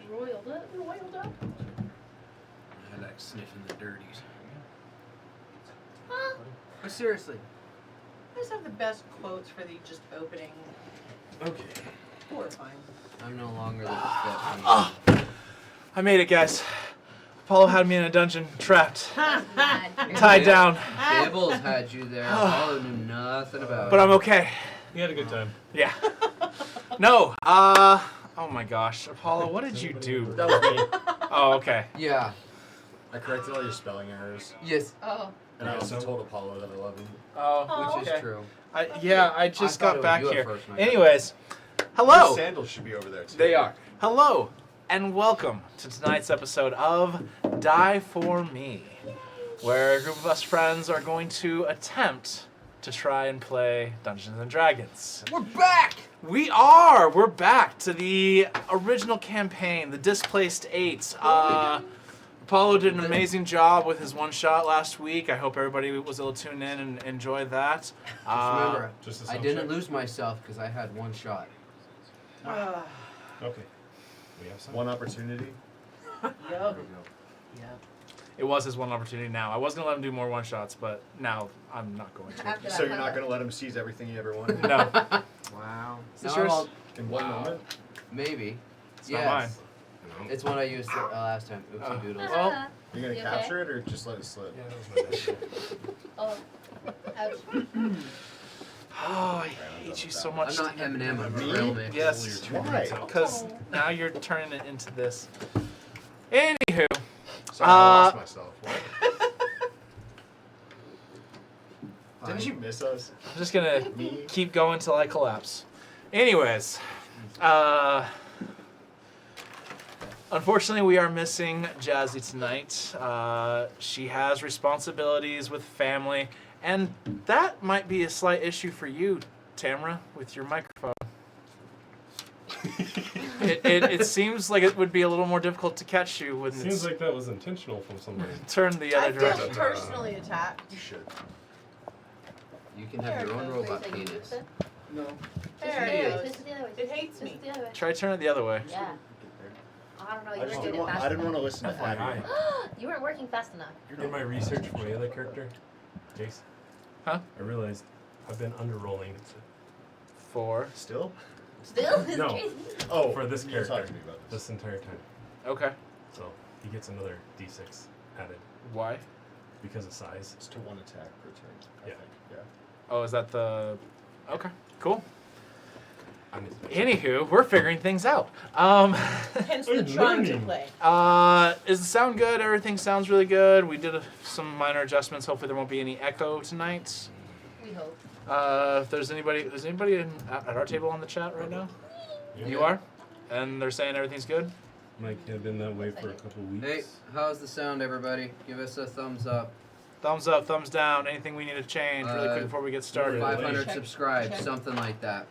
Roiled up. I like sniffing the dirties. Huh? But seriously. I just have the best quotes for the just opening. Okay. Horrifying. I'm no longer the that I made it, guys. Apollo had me in a dungeon, trapped, Bad. tied down. Bibbles had you there. Apollo knew nothing about But it. I'm okay. You had a good time. Yeah. No. Oh my gosh, Apollo, what did you do? That was me. Oh, okay. Yeah. I corrected all your spelling errors, Yes. Oh. and I also told Apollo that I love him. Oh, Which okay. is true. I just I thought got it was back you at here. first, and I got Anyways, Your hello. sandals should be over there too. They are. Hello, and welcome to tonight's episode of Die For Me, where a group of us friends are going to attempt to try and play Dungeons and Dragons. We're back! We are! We're back to the original campaign, the Displaced 8. Apollo did an amazing job with his one shot last week. I hope everybody was able to tune in and enjoy that. Just remember, Just a I sound didn't check. lose myself because I had one shot. Okay. We have some. One opportunity. Yup. Yeah. It was his one opportunity now. I was going to let him do more one shots, but now I'm not going to. After So that you're not photo. going to let him seize everything he ever wanted No. Wow. Is this yours? in one moment? Maybe. It's yes. not mine. It's one I used last time. Oopsie doodles. Well, You're going to You okay? capture it or just let it slip? Yeah, that was my bad. Oh. Ouch. Oh, I hate you so much. I'm not Eminem, I'm Me? real mix. Yes. Why? Because now you're turning it into this. Anywho, Sorry, I lost myself. What? Fine. Didn't you miss us? I'm just gonna Me? keep going till I collapse. Anyways, unfortunately we are missing Jazzy tonight. She has responsibilities with family, and that might be a slight issue for you, Tamara, with your microphone. It seems like it would be a little more difficult to catch you when Seems it's like that was intentional from somebody. turned the I other feel direction. personally attacked. You should. You can have your own Wait, robot so you penis. use it? No. There Twist it it is. the other way. It hates Twist me. it the other way. Try turn it the other way. Yeah. I don't know. You I just weren't didn't doing it want. fast I didn't enough. want to listen to FYI. Abby. You weren't working fast enough. In my research for my other character, Jace, Huh? I realized I've been underrolling Four. Still? Still? It's No. crazy. Oh, for this you character talked to me about this. this entire time. Okay. So he gets another d6 added Why? because of size. It's to one attack per turn. I Yeah. think. Yeah. Oh, is that the? Okay. Cool. I'm just- Anywho, we're figuring things out. Hence the I'm trying to learning. play. Is the sound good? Everything sounds really good. We did some minor adjustments. Hopefully, there won't be any echo tonight. We hope. If there's anybody at our table on the chat right now? Yeah. You are, and they're saying everything's good. Mike had been that way for a couple weeks. Hey, how's the sound, everybody? Give us a thumbs up. Thumbs up, thumbs down. Anything we need to change really quick Uh, before we get started? 500 Check, subscribed, check. something like that.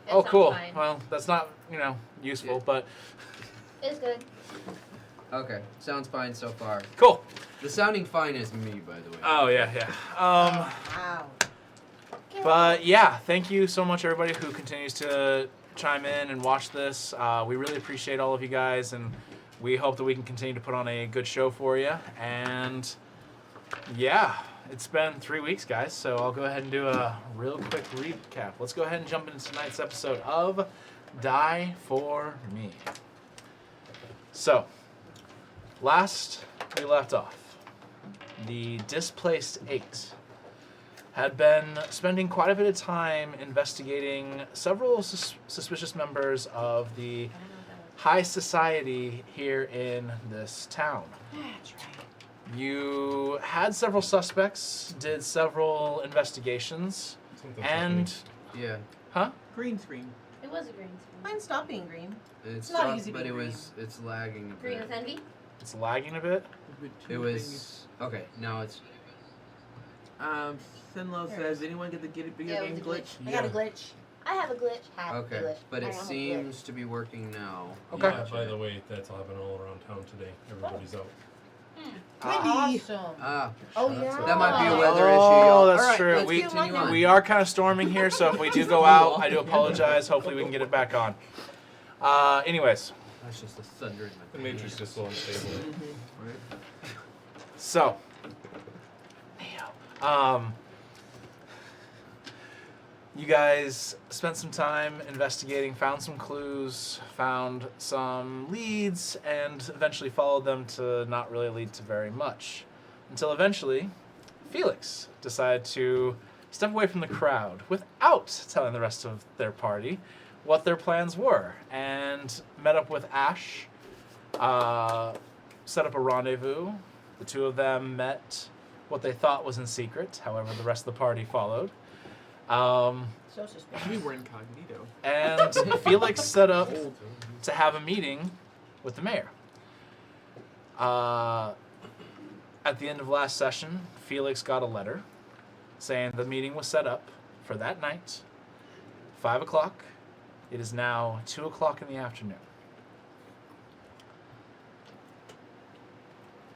It Oh, sounds cool. Fine. Well, that's not useful, Yeah. but It's good. Okay, sounds fine so far. cool. The sounding fine is me, by the way. Oh yeah. Wow. But yeah, thank you so much, everybody who continues to chime in and watch this. We really appreciate all of you guys, and we hope that we can continue to put on a good show for you. And yeah, it's been 3 weeks, guys, so I'll go ahead and do a real quick recap. Let's go ahead and jump into tonight's episode of Die For Me. So, last we left off, the Displaced 8 had been spending quite a bit of time investigating several suspicious members of the high society here in this town. That's right. You had several suspects, did several investigations, Something's and Yeah, huh? Green screen. It was a green screen. Mine stopped being green. it's not not easy but being it's lagging a Green bit. with envy? It's lagging a bit. It was okay. Now it's Sinlo says, anyone get the video Yeah, it game was a glitch? I got a glitch. I have a glitch. Have a okay, glitch. but I it don't have a seems to be working now. Okay. Yeah, by the way, that's happening all around town today. Everybody's out. Awesome. Ah, Oh, Shout out to yeah. that might be a weather Oh, issue, y'all. that's All right, true. Let's We- continue on. We are kind of storming here, so if we do go out, I do apologize. Hopefully we can get it back on. Anyways, That's just the thunder in The my Matrix pants. is so unstable. So, you guys spent some time investigating, found some clues, found some leads, and eventually followed them to not really lead to very much. Until eventually, Felix decided to step away from the crowd without telling the rest of their party what their plans were, and met up with Ash, set up a rendezvous. The two of them met what they thought was in secret. However, the rest of the party followed. So suspicious. We were incognito. And Felix set up to have a meeting with the mayor. At the end of last session, Felix got a letter saying the meeting was set up for that night, 5 o'clock. It is now 2 o'clock in the afternoon.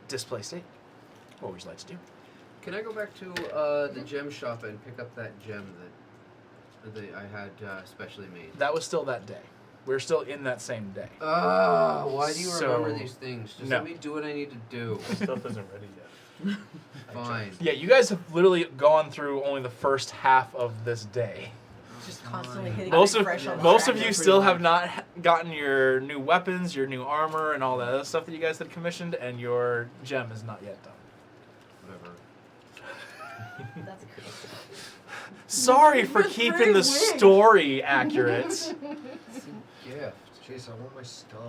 Display state. What would you like to do? Can I go back to the gem shop and pick up that gem that I had specially made? That was still that day. We're still in that same day. Why do you remember So- these things? Just No. let me do what I need to do. Stuff isn't ready yet. Fine. Yeah, you guys have literally gone through only the first half of this day. Just constantly hitting Most of refresh on the most of tracker. you still have not gotten your new weapons, your new armor, and all that other stuff that you guys had commissioned, and your gem is not yet done. Whatever. That's crazy. Sorry for With keeping three the wings. story accurate. Yeah. Chase, I want my stuff.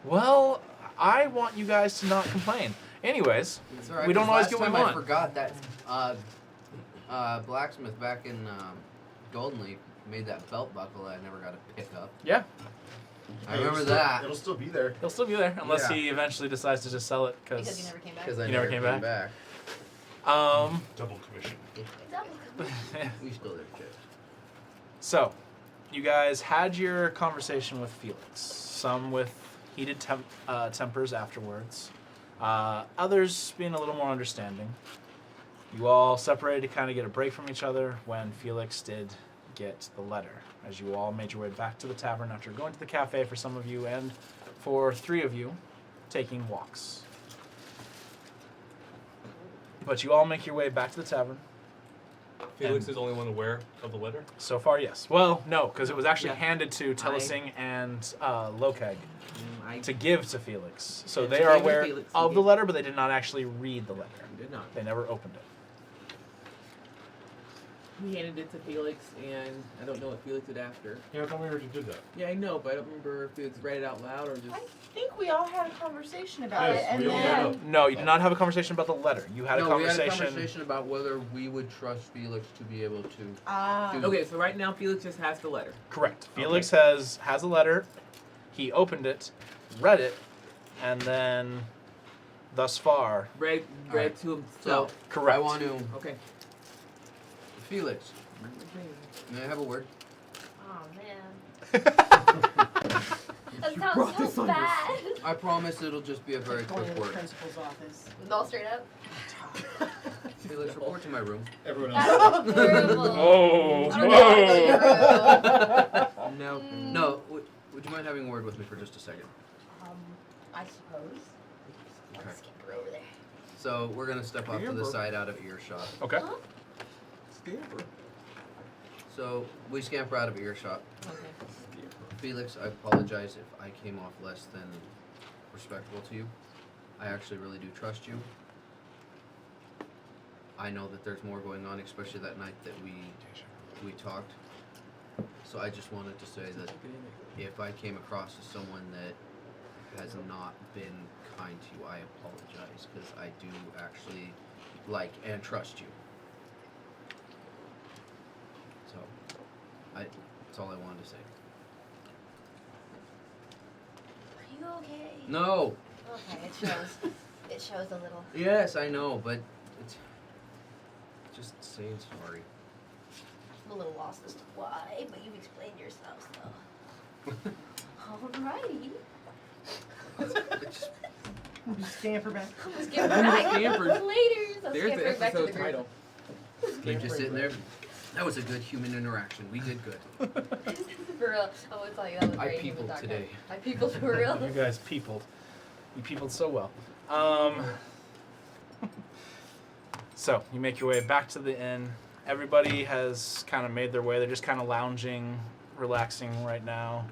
Well, I want you guys to not complain. Anyways, It's all right, We don't 'cause always last get what we time want. I forgot that blacksmith back in Golden Leaf made that belt buckle that I never got to pick up. yeah, I remember that It'll still be there. he'll still be there unless Yeah. he eventually decides to just sell it Because you because. never came back. because I You never never came came back. Double commission. We still there, Chip. So, you guys had your conversation with Felix. Some with heated tempers afterwards. Others being a little more understanding. You all separated to kind of get a break from each other when Felix did get the letter. As you all made your way back to the tavern after going to the cafe for some of you and for 3 of you taking walks. But you all make your way back to the tavern. Felix is the only one aware of the letter. So far, yes. Well, no, because it was actually Yeah. handed to Telesing and Lokeg I to give to Felix. So Yeah, they to are give to aware Felix, of he the gave- letter, but they did not actually read the letter. did not. They never opened it. We handed it to Felix, and I don't know what Felix did after. Yeah, I thought we already did that. Yeah, I know, but I don't remember if Felix read it out loud or just. I think we all had a conversation about Yes, it, and we all had then a- No, you did not have a conversation about the letter. You had a No, we had a conversation. conversation about whether we would trust Felix to be able to. ah, Okay, so right now Felix just has the letter. Correct. Felix has a letter. He opened it, read it, and then, thus far, Read Alright. to So, himself. correct. I want to. Okay. Felix, may I have a word? Oh man. That brought sounds this so on bad. I promise it'll just be a very going quick to the word. principal's office. All straight up. Felix, report to my room. Everyone That's else. terrible. Whoa! I don't know. Whoa! No. No, would you mind having a word with me for just a second? I suppose. Okay. Let's get her over there. So we're gonna step off to the side out of earshot. Okay. Huh? Scamper. So we scamper out of earshot. Okay. Felix, I apologize if I came off less than respectful to you. I actually really do trust you. I know that there's more going on, especially that night that we talked. So I just wanted to say that if I came across as someone that has not been kind to you, I apologize, because I do actually like and trust you. So, that's all I wanted to say. Are you okay? No! Okay, it shows. It shows a little. Yes, I know, but it's just saying sorry. I'm a little lost as to why, but you've explained yourself, so. Alrighty. It just, You scamper back. Let's get back. Scampered. Later. So There's the scamper back to the episode group. title. keep just sitting there. That was a good human interaction. We did good. For real. I will tell you that was I great. peopled today. I peopled for real. You guys peopled. You peopled so well. So you make your way back to the inn. Everybody has kind of made their way. They're just kind of lounging, relaxing right now.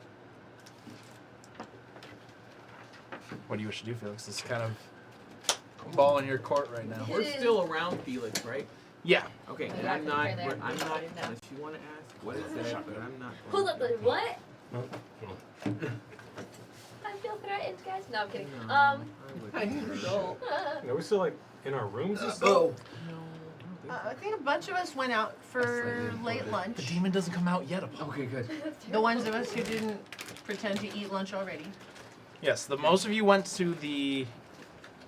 What do you wish to do, Felix? It's kind of ball in your court right now. We're still around Felix, right? Yeah. Okay, and Yeah, I'm not. compare that. I'm not. Put it down. Unless you want to ask what it says, but I'm not. Hold up, the what? Oh, I feel threatened, guys. No, I'm kidding. No, Um. I wouldn't. So. Are we still like in our rooms and stuff? Oh. No, I don't think so. I think a bunch of us went out for late lunch. The demon doesn't come out yet, Apollo. Okay, good. The ones of us who didn't pretend to eat lunch already. Yes, the most of you went to the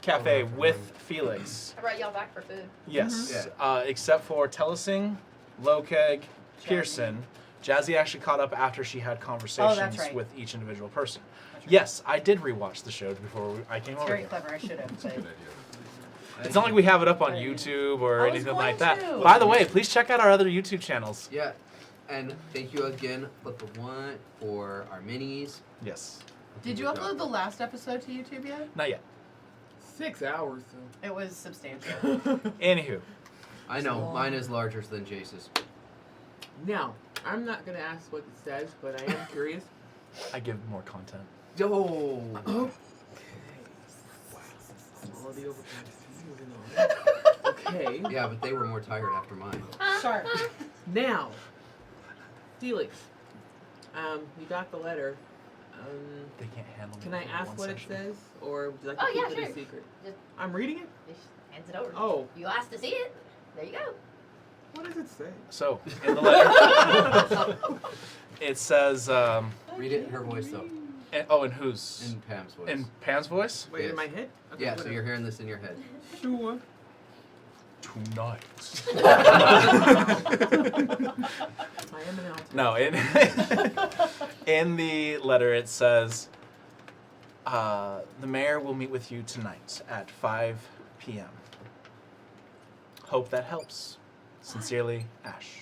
cafe with Felix. I brought y'all back for food. Yes, except for Telesing, Lokeg, Pearson. Jazzy actually caught up after she had conversations right. with each individual person. That's right. Yes, I did rewatch the show before I came It's over very here. clever. I should have. But It's not like we have it up on YouTube or I was anything going like that. to. By the way, please check out our other YouTube channels. Yeah, and thank you again for the one for our minis. Yes, did you upload the last episode to YouTube yet? not yet. 6 hours. It was substantial. Anywho, I know, mine is larger than Jace's. Now, I'm not gonna ask what it says, but I am curious. I give more content. Oh. All the overtime. Okay. Yeah, but they were more tired after mine. Sharp. Now, Felix, you got the letter. They can't handle. Can me I for ask one what session. it says, or would you like to Oh, keep yeah, it sure. a secret? Just- I'm reading it. Just hands it over. Oh, You asked to see it. There you go. what does it say? So in the letter, it says. Read it in her voice though. In whose? In Pam's voice. In Pam's voice? Wait, Yes. in my head? Okay, Yeah, so whatever. you're hearing this in your head. Sure. Tonight. I am an alto. No, in the letter it says, the mayor will meet with you tonight at 5 p.m. Hope that helps. Sincerely, Ash.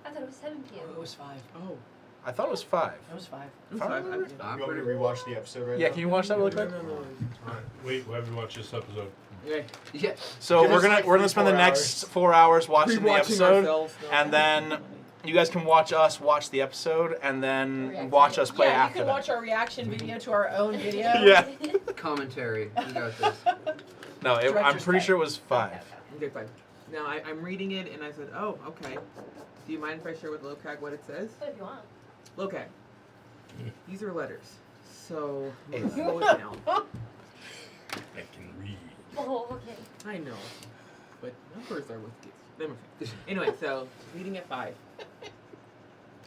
I thought it was 7 p.m. It was 5. Oh, I thought it was 5. It was 5. I'm Fine. sorry. I'm You want me pretty. to rewatch the episode right Yeah, now? can you watch that really quick? No. Alright, wait, we'll have you watch this episode. Okay. Yeah. So Give we're us gonna like we're gonna 3-4 spend the next 4 hours watching the Rewatching episode, ourselves now. and then you guys can watch us watch the episode, and then Reaction. watch us play Yeah, you after can that. watch our reaction video to our own video. Yeah. Commentary. You got this. No, I'm Director's pretty cut. sure it was 5. Okay, fine. Now I'm reading it and I said, oh, okay. Do you mind if I share with Lokag what it says? But if you want. Lokag. These are letters. So Hey. let's slow it down. I can read. Oh, okay. I know. But numbers are with kids. Never mind. Anyway, so meeting at 5.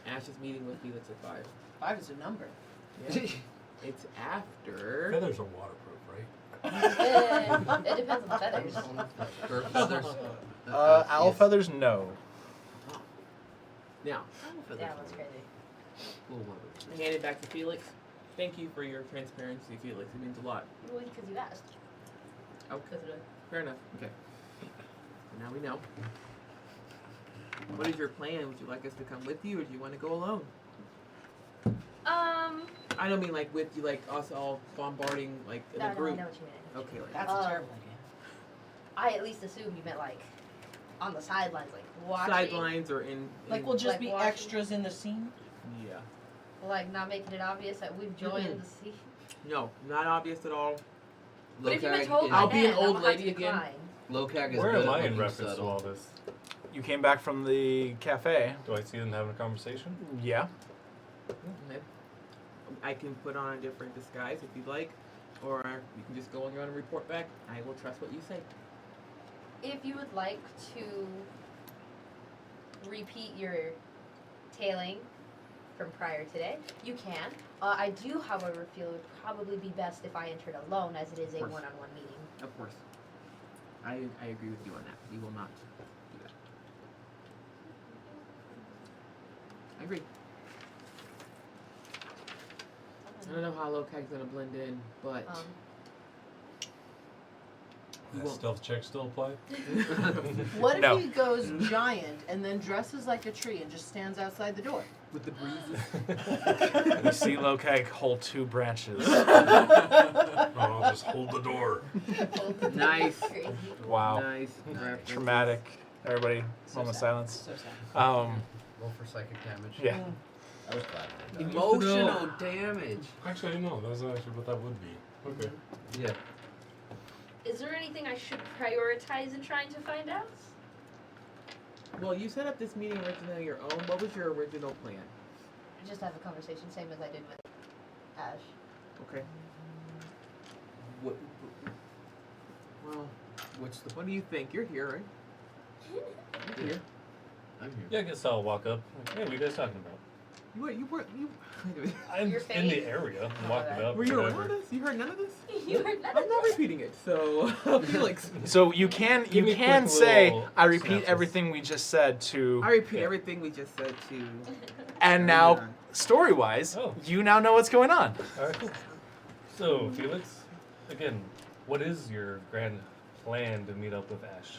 Ash is meeting with Felix at 5. 5 is a number. Yeah. It's after. Feathers are waterproof, right? It depends on the feathers. Or feathers. Owl Yes. feathers, no. Now, Feathers. Yeah, that's crazy. Little I hand it back to Felix. Thank you for your transparency, Felix. It means a lot. Well, because you asked. Oh, fair enough. Okay. So now we know. What is your plan? Would you like us to come with you, or do you want to go alone? I don't mean like with you, like us all bombarding like in No, a no, I group. know what you mean. Okay, like That's a terrible idea. I at least assumed you meant like on the sidelines, like watching. sidelines or in. Like we'll just Like be watching. extras in the scene. Yeah. Like not making it obvious that we've joined Mm-mm. the scene. No, not obvious at all. But if you've been Locag told is- by I'll be an then, old I'll have to lady again. decline. Locag is Where good am I at in looking reference to subtle. all this? You came back from the cafe. Do I see them having a conversation? Yeah. Okay. I can put on a different disguise if you'd like, or you can just go on your own and report back. I will trust what you say. If you would like to repeat your tailing from prior today, you can. I do, however, feel it would probably be best if I entered alone, as it is a course. one-on-one meeting. Of course. I agree with you on that. We will not do that. I agree. I don't know how Lokag's gonna blend in, but Does stealth check still apply? What if No. he goes giant and then dresses like a tree and just stands outside the door? With the breezes. You see Lokek hold 2 branches. Oh, I'll just hold the door. Nice. Crazy. Wow. Nice. references. Traumatic. Everybody, So moment of sad. silence. So sad. Roll for psychic damage. Yeah. I was glad. Emotional damage. Actually, I didn't know. That's actually what that would be. Okay. Yeah. Is there anything I should prioritize in trying to find out? Well, you set up this meeting originally on your own. What was your original plan? Just have a conversation, same as I did with Ash. Okay. What? Well, What's the? what do you think? You're here, right? You're here. I'm here. Yeah, I guess I'll walk up. Hey, what are you guys talking about? You were. Wait a minute. I'm Your in the face? area. I'm walking up. Were you whatever. around us? You heard none of this? You heard none I'm of not this? repeating it. So, Felix. So you can Give me a quick say little I repeat synopsis. everything we just said to, I repeat Yeah. everything we just said to. and now story wise, Oh. you now know what's going on. All right, cool. So, Felix, again, what is your grand plan to meet up with Ash?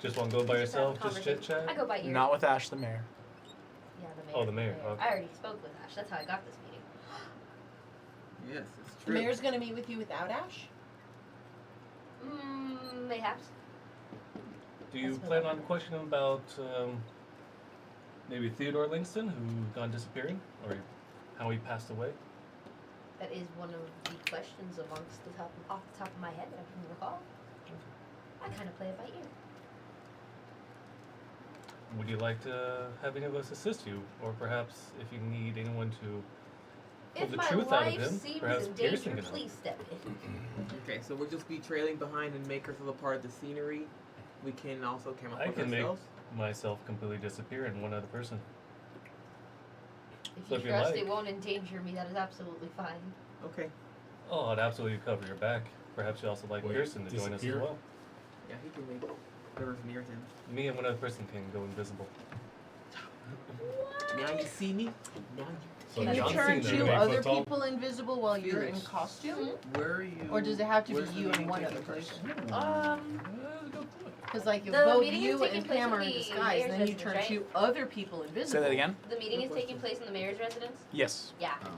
Just want to go by Just have a yourself, just chit conversation. chat? I go by ear. Not with Ash the mayor. Yeah, the mayor. Oh, the mayor, okay. I already spoke with Ash. That's how I got this meeting. Yes, it's The true. mayor's gonna meet with you without Ash? Mayhaps. Do you That's plan what on questioning about maybe Theodore Langston, who gone disappearing, or how he passed away? That is one of the questions amongst the top, off the top of my head that I can recall. I kind of play it by ear. Would you like to have any of us assist you, or perhaps if you need anyone to pull If the my truth out of life him, seems perhaps in Pearson danger, can help. please step in. Okay, so we'll just be trailing behind and make ourselves a part of the scenery. We can also camouflage I can make ourselves. myself completely disappear and one other person. If So you if you trust like. it won't endanger me, that is absolutely fine. Okay. Oh, I'd absolutely cover your back. Perhaps you also like Wait, Pearson to join us as disappear? well. Yeah, he can make whatever's near him. Me and one other person can go invisible. Now you see me. Now you. So Can you John turn Cena, 2 8 other foot tall? people invisible while you're in Felix. costume? Where are you? Or does it have to be where's the you and meeting one taking other place? person? Because like if The both meeting is you taking and place Pam in are in the disguise, mayor's then you residence, turn right? 2 other people invisible. Say that again. The meeting is taking place in the mayor's residence? Yes. Yeah. Oh.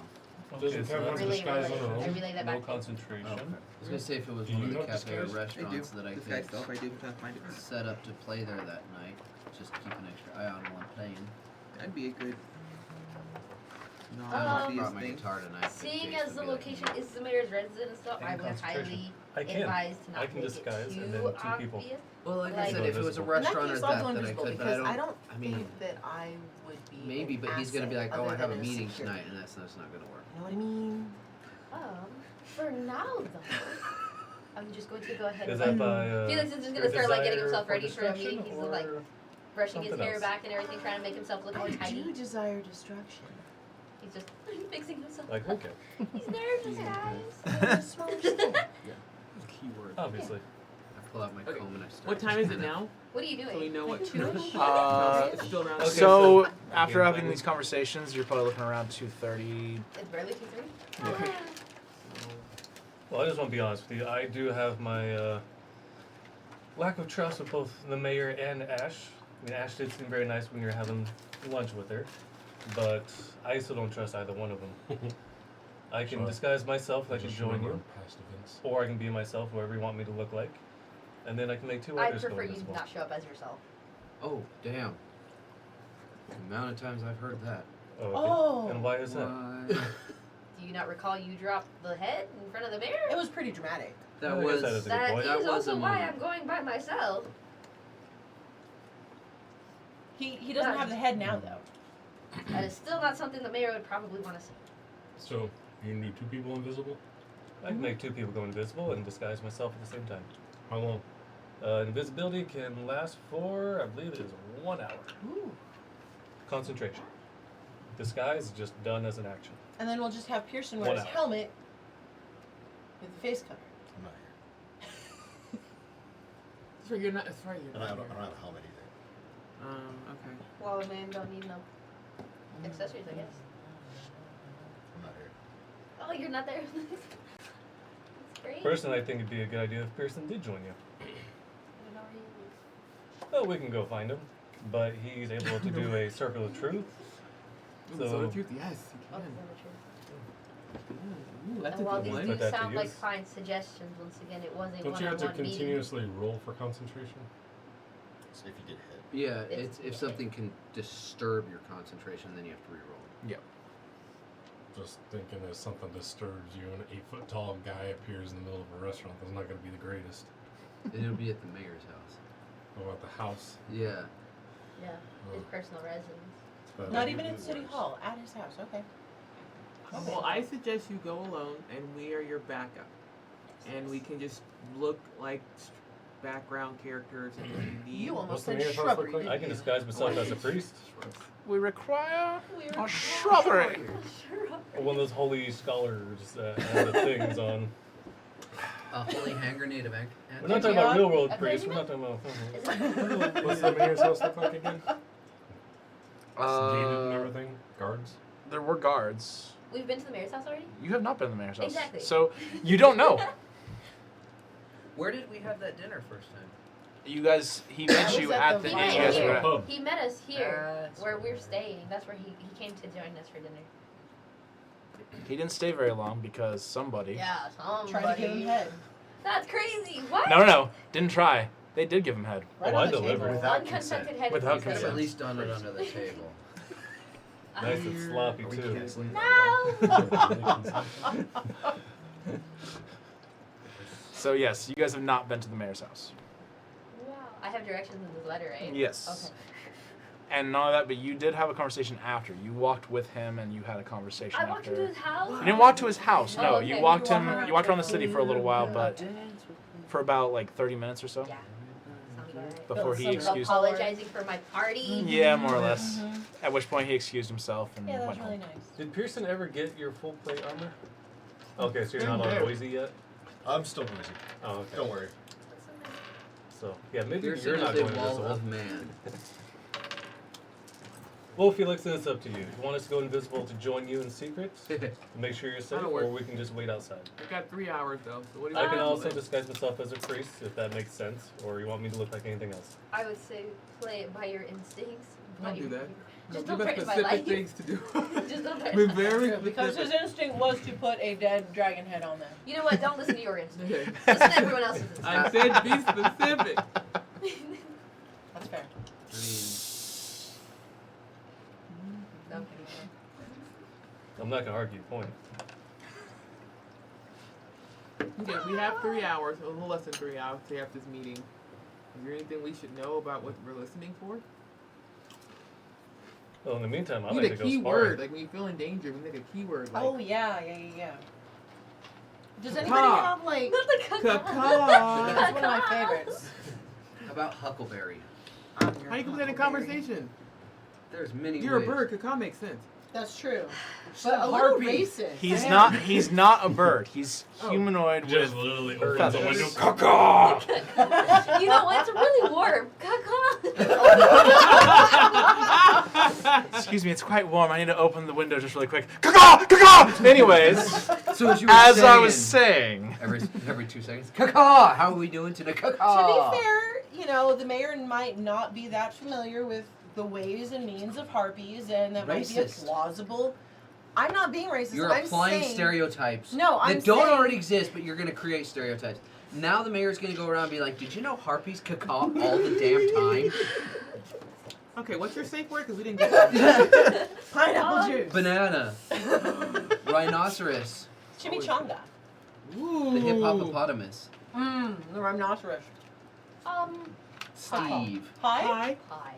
Doesn't Okay, have so one Relay, disguise relay. on her I own. relay that no back. concentration. Oh, okay. I was gonna say if it was Do one you of the have cafe or disguise? restaurants that I This guy could stuff I do. I'm trying to find it. set up to play there that night, just keep an extra eye on while I'm playing. That'd be a good. No, I obvious brought my thing. guitar tonight. but Seeing Jason as the would be like, location is the mayor's residence, though, I And would concentration. highly I can. advise to not I can make disguise it and too then 2 people. obvious. Well, like I Like- said, if it was a Invisible. In that restaurant or case, that, I'll go then I invisible could, but because I don't. I don't I mean, think that I would be. maybe, an but he's gonna be asset like, "Oh, I other have a than meeting security. tonight," and that's not gonna work. You know what I mean? For now, though, I'm just going to go ahead Is and that by Felix is just your gonna start like getting desire himself for ready for a meeting. destruction He's like or brushing his something hair else? back and everything, trying to make himself look more I do tidy. desire destruction. He's just fixing himself. like okay, He's nervous, guys. I'm a smaller skin. Keyword. obviously. I pull out my Okay. comb and I start. What time is it now? What are you doing? So we know what. Two-ish? Uh, It's still around. Okay, so so- after Game having plan. these conversations, you're probably looking around 2:30. It's barely 2:30. Okay. Well, I just want to be honest with you. I do have my lack of trust with both the mayor and Ash. I mean, Ash did seem very nice when you were having lunch with her, but I still don't trust either one of them. I can Sure. disguise myself, I can Just join remember you, past events. or I can be myself, whoever you want me to look like, and then I can make 2 I others go prefer you invisible. not show up as yourself. Oh, damn. The amount of times I've heard that. Oh, okay. Oh. And why is that? What? Do you not recall you dropped the head in front of the mirror? It was pretty dramatic. That I guess was. that is a good That point. That is was also a why moment. I'm going by myself. He doesn't have the head now though. That is still not something the mayor would probably want to see. So, you can do 2 people invisible? I can make 2 people go invisible and disguise myself at the same time. How long? Invisibility can last for, I believe it is 1 hour. Ooh. Concentration. Disguise is just done as an action. And then we'll just have Pearson wear 1 his hour. helmet with the face cover. I'm not here. That's right. You're not. That's right. You're I not don't here. have a helmet either. Okay. Well, a man don't need no accessories, I guess. I'm not here. Oh, you're not there. Great. Personally, I think it'd be a good idea if Pearson did join you. You know where he is. Well, we can go find him, but he's able to do a circle of truth. So So- the truth, yes, Oh, you is can. that true? Ooh, that's And a while good these one. Put do that to sound like use. fine suggestions, once again, it was a Don't you have to one-on-one meeting. continuously roll for concentration? So if you get hit. Yeah, It's- if something can disturb your concentration, then you have to re-roll. Just thinking if something disturbs you and an 8-foot tall guy appears in the middle of a restaurant, that's not going to be the greatest. It'll be at the mayor's house. What about the house? Yeah. Yeah, his Oh, personal residence. that Not would even be in City worse. Hall, at his house. Okay. Well, I suggest you go alone, and we are your backup, and we can just look like background characters, and if you need. You What's almost the said mayor's house shrubbery. look like? I can disguise myself as a priest, We require We're a shrubbery. or one of those holy scholars that have the things on. A holy hand grenade of We're not talking about real world A priests. We're clergyman? not talking about. What's the mayor's house look like again? Gated and Uh, everything? Guards? There were guards. We've been to the mayor's house already? You have not been to the mayor's house. Exactly. So you don't know. where did we have that dinner first time? You guys, he met was you at at the the He inn met you guys here. were at. Pub. He met us here, That's where we're staying. That's where he came to join us for dinner. He didn't stay very long because somebody. Yeah, somebody. Trying to give him head. That's crazy. What? No. Didn't try. They did give him head. Right Oh, I on the delivered. table. Without Unconsented head. Without is Could have consent. at least done it under the table. Nice and sloppy Are we too. canceling? No. So yes, you guys have not been to the mayor's house. Wow. I have directions in this letter, right? Yes. Okay. And not only that, but you did have a conversation after. You walked with him and you had a conversation I after. walked into his house. You didn't walk to his house. No, Oh, you okay. walked You him. walked You walked around the city for a little while, but Dance with me. for about like 30 minutes or so Yeah. Sounds alright. before he Some excused. Apologizing for my party. Yeah, more or less. At which point he excused himself and Yeah, that was went really home. nice. Did Pearson ever get your full plate armor? Okay, so you're not on there. Boise yet. I'm still busy. Oh, okay. Don't worry. So yeah, maybe Pearson you're not is going a wall invisible. of man. Well, Felix, then it's up to you. You want us to go invisible to join you in secret? To make sure you're safe, That'll or work. we can just wait outside. I've got 3 hours though, so what do you I want can to do also then? disguise myself as a priest, if that makes sense, or you want me to look like anything else. I would say play it by your instincts. Don't do that. Just No, don't give us threaten my specific life. things to do. Just don't threaten We're my very life. Because his specific. instinct was to put a dead dragon head on them. You know what? Don't listen to your instincts. Okay. Listen to everyone else's I instincts. said be specific. That's fair. I mean, No. I'm not gonna argue the point. Okay, we have 3 hours, a little less than 3 hours to have this meeting. Is there anything we should know about what we're listening for? Well, in the meantime, I We like need to a go key sparring. word, like when you feel in danger, we need a keyword like Oh yeah. Does Caca. anybody have like? Not the caca. caca. That's one of my favorites. how about Huckleberry? How do you put that in conversation? There's many You're ways. a bird, caca makes sense. That's true. She's But a little harpy. racist. He's I not. am. He's not a bird. He's Oh. humanoid Just with. literally Birds. opens the window. Feathers. Caca! You know what? It's really warm. Caca. Excuse me, it's quite warm. I need to open the window just really quick. Caca! Caca! Anyways, So as you were as saying, I was saying, every 2 seconds, caca. How are we doing today, caca? To be fair, you know, the mayor might not be that familiar with the ways and means of harpies, and that might be a Racist. plausible. I'm not being racist. You're I'm applying saying, stereotypes No, I'm that don't saying, already exist, but you're going to create stereotypes. Now the mayor's going to go around and be like, "Did you know harpies caca all the damn time? Okay, what's your safe word? Because we didn't get that. Pineapple juice. Banana, rhinoceros, Chimichanga. Ooh. the hippopotamus, The rhinoceros. Steve, Hi. Hi. Hi.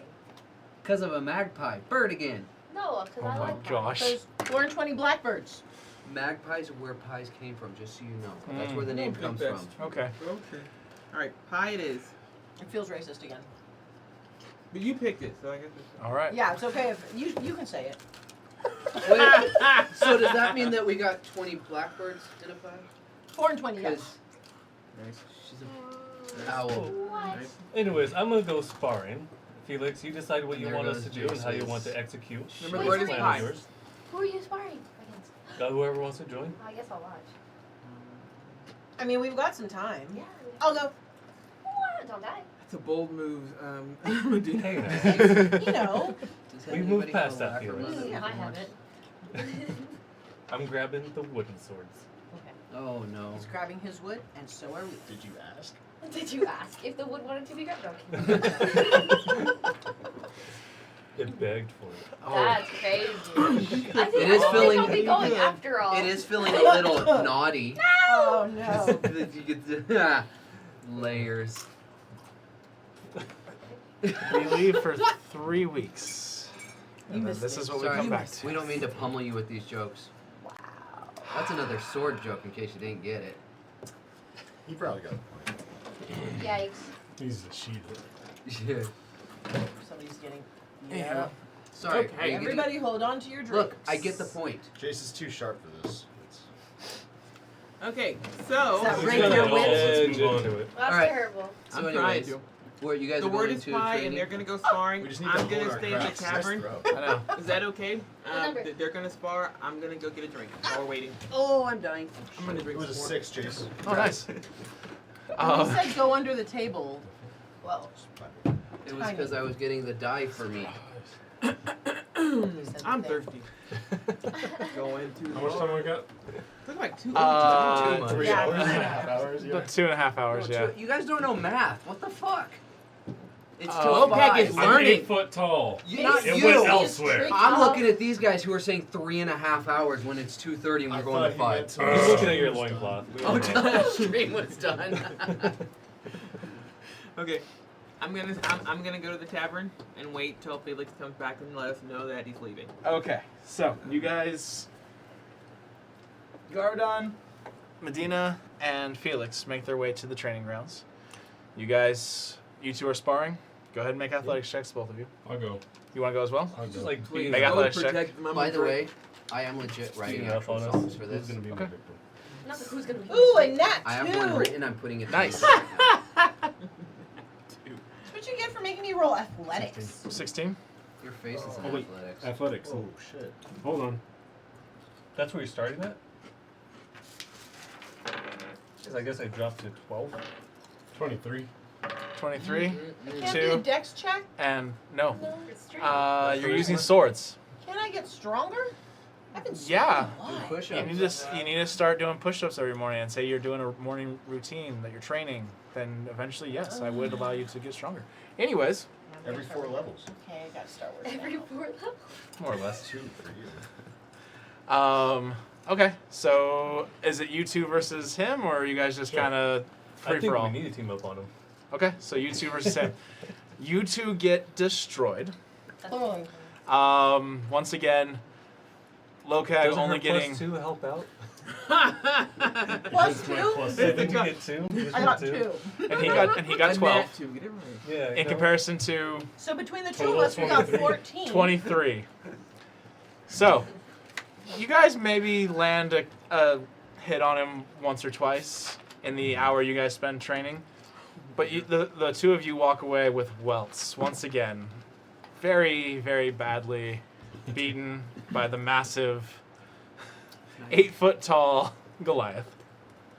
because of a magpie, bird again. No, because oh I my like that. gosh. There's 420 blackbirds. Magpies are where pies came from, just so you know. That's Mm. where the name I don't comes think from. that's Okay. Okay. All right, pie it is. It feels racist again. But you picked it, so I guess it's. All right. Yeah, it's okay if you can say it. Wait, so does that mean that we got 20 blackbirds in a pie? 420, yes. Because Nice. she's an owl. What? Nice. Anyways, I'm gonna go sparring. Felix, you decide what you There want us goes to do and how you Jesus. want to execute. Remember, Wait, the word is wait. pie. Yours. Who are you sparring against? Whoever wants to join. I guess I'll watch. I mean, we've got some time. Yeah. I'll go. Don't die. It's a bold move, Medina. Hey, man. You know. We moved past that, Felix. I haven't. I'm grabbing the wooden swords. Oh no. He's grabbing his wood, and so are we. Did you ask? Did you ask if the wood wanted to be grabbed? No. It begged for it. That's crazy. I think It is I don't feeling- think I'll be going after all. It is feeling a little naughty. Oh no. You get the layers. We leave for 3 weeks. You And then missed this it. is what we Sorry, come back to. we don't mean to pummel you with these jokes. Wow. That's another sword joke in case you didn't get it. He probably got a point. Yikes. He's a sheet. Yeah. Somebody's getting. Yeah. Sorry. Okay, are you getting- Everybody, hold on to your drinks. Look, I get the point. Jace is too sharp for this. Okay, so Is that Let's break go your ahead. wins? Let's move on to it. That's Alright. terrible. So I'm trying anyways, to. where you guys The are word going is to pie, training? and they're gonna go sparring. We just need I'm to hold gonna our stay in the crafts. Nice tavern. throw. I know. Is that okay? number? They're gonna spar. I'm gonna go get a drink while we're waiting. Oh, I'm dying. I'm gonna It drink was a some more. 6, Jace. Oh, nice. When Um, he said go under the table. Well, It was because I was getting the die for me. he said I'm the thirsty. Going to. How much time we got? Look like two. Too much. 3 Yeah. hours, 2.5 hours. Yeah. about 2.5 hours, yeah. You guys don't know math. What the fuck? It's Oh. till Opec 5. is I'm learning. 8 foot tall. Not It you. went elsewhere. I'm looking at these guys who are saying 3.5 hours when it's 2:30 and we're I going to thought he 5. meant to- He's looking at your loincloth. We all Oh, know. the stream was done. Okay. I'm gonna go to the tavern and wait till Felix comes back and let us know that he's leaving. Okay, so you guys, Gardon, Medina, and Felix make their way to the training grounds. You two are sparring. Go ahead and make athletics checks, both of you. I'll go. You want to go as well? I'll Just go. like Please being Make go athletics check. protect my By the drink. way, I am legit writing Beating up actual on us. songs for Who's this. gonna be my Okay. victim? Not who's gonna be. Ooh, a nat I have 2. one written. I'm putting it. Nice. That's what you get for making me roll athletics. 16. Your face is in Oh, wait. athletics. Athletics. Oh, shit. Hold on. That's where you're starting at? Because I guess I dropped to 12. 23. 23. Can't be a Two. dex check? And no. No, it's straight. You're using swords. Can I get stronger? I've been Yeah. stronger a lot. Push You ups. need to start doing push-ups every morning and say you're doing a morning routine that you're training. Then eventually, yes, I would allow you to get stronger. Anyways, Every 4 levels. Okay, I gotta start working. Every 4 level. more or less. 2 for you. Okay, so is it you two versus him, or are you guys just Sure. kind of I free think for all? we need to team up on him. Okay, so you two versus him. You two get destroyed. Totally. Once again, Lokag Doesn't only her getting. plus 2 help out? Plus It's my 2? plus Did 7. you get 2? Just I got two? 2. And he got A 12 nat 2. Get it right. Yeah. in comparison to So between the two Total of us, we got 23. 14. 23. So, you guys maybe land a hit on him once or twice in the hour you guys spend training, but the two of you walk away with welts once again, very, very badly beaten by the massive 8-foot tall Goliath.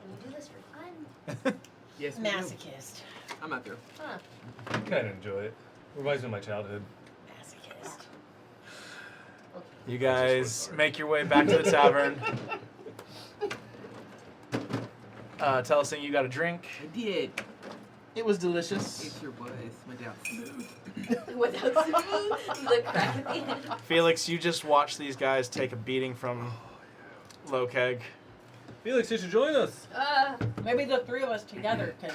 Can you do this for fun? Yes, we do. Masochist. I'm out there. Huh. I kind of enjoy it. Reminds me of my childhood. Masochist. You guys make your way back to the tavern. Tell us that you got a drink. I did. It was delicious. It sure was. My dad. Without smooth, you look crack at the end. Felix, you just watched these guys take a beating from Lokeg. Felix, you should join us. Maybe the three of us together can.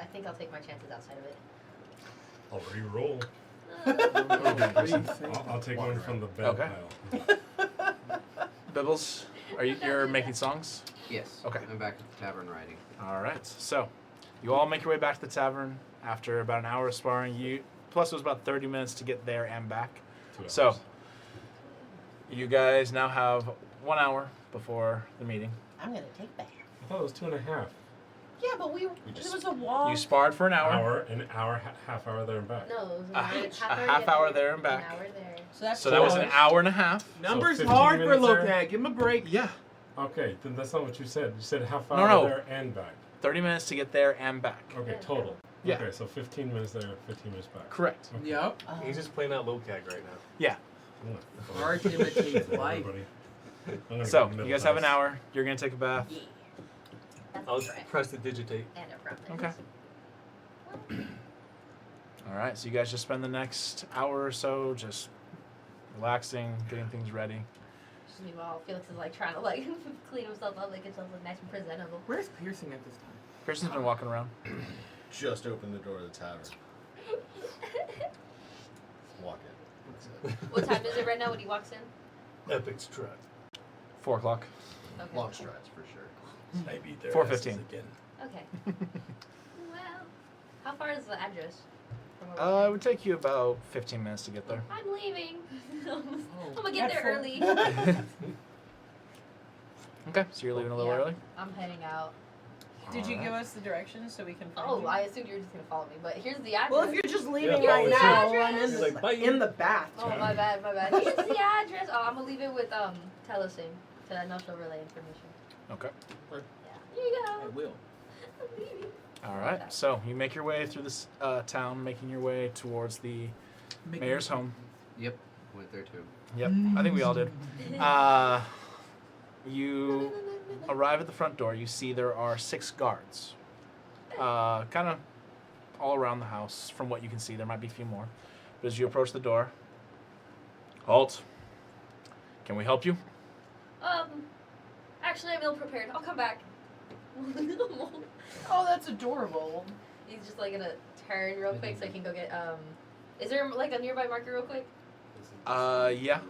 I think I'll take my chances outside of it. I'll re-roll. I'll take one from the bed Okay. pile. Bibbles, you're making songs? Yes. Okay. I'm back at the tavern riding. All right. So, you all make your way back to the tavern after about an hour of sparring. Plus it was about 30 minutes to get there and back. 2 hours. So, you guys now have 1 hour before the meeting. I'm gonna take that. I thought it was 2.5. Yeah, but it just- was a wall. You sparred for an hour. An hour, half hour there and back. No, it was A half hour get there and back. An hour there. So that's So that was an hour and a half. Numbers 15 hard for minutes there? Lokag. Give him a break. Yeah. Okay, then that's not what you said. You said half No, hour no. there and back. 30 minutes to get there and back. Okay, total. Yeah. Okay, so 15 minutes there, 15 minutes back. Correct. Okay. Yep. He's just playing out low CAG right now. Yeah. Art imitates life. Everybody. I'm gonna So, go you guys have an middle hour. You're going to take a bath. Yeah. That's I'll just right. press the digitate. And a front Okay. All right, so you guys just spend the next hour or so just relaxing, getting things ready. Just meanwhile, Felix is like trying to like clean himself up, make himself look nice and presentable. Where's Piercing at this time? Pearson's been walking around. Just opened the door of the tavern. Walk in. That's it. What time is it right now when he walks in? Epic strut. 4 o'clock. Okay. Long strides for sure. I beat their 4:15. asses again. Okay. Well, how far is the address from where It we're would take you about 15 minutes to get there. I'm leaving. I'm gonna At get there 4. early. Okay, so you're leaving a little Yeah. early? I'm heading out. Did you Alright. give us the directions so we can find Oh, you? I assumed you were just gonna follow me, but here's the address. Well, if you're just leaving Yeah, right follow now, the I'm address. in He's like, bye. in the bath. Oh, my bad. Here's the address. Oh, I'm gonna leave it with Telesing, so I know she'll relay information. Okay. Yeah. Here you I go. will. I'm leaving. All right, so you make your way through this town, making your way towards the mayor's home. Yep, went there too. Yep, I think we all did. You arrive at the front door. You see there are 6 guards, kind of all around the house. From what you can see, there might be a few more. But as you approach the door, halt. Can we help you? Actually, I'm ill prepared. I'll come back. Oh, that's adorable. He's just like gonna turn real quick so I can go get Is there like a nearby market real quick? Yeah.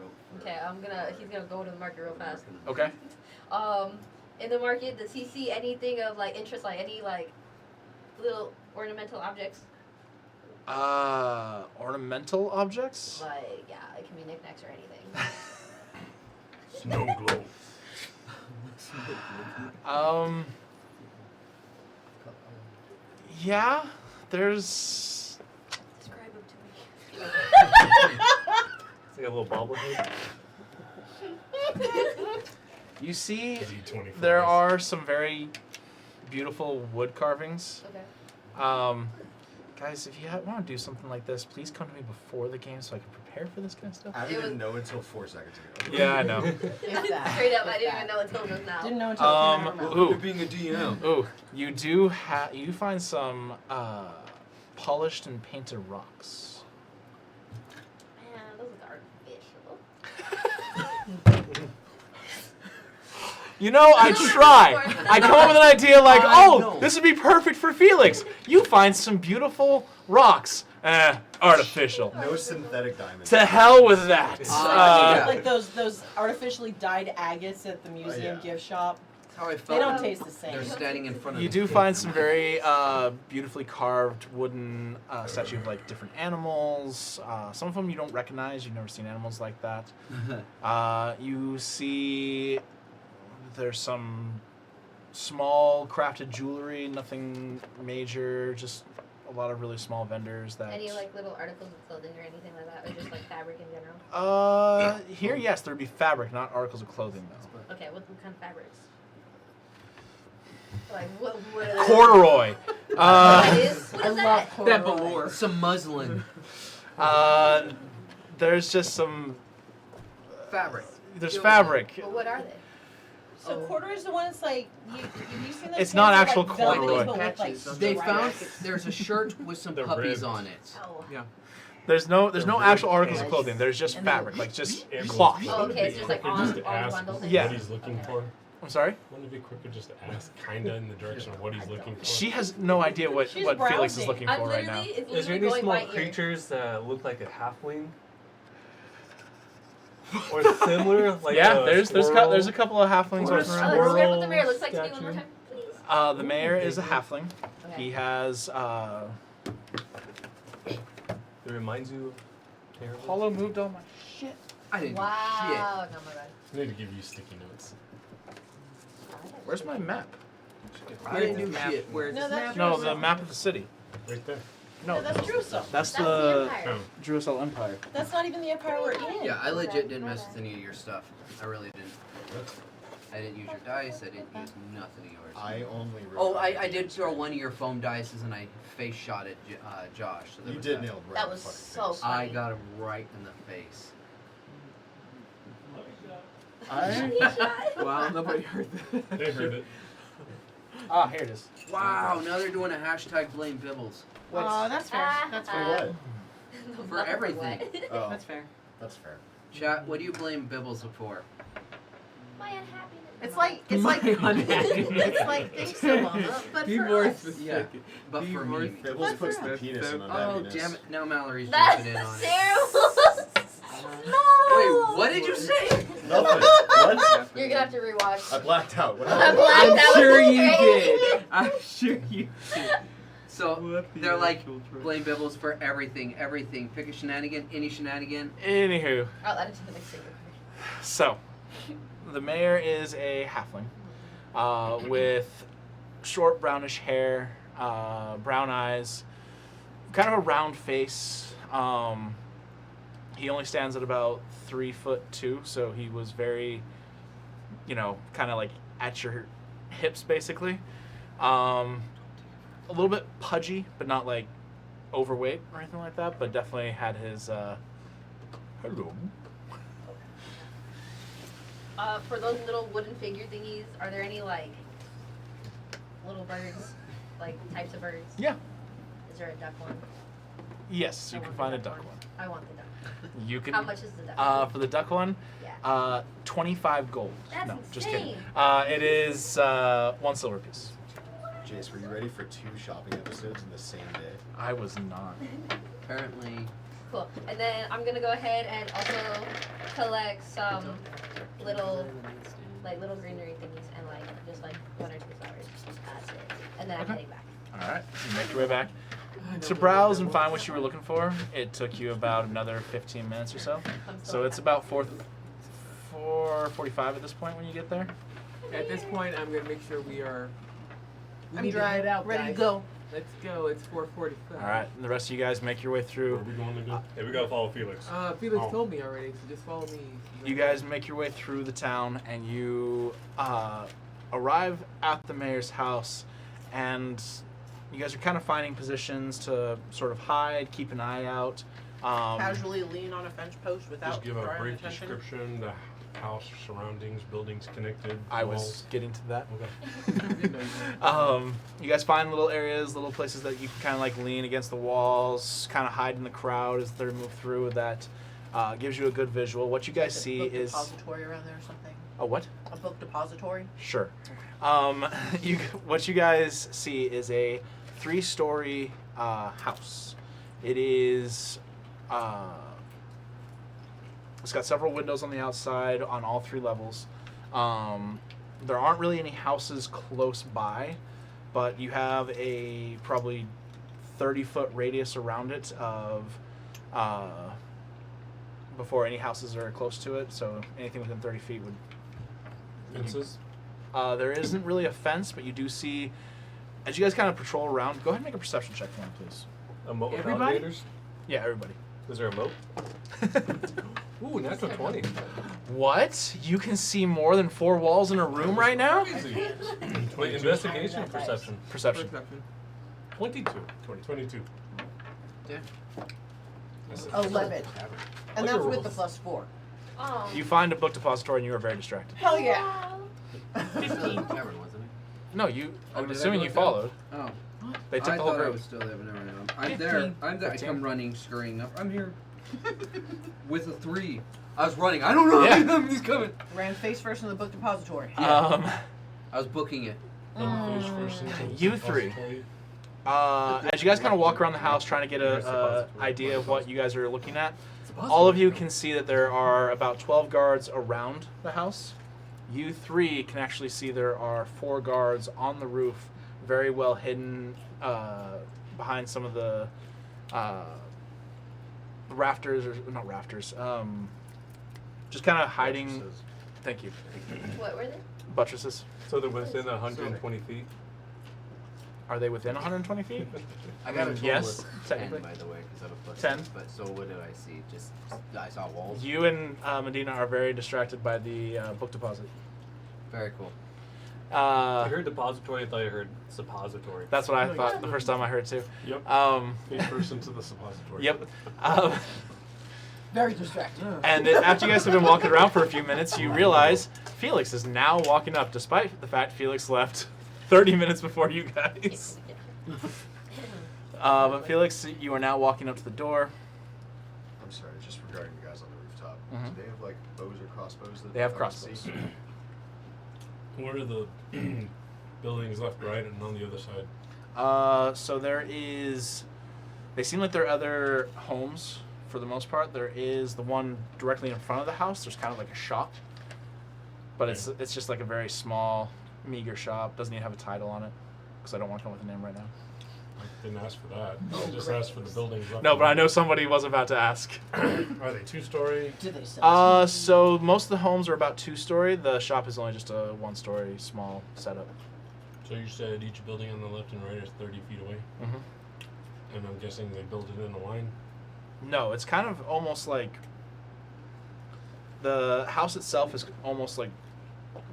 Okay, he's gonna go to the market real fast. Okay. In the market, does he see anything of like interest, like any like little ornamental objects? Ornamental objects? Like, yeah, it can be knickknacks or anything. Snow globe. Yeah, there's. Describe them to me. It's like a little bobblehead. You see, Z24. there are some very beautiful wood carvings. Okay. Guys, if you want to do something like this, please come to me before the game so I can prepare for this kind of stuff. I It didn't was- know until 4 seconds ago. Yeah, I know. If that. Straight up, I If didn't that. even know until just now. Didn't know until it came out of her mouth. Ooh, Being a DM. ooh, you do you find some polished and painted rocks. Man, those look artificial. You know, I try. I come up with an idea like, I oh, know. this would be perfect for Felix. You find some beautiful rocks. Artificial. No synthetic diamonds. To hell with that. Yeah. Like those artificially dyed agates at the museum yeah. gift shop. That's how I felt. They don't taste the same. They're standing in front of You the do cave. find some very beautifully carved wooden statue of like different animals. Some of them you don't recognize. You've never seen animals like that. You see there's some small crafted jewelry, nothing major, just a lot of really small vendors that. Any like little articles of clothing or anything like that, or just like fabric in general? Here, yes, there'd be fabric, not articles of clothing though. Okay, what kind of fabrics? Like what are they? Corduroy. What is? What I is love that? corduroy. That velour. Some muslin There's just some. fabric. There's fabric. Well, what are they? So corduroy is the one that's like you seen those It's pants not that are, actual like, velvety, corduroy. but with, like, They stripes? found there's a shirt with some The puppies ribbed. on it. Oh. Yeah. There's no The actual ribbed articles of pants. clothing. There's just And fabric, like just It cloth. Oh, okay, it's just like Quicker on just to on ask bundles. Yeah. what he's looking for. I'm sorry. Wouldn't it be quicker just to ask kinda in the direction of what he's looking for? She has no idea what She's Felix is browsing. looking I'm for right literally, now. it's Is there literally any going small by ear. creatures that look like a halfling? Or similar? Like Yeah, a there's a squirrel? couple of halflings Or a walking Oh, around. squirrel. describe what the mayor looks like to me one more statue. time, please. The mayor is a halfling. Okay. He has It reminds you of Terror. Hollow moved all my shit. I didn't Wow, no, my bad. I need to give you sticky notes. Where's my map? I didn't do Map, shit. where's No, this that's map? No, Jerusalem. the map of the city. Right there. No, No, that's Jerusalem. that's That's the the Empire. Oh. Jerusalem Empire. That's not even the empire we're in. Yeah, I legit didn't mess with any of your stuff. I really didn't. I didn't use your dice. I didn't use nothing of yours. I only. Oh, I did throw one of your foam dice and I face shot at Josh. So there You was did that. nail right That in the was fucking so face. funny. I got him right in the face. Wow, nobody heard that. They heard it. Ah, here it is. Wow, now they're doing a hashtag blame Bibbles. Oh, that's fair. That's For fair. what? For everything. Oh, That's fair. that's fair. Chat, what do you blame Bibbles for? My unhappiness. It's like it's like thanks Obama, but Be for more us. specific. Yeah, but Be for more me. specific. Bibbles puts the That's penis so- in Oh, unhappiness. damn it. Now Mallory's That's jumping in on it. terrible. No. Wait, what did you say? Nothing. What? You're gonna have to rewatch. I blacked out. What I'm happened? black. I'm That was sure you great. did. I'm sure you did. So, What the they're like, actual truth? blame Bibbles for everything. Pick a shenanigan, any shenanigan. Anywho, I'll add it to the mixer. so the mayor is a halfling with short brownish hair, brown eyes, kind of a round face. He only stands at about 3'2", so he was very, kind of like at your hips basically. A little bit pudgy, but not like overweight or anything like that. But definitely had his hello. For those little wooden figure thingies, are there any like little birds, like types of birds? Yeah. Is there a duck one? Yes, you I can want find the a duck duck one. I want the duck. You can. How much is the duck? For the duck one, Yeah. 25 gold. That's no, just insane. kidding. It is 1 silver piece. Jace, were you ready for 2 shopping episodes in the same day? I was not. Apparently, Cool. And then I'm gonna go ahead and also collect some little greenery thingies and just 1 or 2 flowers. That's it. And then I'm Okay. heading back. All right, you make your way back. I know To what browse that and find was. what you were looking for, it took you about another 15 minutes or so. I'm So still it's about 4:45 at this point when you get there. At this point, I'm gonna make sure we are. We I'm need to dry, head out, ready to guys. go. Let's go. It's 4:45. All right, and the rest of you guys make your way Where through. are we going to go? Hey, we gotta follow Felix. Felix Oh. told me already, so just follow me. You guys make your way through the town, and you arrive at the mayor's house, and you guys are kind of finding positions to sort of hide, keep an eye out. Casually lean on a fence post without Just give a drawing brief attention. description, the house, surroundings, buildings connected. I was walls. getting to that. Okay. You guys find little areas, little places that you can kind of like lean against the walls, kind of hide in the crowd as they move through. That gives you a good visual. What you guys Like a see book is depository around there or something. a what? A book depository. Sure. What you guys see is a 3-story house. It is. It's got several windows on the outside on all 3 levels. There aren't really any houses close by, but you have a probably 30-foot radius around it of before any houses are close to it. So anything within 30 feet would. Fences? There isn't really a fence, but you do see, as you guys kind of patrol around, go ahead and make a perception check for me, please. A moat with Everybody? alligators? Yeah, everybody. Is there a moat? Ooh, natural 20. What? You can see more than 4 walls in a room right now? Crazy. Wait, investigation or perception? Perception. Perception. 22. 22. yeah. 11. And Look that's at with the rolls. +4. Oh. You find a book depository and you are very distracted. Hell yeah. Wow. 15. Tavern, wasn't No, you. Oh, I'm did I assuming go you down? followed. it? Oh. They took I the whole thought I group. was still there, but never mind. I'm 15. there. I 15. come running, scurrying up. I'm here. With a 3. I was running. I don't know. Yeah. He's coming. Ran face first in the book depository. Um, I was booking it. Face first into the You 3. repository. as you guys kind of walk around the house trying to get a idea of what you guys are looking at, all of you can see that there are about 12 guards around the house. You 3 can actually see there are 4 guards on the roof, very well hidden behind some of the rafters, or not rafters, just kind of hiding. Buttresses. Thank you. What were they? Buttresses. So they're within 120 feet? Are they within 120 feet? I got a total Yes, of 10, technically. by the way, because I'm a plus 10? 6, but so what did I see? I saw walls. You and Medina are very distracted by the book deposit. Very cool. I heard depository. I thought I heard suppository. That's what I thought the first time I heard too. Yep. Um, Pay person to the suppository. yep. Um, Very distracting. and then after you guys have been walking around for a few minutes, you realize Felix is now walking up, despite the fact Felix left 30 minutes before you guys. But Felix, you are now walking up to the door. I'm sorry, just regarding the guys on the rooftop. Mhm. Do they have like bows or crossbows? That They have I don't see? crossbows. Where are the buildings left, right, and on the other side? So there is. They seem like there are other homes for the most part. There is the one directly in front of the house. There's kind of like a shop, but it's just like a very small, meager shop. Doesn't even have a title on it because I don't want to come with a name right now. I didn't ask for that. I just asked for the buildings left. No, and but I right. know somebody was about to ask. Are they 2-story? Do they sell tea? So most of the homes are about 2-story. The shop is only just a 1-story small setup. So you said each building on the left and right is 30 feet away? Mm-hmm. And I'm guessing they built it in a line? No, it's kind of almost like the house itself is almost like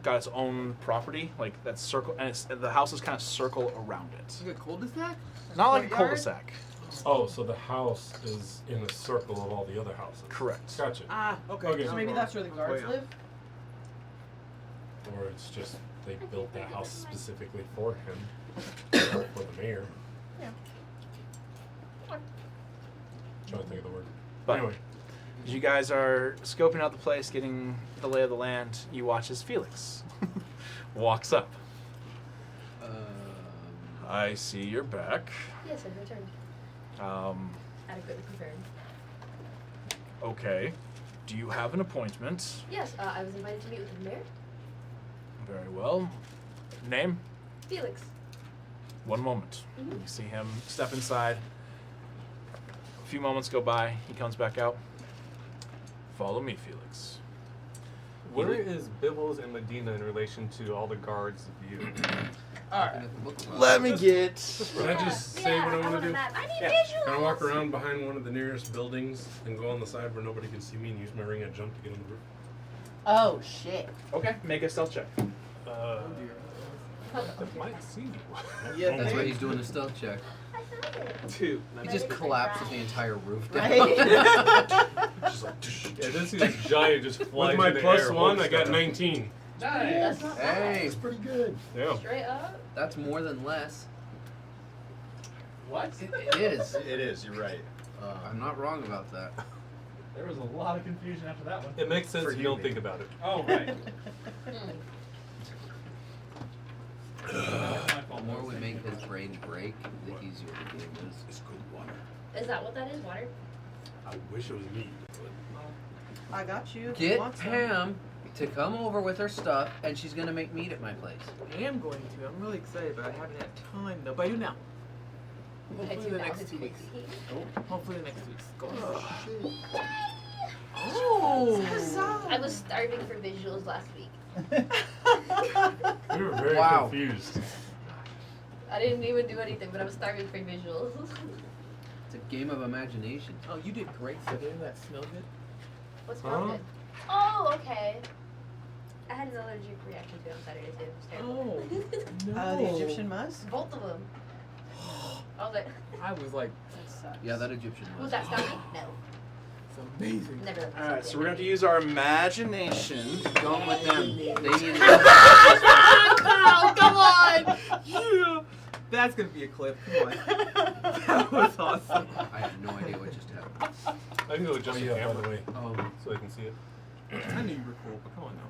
got its own property, like that circle, and the houses kind of circle around it. Like a cul-de-sac? Not like a Courtyard? cul-de-sac. Oh, so the house is in a circle of all the other houses? Correct. Gotcha. Ah, okay. Okay. So maybe that's where the guards yeah. live? Or it's just they built that house specifically for him, for the mayor. Yeah. Trying to think of the word. But Anyway, as you guys are scoping out the place, getting the lay of the land, you watch as Felix walks up. I see you're back. Yes, I've returned. Adequately prepared. Okay. Do you have an appointment? Yes, I was invited to meet with the mayor, Very well. Name? Felix. One moment. Mhm. You see him step inside. A few moments go by. He comes back out. Follow me, Felix. Where is Bibbles and Medina in relation to all the guards of you? Let me get. can I just say what I want to do? I need Yeah. visuals. Can I walk around behind one of the nearest buildings and go on the side where nobody can see me and use my ring and jump to get on the roof? Oh, shit. Okay, make a stealth check. That might see you. Yeah, That's why he's doing a stealth check. I found it. 2. He just collapses the entire roof down. Right? Just like, tsh, Yeah, this is giant just flies with my in the plus air, 1, I hooks got down. 19. That's not bad. Hey, It's pretty good. Yeah. Straight up. that's more than less. What? It is. It is. You're right. I'm not wrong about that. There was a lot of confusion after that one. It makes sense For if you you, don't maybe. think about it. Oh, right. The more we make his brain break, the easier the game is. It's good water. Is that what that is? Water? I wish it was meat. I got you. if you Get want some. Pam to come over with her stuff, and she's gonna make meat at my place. I am going to. I'm really excited, but I haven't had time though. But I do now. Hopefully the next 2 weeks. Hopefully the next 2 weeks. Go on. Oh! I was starving for visuals last week. We were very Wow. confused. I didn't even do anything, but I was starving for visuals. It's a game of imagination. Oh, you did great, so didn't that smell good? What's Huh? wrong with it? Oh, okay. I had an allergic reaction to it on Saturday too. It was terrible. No. The Egyptian musk? Both of them. I was like, I was like, That sucks. Yeah, that Egyptian was was. that Stomach? No. it's amazing. Never. looked Alright, like so it. we're going to use our imagination. Going with them. They need Oh, come on! Yeah. That's gonna be a clip. Come on. That was awesome. I have no idea what just happened. I can go adjust the Yeah, by camera the way. Oh, so I can see it. I knew you were cool, but come on now.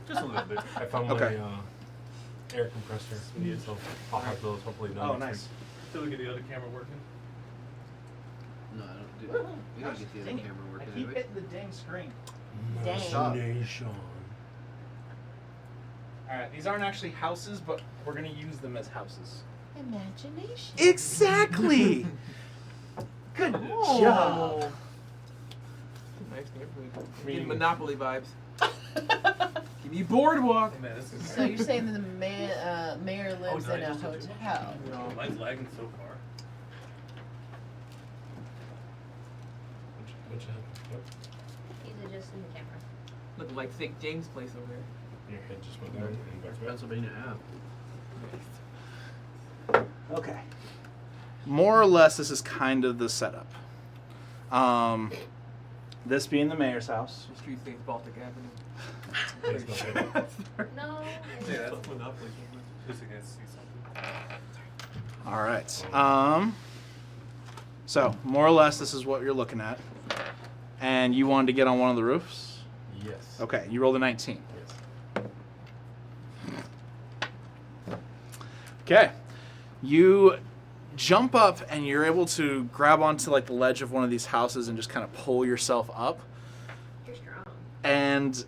Just a little bit. I found Okay. my air compressor. So I'll have those hopefully done Oh, next nice. Still get the other camera working. no, I don't do. We don't get the other camera working anyway. the dang screen. week. Dang. Imagination. Alright, these aren't actually houses, but we're going to use them as houses. Imagination. Exactly! Good Oh. job. Nice neighborhood. Me- Give Monopoly vibes. Give me boardwalk. Hey man, this is. So you're saying that the mayor lives no, I in a just did it. hotel? No, mine's lagging so far. Which happened? Yep. He's adjusting the camera. Looking like St. James Place over there. Your head just went down and back up. Pennsylvania Ave. Okay. More or less, this is kind of the setup. This being the mayor's house. The street things Baltic Avenue. It's not bad. No. Yeah, that's Monopoly. Just against see something. All right. So more or less, this is what you're looking at, and you wanted to get on one of the roofs. Yes. Okay, you rolled a 19. Yes. Okay, you jump up and you're able to grab onto like the ledge of one of these houses and just kind of pull yourself up. You're strong. And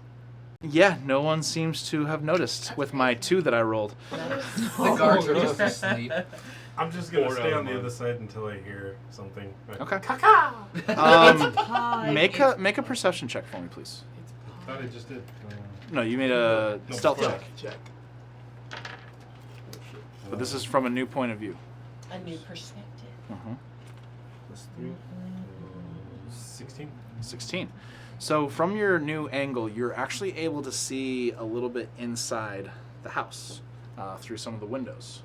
yeah, no one seems to have noticed with my 2 that I rolled. The guards are just asleep. I'm just gonna Bored stay out on the of other side until I hear something. Like, Okay. Pie. Make a perception check for me, please. I thought I just did. No, you made a No, stealth stealth check. But this is from a new point of view. A new perspective. Plus 3. 16. 16. So from your new angle, you're actually able to see a little bit inside the house through some of the windows.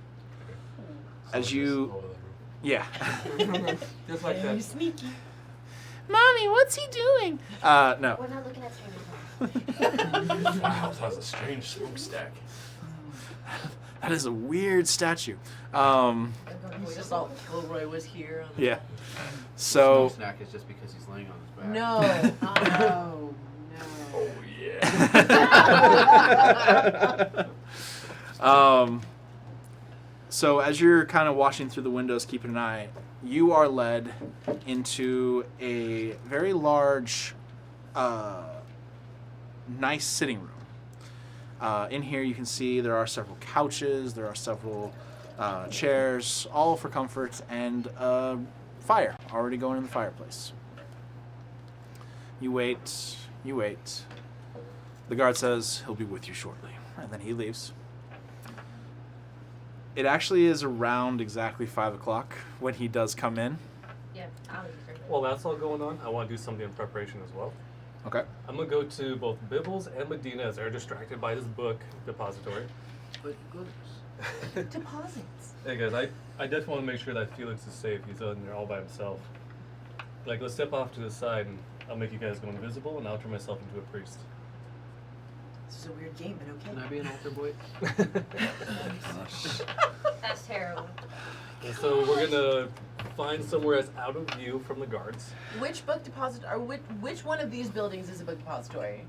As you, Over the roof. yeah. Just like Very that. sneaky. Mommy, what's he doing? No. We're not looking at strangers. My house has a strange smokestack. That is a weird statue. We just thought Kilroy was here. Yeah. The So, snack is just because he's laying on his back. No. Oh, no. Oh yeah. So as you're kind of watching through the windows, keeping an eye, you are led into a very large, nice sitting room. In here you can see there are several couches, there are several chairs, all for comfort, and a fire already going in the fireplace. You wait, you wait. The guard says he'll be with you shortly, and then he leaves. It actually is around exactly 5 o'clock when he does come in. Yeah, I'll be perfect. While that's all going on, I want to do something in preparation as well. Okay. I'm gonna go to both Bibbles and Medina as they're distracted by this book depository. But good. Deposits. Hey guys, I definitely want to make sure that Felix is safe. He's in there all by himself. Like, let's step off to the side and I'll make you guys go invisible and I'll turn myself into a priest. This is a weird game, but okay. Can I be an altar boy? That's terrible. And so we're gonna find somewhere that's out of view from the guards. Which book deposit or which one of these buildings is a book depository?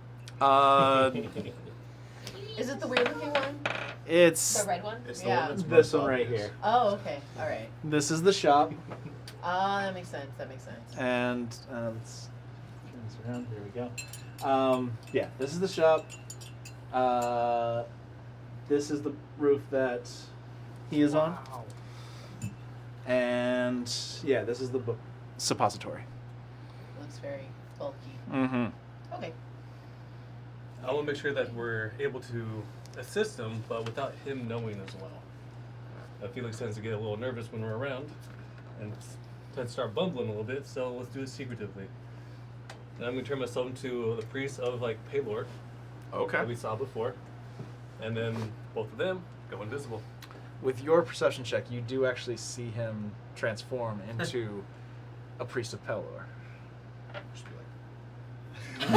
Is it the weird looking one? It's The red one? It's the Yeah. one that's this most one right obvious. here. Oh, okay. All right. This is the shop, That makes sense. That makes sense. and let's turn this around. There we go. Yeah, this is the shop. This is the roof that he is on, and yeah, this is the book suppository. Looks very bulky. Mm-hmm. Okay. I want to make sure that we're able to assist him, but without him knowing as well. Felix tends to get a little nervous when we're around, and tends to start bumbling a little bit. So let's do it secretively. And I'm gonna turn myself into the priest of like Paylor, that we saw before, and then both of them go invisible. With your perception check, you do actually see him transform into a priest of Pelor. Just be like,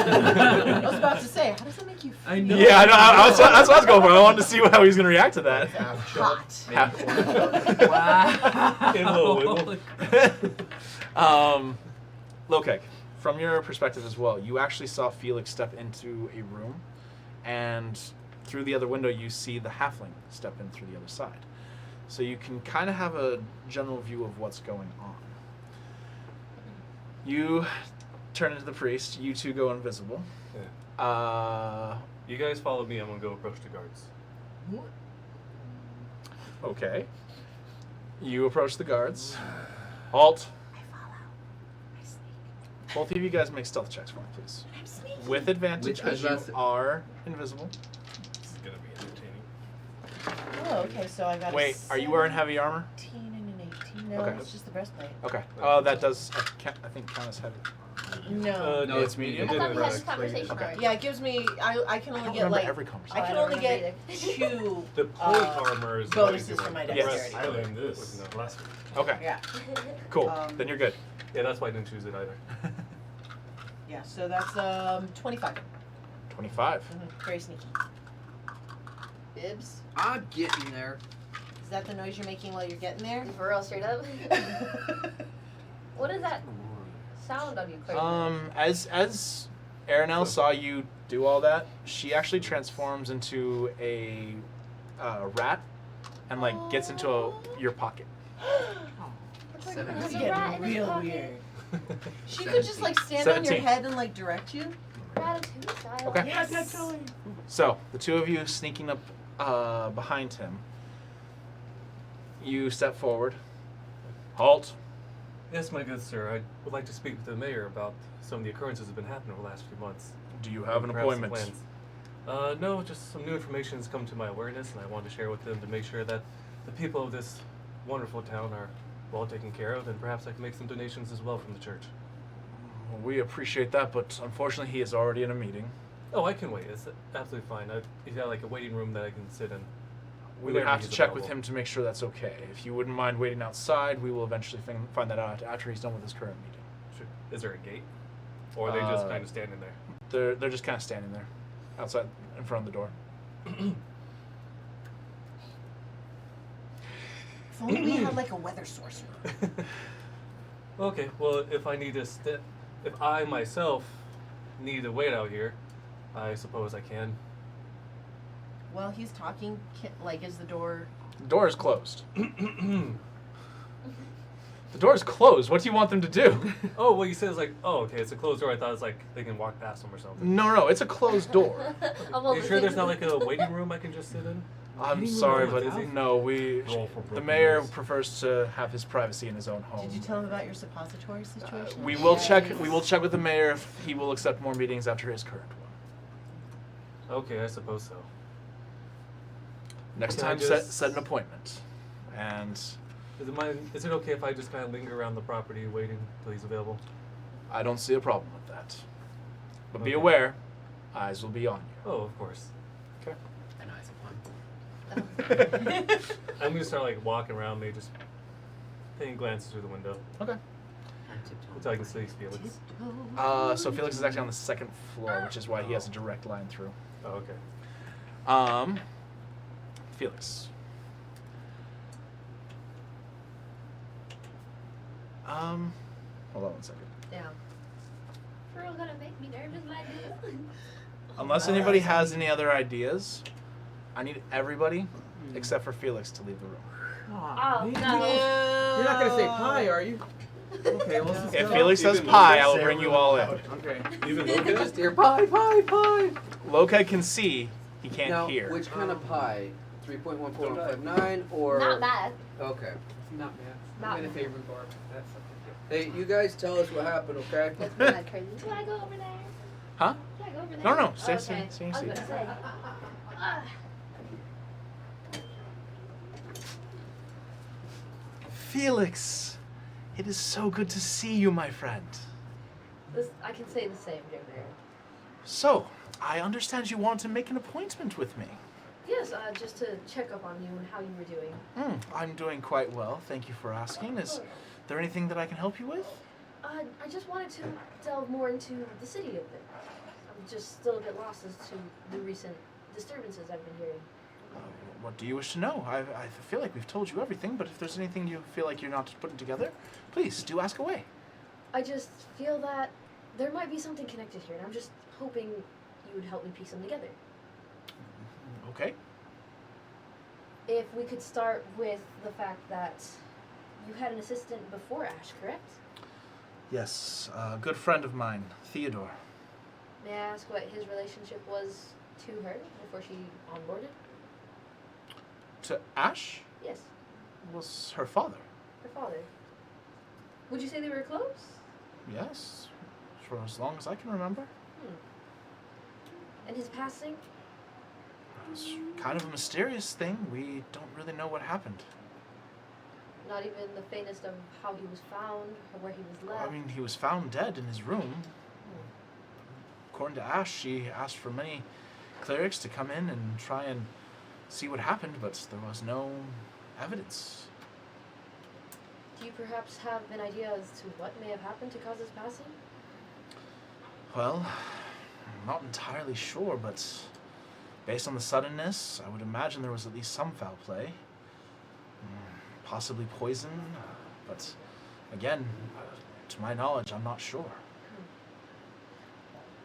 I was about to say, how does that make you feel? I know. Yeah, I know. That's what I was going for. I wanted to see how he's going to react to that. half shot. Wow. Lokek, from your perspective as well, you actually saw Felix step into a room, and through the other window you see the halfling step in through the other side. So you can kind of have a general view of what's going on. You turn into the priest. You two go invisible. You guys follow me. I'm gonna go approach the guards. Okay. You approach the guards. Halt. I follow. I sneak. Both of you guys make stealth checks for me, please. I'm sneaky. With advantage, Which because is you are invisible. This is gonna be entertaining. Oh, okay. So I got. Wait, are you wearing heavy armor? 17 and an 18. No, Okay. it's just the breastplate. Okay. Oh, that does, I think, count as heavy. No. No, it's medium. I thought we had Right. this conversation Okay. already. Yeah, it gives me. I can I only don't get remember like. every I conversation. can don't only remember get 2. The plate armor is bonuses the for my one. dexterity. I learned this last week. Okay, Yeah. cool. Um, Then you're good. Yeah, that's why I didn't choose it either. Yeah. So that's 25. 25. Very sneaky. Bibs. I'm getting there. Is that the noise you're making while you're getting there? For real, straight up. What is that sound on you, Claire? As Aranel saw you do all that, she actually transforms into a rat and like gets into your pocket. There's Seven. a It's rat getting in his real pocket. weird. She could just like stand on your 17. head and like direct you. Ratatouille style. Okay. Yes. So the two of you sneaking up behind him. You step forward. Halt. Yes, my good sir. I would like to speak with the mayor about some of the occurrences that have been happening over the last few months. Do you have an Perhaps some appointment? plans. No, just some new information has come to my awareness, and I want to share with them to make sure that the people of this wonderful town are well taken care of, and perhaps I can make some donations as well from the church. We appreciate that, but unfortunately he is already in a meeting. Oh, I can wait. It's absolutely fine. He's got like a waiting room that I can sit in. We would whenever have to he's check with available. him to make sure that's okay. If you wouldn't mind waiting outside, we will eventually find that out after he's done with his current meeting. Sure. Is there a gate, or are they just Uh, kind of standing there? They're just kind of standing there, outside in front of the door. If only we had like a weather sorcerer. Okay. Well, if I myself need to wait out here, I suppose I can. While he's talking, like, is the door? The door is closed. The door is closed. What do you want them to do? Oh, well, you said it's like, oh, okay, it's a closed door. I thought it was like they can walk past them or something. No, it's a closed door. Are you sure there's not like a waiting room I can just sit in? I'm Meeting room sorry, is but busy. no, we. Roll for The broken mayor glass. prefers to have his privacy in his own home. Did you tell him about your suppository situation? We will check. We will check with the mayor if he will accept more meetings after his current one. Okay, I suppose so. Next Can I time, just- set an appointment, and Is it okay if I just kind of linger around the property waiting till he's available? I don't see a problem with that. But be Okay. aware, eyes will be on you. Oh, of course. Okay. And I I'm gonna start like walking around, maybe just taking glances through the window Okay. until I can see Felix. So Felix is actually on the second floor, which is why he has a direct line through. Oh, okay. Felix. Hold on one second. Damn. For real, gonna make me nervous like this. Unless anybody has any other ideas, I need everybody except for Felix to leave the room. Aw, Oh, man. no. You're not gonna say pie, are you? Okay, well, let's just If go. Felix says Even pie, Lucas I will say bring it you really all in. loud. Okay. Even Just Lucas? hear pie, pie, pie. Loka can see, he can't Now, hear. which kind of pie? 3.14159 or? Not bad. Okay. Not bad. Not I'm in a bad. favorite bar. That's something. Hey, you guys tell us what happened, okay? That's mad crazy. Can I go over there? Huh? Can I go over there? No, stay Okay. stay in I was seat. gonna say. Ah. Felix, it is so good to see you, my friend. I can say the same, Jimmy. So, I understand you want to make an appointment with me. Yes, just to check up on you and how you were doing. I'm doing quite well. Thank you for asking. Is there anything that I can help you with? I just wanted to delve more into the city a bit. I'm just still a bit lost as to the recent disturbances I've been hearing. What do you wish to know? I feel like we've told you everything, but if there's anything you feel like you're not putting together, please do ask away. I just feel that there might be something connected here, and I'm just hoping you would help me piece them together. Okay. If we could start with the fact that you had an assistant before Ash, correct? Yes, a good friend of mine, Theodore. May I ask what his relationship was to her before she onboarded? To Ash Yes, was her father. her father. Would you say they were close? Yes, for as long as I can remember. And his passing? It's kind of a mysterious thing. We don't really know what happened. Not even the faintest of how he was found or where he was left. I mean, he was found dead in his room. According to Ash, she asked for many clerics to come in and try and see what happened, but there was no evidence. Do you perhaps have an idea as to what may have happened to cause his passing? Well, I'm not entirely sure, but based on the suddenness, I would imagine there was at least some foul play. Possibly poison, but again, to my knowledge, I'm not sure.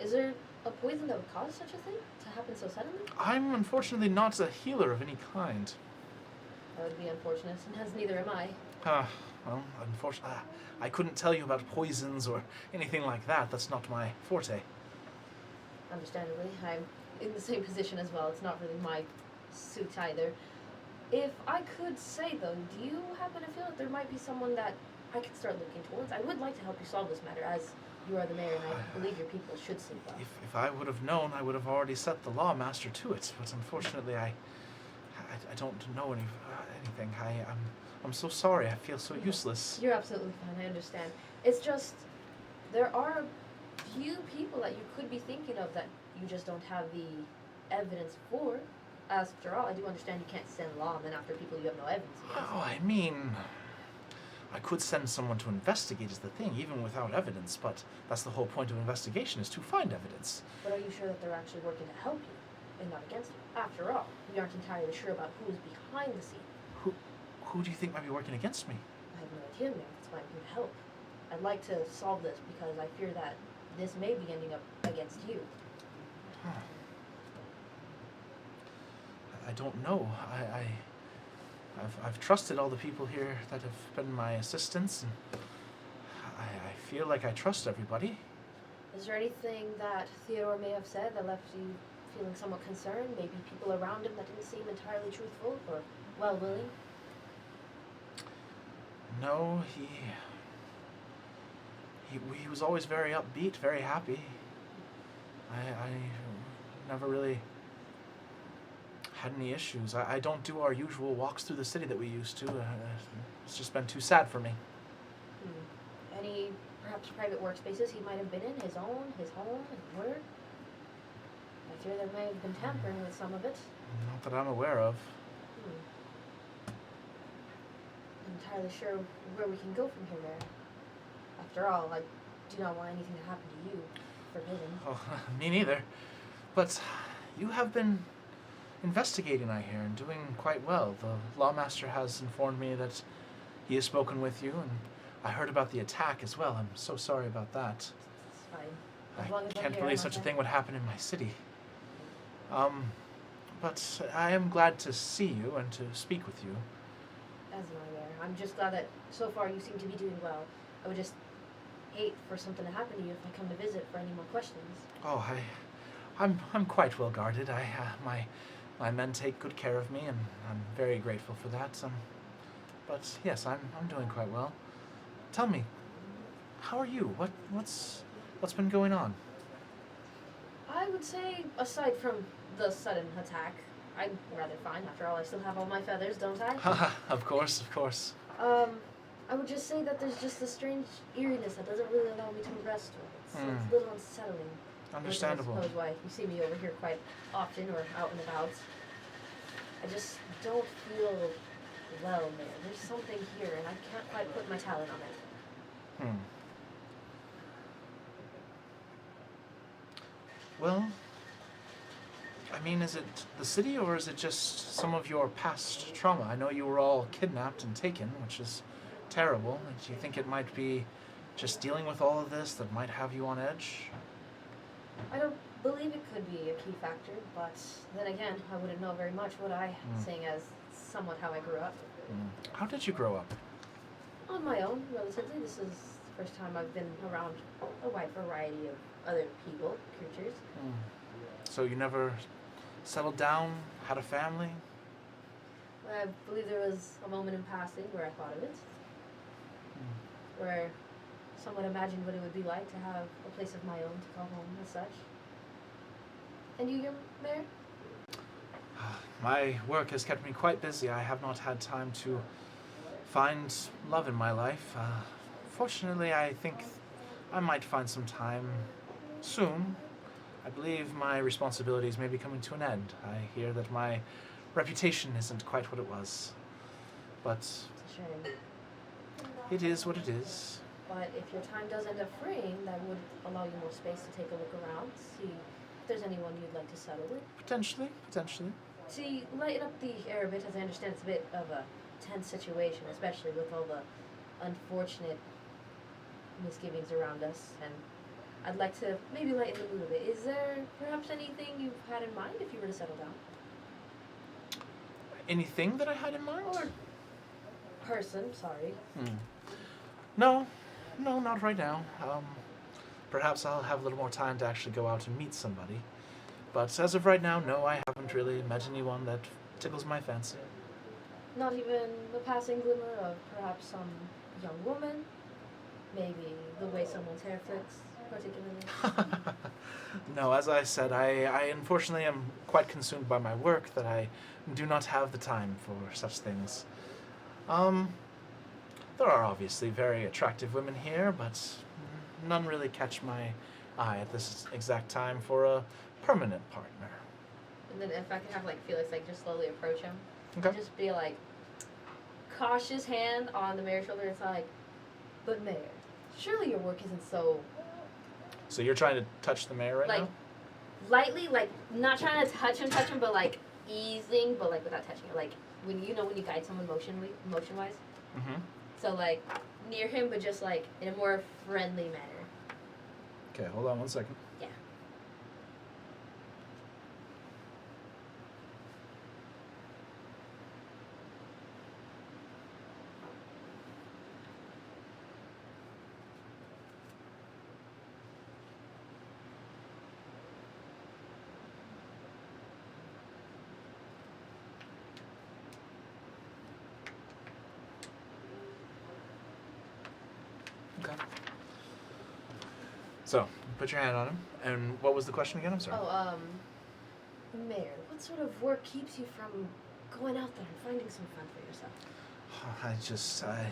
Is there a poison that would cause such a thing to happen so suddenly? I'm unfortunately not a healer of any kind. That would be unfortunate, and neither am I. Well, unfortunately, I couldn't tell you about poisons or anything like that. That's not my forte. Understandably, I'm in the same position as well. It's not really my suit either. If I could say, though, do you happen to feel that there might be someone that I could start looking towards? I would like to help you solve this matter, as you are the mayor, and I believe your people should sleep well. If I would have known, I would have already set the lawmaster to it. But unfortunately, I don't know anything. I'm so sorry. I feel so useless. You're absolutely fine. I understand. It's just there are few people that you could be thinking of that you just don't have the evidence for. After all, I do understand you can't send lawmen after people you have no evidence against. Oh, I mean, I could send someone to investigate is the thing, even without evidence. But that's the whole point of investigation, is to find evidence. But are you sure that they're actually working to help you and not against you? After all, we aren't entirely sure about who is behind the scene. Who do you think might be working against me? I have no idea, Mayor. That's why I'm here to help. I'd like to solve this because I fear that this may be ending up against you. I don't know. I've trusted all the people here that have been my assistants, and I feel like I trust everybody. Is there anything that Theodore may have said that left you feeling somewhat concerned? Maybe people around him that didn't seem entirely truthful or well-willing? No, he was always very upbeat, very happy. I never really had any issues. I don't do our usual walks through the city that we used to. It's just been too sad for me. Any perhaps private workspaces he might have been in, his home, his work? I fear there may have been tampering with some of it. Not that I'm aware of. I'm entirely sure where we can go from here, Mayor. After all, I do not want anything to happen to you. Forbidden. Oh, me neither. But you have been investigating, I hear, and doing quite well. The lawmaster has informed me that he has spoken with you, and I heard about the attack as well. I'm so sorry about that. It's fine. As long as I'm Can't here, believe I'm such a okay. thing would happen in my city. But I am glad to see you and to speak with you. As am I, Mayor. I'm just glad that so far you seem to be doing well. I would just hate for something to happen to you if I come to visit for any more questions. Oh, I'm quite well guarded. My men take good care of me, and I'm very grateful for that. But yes, I'm doing quite well. Tell me, how are you? What's been going on? I would say, aside from the sudden attack, I'm rather fine. After all, I still have all my feathers, don't I? Of course. I would just say that there's just a strange eeriness that doesn't really allow me to rest well. It's a little unsettling. Understandable. Which is, I suppose, why you see me over here quite often or out and about. I just don't feel well, Mayor. There's something here, and I can't quite put my talent on it. Well, I mean, is it the city, or is it just some of your past trauma? I know you were all kidnapped and taken, which is terrible. Do you think it might be just dealing with all of this that might have you on edge? I don't believe it could be a key factor, but then again, I wouldn't know very much, would I? Seeing as somewhat how I grew up. How did you grow up? On my own, relatively. This is the first time I've been around a wide variety of other people, creatures. So you never settled down, had a family? I believe there was a moment in passing where I thought of it. Where someone imagined what it would be like to have a place of my own to call home as such. And you, Mayor? My work has kept me quite busy. I have not had time to find love in my life. Fortunately, I think I might find some time soon. I believe my responsibilities may be coming to an end. I hear that my reputation isn't quite what it was. But It's a shame. it is what it is. But if your time does end up freeing, that would allow you more space to take a look around, see if there's anyone you'd like to settle with. Potentially. See, lighten up the air a bit, as I understand it's a bit of a tense situation, especially with all the unfortunate misgivings around us, and I'd like to maybe lighten the mood a bit. Is there perhaps anything you've had in mind if you were to settle down? Anything that I had in mind? Or person, sorry. No, not right now. Perhaps I'll have a little more time to actually go out and meet somebody. But as of right now, no, I haven't really met anyone that tickles my fancy. Not even a passing glimmer of perhaps some young woman? Maybe the way someone's hair flicks, particularly? No, as I said, I unfortunately am quite consumed by my work that I do not have the time for such things. There are obviously very attractive women here, but none really catch my eye at this exact time for a permanent partner. And then if I could have like Felix like just slowly approach him, Okay. and just be like cautious hand on the mayor's shoulder. It's like, but mayor, surely your work isn't so So you're trying to touch the mayor right like now? lightly, like not trying to touch him, but like easing, but like without touching it. Like when you guide someone motion wise. Mm-hmm. So like near him, but just like in a more friendly manner. Okay, hold on one second. Yeah. Okay. So, put your hand on him. And what was the question again? I'm sorry. Oh, mayor, what sort of work keeps you from going out there and finding some fun for yourself?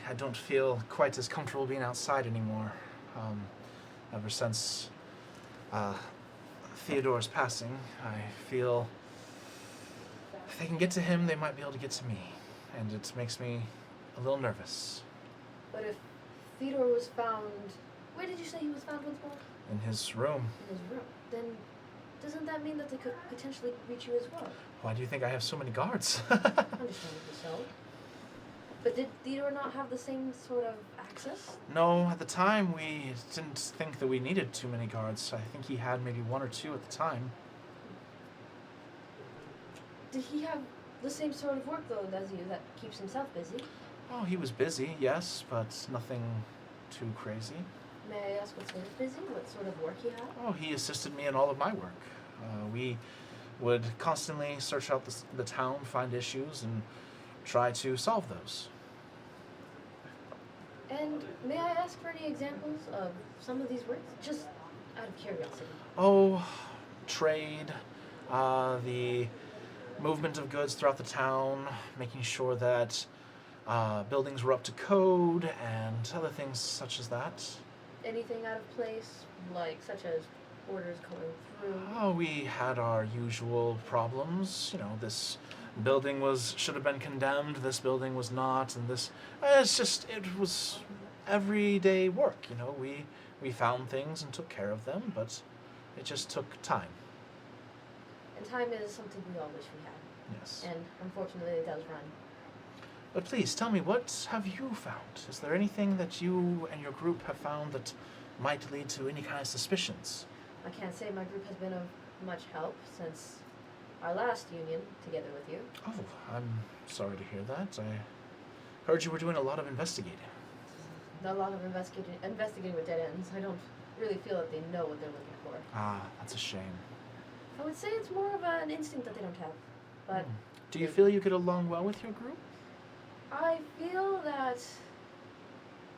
I don't feel quite as comfortable being outside anymore. Ever since Theodore's passing, I feel if they can get to him, they might be able to get to me. And it makes me a little nervous. But if Theodore was found, where did you say he was found once more? In his room. In his room. Then doesn't that mean that they could potentially reach you as well? Why do you think I have so many guards? Understandably so. But did Theodore not have the same sort of access? No, at the time we didn't think that we needed too many guards. I think he had maybe one or two at the time. Did he have the same sort of workload as you that keeps himself busy? Oh, he was busy, yes, but nothing too crazy. May I ask what sort of busy? What sort of work he had? Oh, he assisted me in all of my work. We would constantly search out the town, find issues, and try to solve those. And may I ask for any examples of some of these works? Just out of curiosity. Oh, trade, the movement of goods throughout the town, making sure that buildings were up to code, and other things such as that. Anything out of place, like such as orders going through? Oh, we had our usual problems. You know, this building should have been condemned, this building was not, and this... it was everyday work, you know. We found things and took care of them, but it just took time. And time is something we all wish we had. Yes. And unfortunately it does run. But please, tell me, what have you found? Is there anything that you and your group have found that might lead to any kind of suspicions? I can't say my group has been of much help since our last union together with you. Oh, I'm sorry to hear that. I heard you were doing a lot of investigating. A lot of investigating with dead ends. I don't really feel that they know what they're looking for. Ah, that's a shame. I would say it's more of an instinct that they don't have. But Do you feel you get along well with your group? I feel that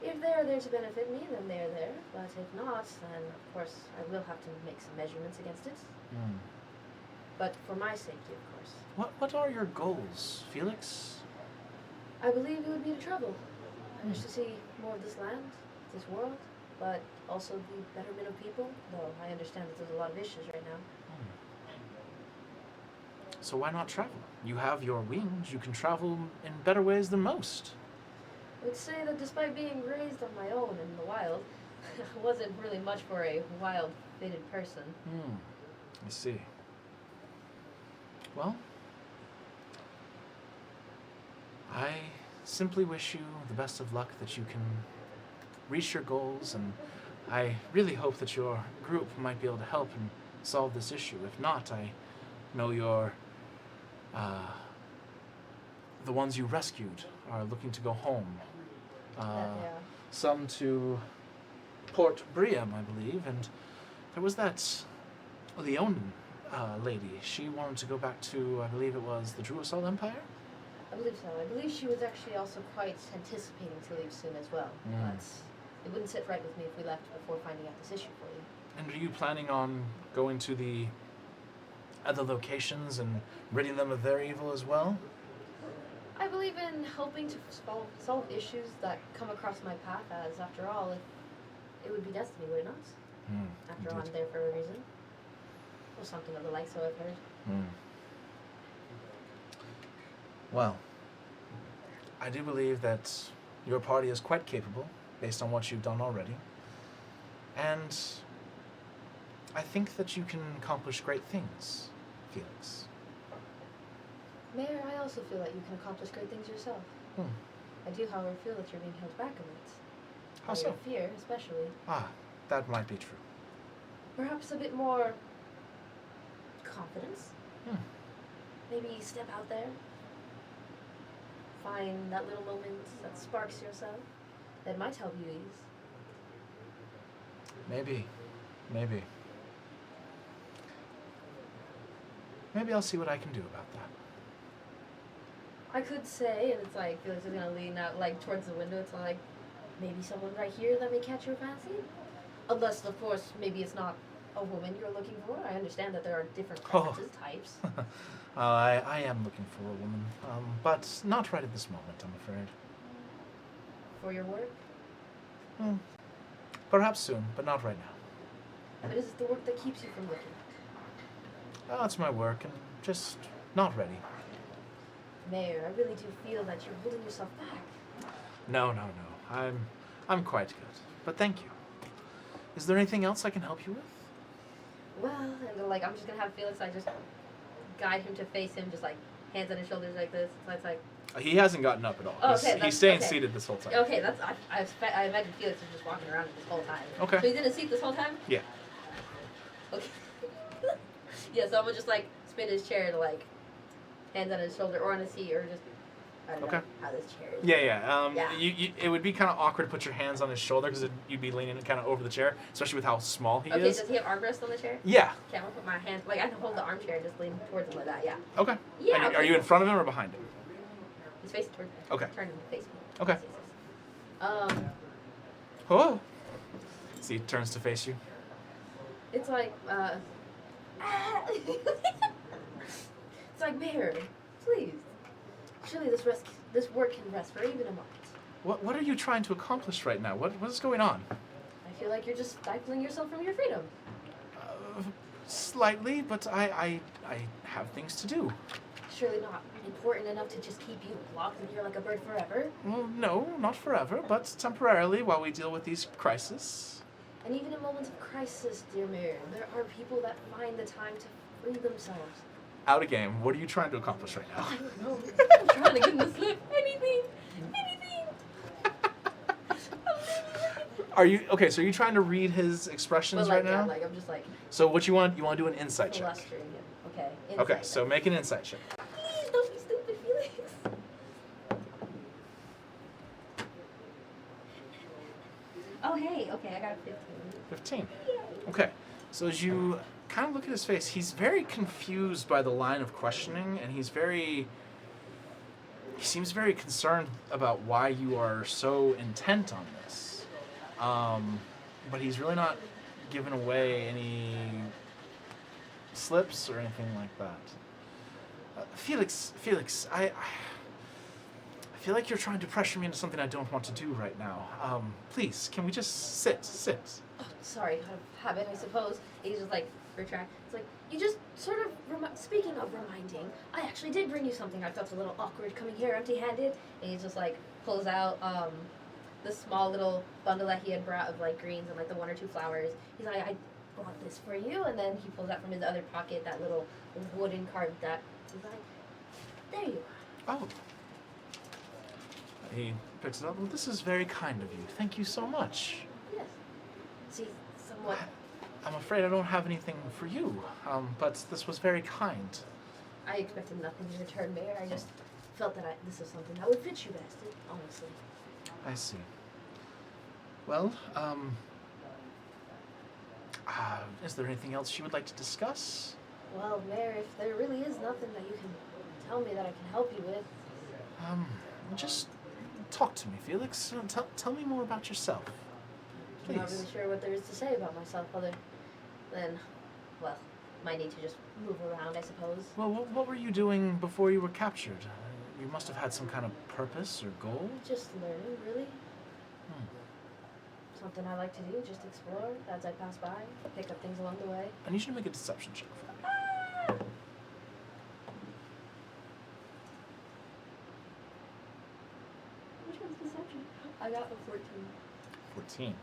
if they're there to benefit me, then they're there. But if not, then of course I will have to make some measurements against it. But for my safety, of course. What are your goals, Felix? I believe it would be to travel I wish to see more of this land, this world, but also the betterment of people, though I understand that there's a lot of issues right now. So why not travel? You have your wings. You can travel in better ways than most. I would say that despite being raised on my own in the wild, I wasn't really much for a wild-fitted person. I see. Well, I simply wish you the best of luck, that you can reach your goals, and I really hope that your group might be able to help and solve this issue. If not, I know the ones you rescued are looking to go home. Yeah. Some to Port Briam, I believe, and there was that Leonin lady. She wanted to go back to, I believe it was the Druasol Empire? I believe so. I believe she was actually also quite anticipating to leave soon as well. But it wouldn't sit right with me if we left before finding out this issue for you. And are you planning on going to the other locations and ridding them of their evil as well? I believe in helping to solve issues that come across my path, as after all, it would be destiny, would it not? After all, I'm there for a reason. Or something of the like, so I've heard. Well, I do believe that your party is quite capable, based on what you've done already. And I think that you can accomplish great things, Felix. Mayor, I also feel that you can accomplish great things yourself. I do, however, feel that you're being held back a bit. How By so? your fear, especially. That might be true. Perhaps a bit more confidence. Maybe step out there. Find that little moment that sparks yourself. That might help you ease. Maybe. Maybe I'll see what I can do about that. I could say, and it's like Felix is gonna lean out like towards the window. It's like maybe someone right here that may catch your fancy. Unless, of course, maybe it's not a woman you're looking for. I understand that there are different preferences, types. I am looking for a woman, but not right at this moment, I'm afraid. For your work. Perhaps soon, but not right now. But is it the work that keeps you from looking? It's my work, and just not ready. Mayor, I really do feel that you're holding yourself back. No. I'm quite good. But thank you. Is there anything else I can help you with? Well, and like I'm just gonna have Felix like just guide him to face him, just like hands on his shoulders like this. So it's like. He hasn't gotten up at all. Oh, okay, he's staying okay. seated this whole time. Okay, that's I imagine Felix is just walking around this whole time. Okay. So he's in a seat this whole time. Yeah. Okay. Yeah, so I'm gonna just like spin his chair to like hands on his shoulder or on his seat or just I don't know how this chair is. Yeah. Yeah. You it would be kind of awkward to put your hands on his shoulder because you'd be leaning kind of over the chair, especially with how small he Okay, is. does he have armrest on the chair? Yeah. Okay, I'm gonna put my hands like I can hold the armchair and just lean towards him like that. Yeah. Okay. Yeah. And okay. are you in front of him or behind him? He's facing towards me. Okay. Turn him to face me. Okay. Oh. See, he turns to face you. It's like it's like Mayor, please. Surely this work can rest for even a moment. What are you trying to accomplish right now? What is going on? I feel like you're just stifling yourself from your freedom. Slightly, but I have things to do. Surely not important enough to just keep you locked in here like a bird forever. Well, no, not forever, but temporarily while we deal with these crises. And even in moments of crisis, dear Mayor, there are people that find the time to free themselves. Out of game. What are you trying to accomplish right now? I don't know. I'm trying to get him to slip. Anything. Are you okay? So are you trying to read his expressions But like, right now? yeah, like I'm just like So what you want? You want to do an insight check? flustering him. Okay. Okay, insight. so make an insight check. Please don't be stupid, Felix. Oh hey, okay, I got a 15. 15. Okay. So as you kind of look at his face, he's very confused by the line of questioning, and he seems very concerned about why you are so intent on this. But he's really not giving away any slips or anything like that. Felix, I feel like you're trying to pressure me into something I don't want to do right now. Please, can we just sit? Oh, sorry, out of habit, I suppose. And he's just like, retract. It's like, you just sort of, speaking of reminding, I actually did bring you something. I felt a little awkward coming here empty-handed. And he just like pulls out the small little bundle that he had brought of like greens and like the 1 or 2 flowers. He's like, I bought this for you. And then he pulls out from his other pocket that little wooden carved deck. He's like, there you are. Oh. He picks it up. Well, this is very kind of you. Thank you so much. Yes. See, somewhat. I'm afraid I don't have anything for you, but this was very kind. I expected nothing in return, Mayor. I just felt that this is something that would fit you best, honestly. I see. Well, is there anything else you would like to discuss? Well, Mayor, if there really is nothing that you can tell me that I can help you with. Just talk to me, Felix. Tell me more about yourself. Please. I'm not really sure what there is to say about myself other than, well, might need to just move around, I suppose. Well, what were you doing before you were captured? You must have had some kind of purpose or goal? Just learning, really. Something I like to do, just explore as I pass by, pick up things along the way. I need you to make a deception check for me. Which one's deception? I got a 14. 14.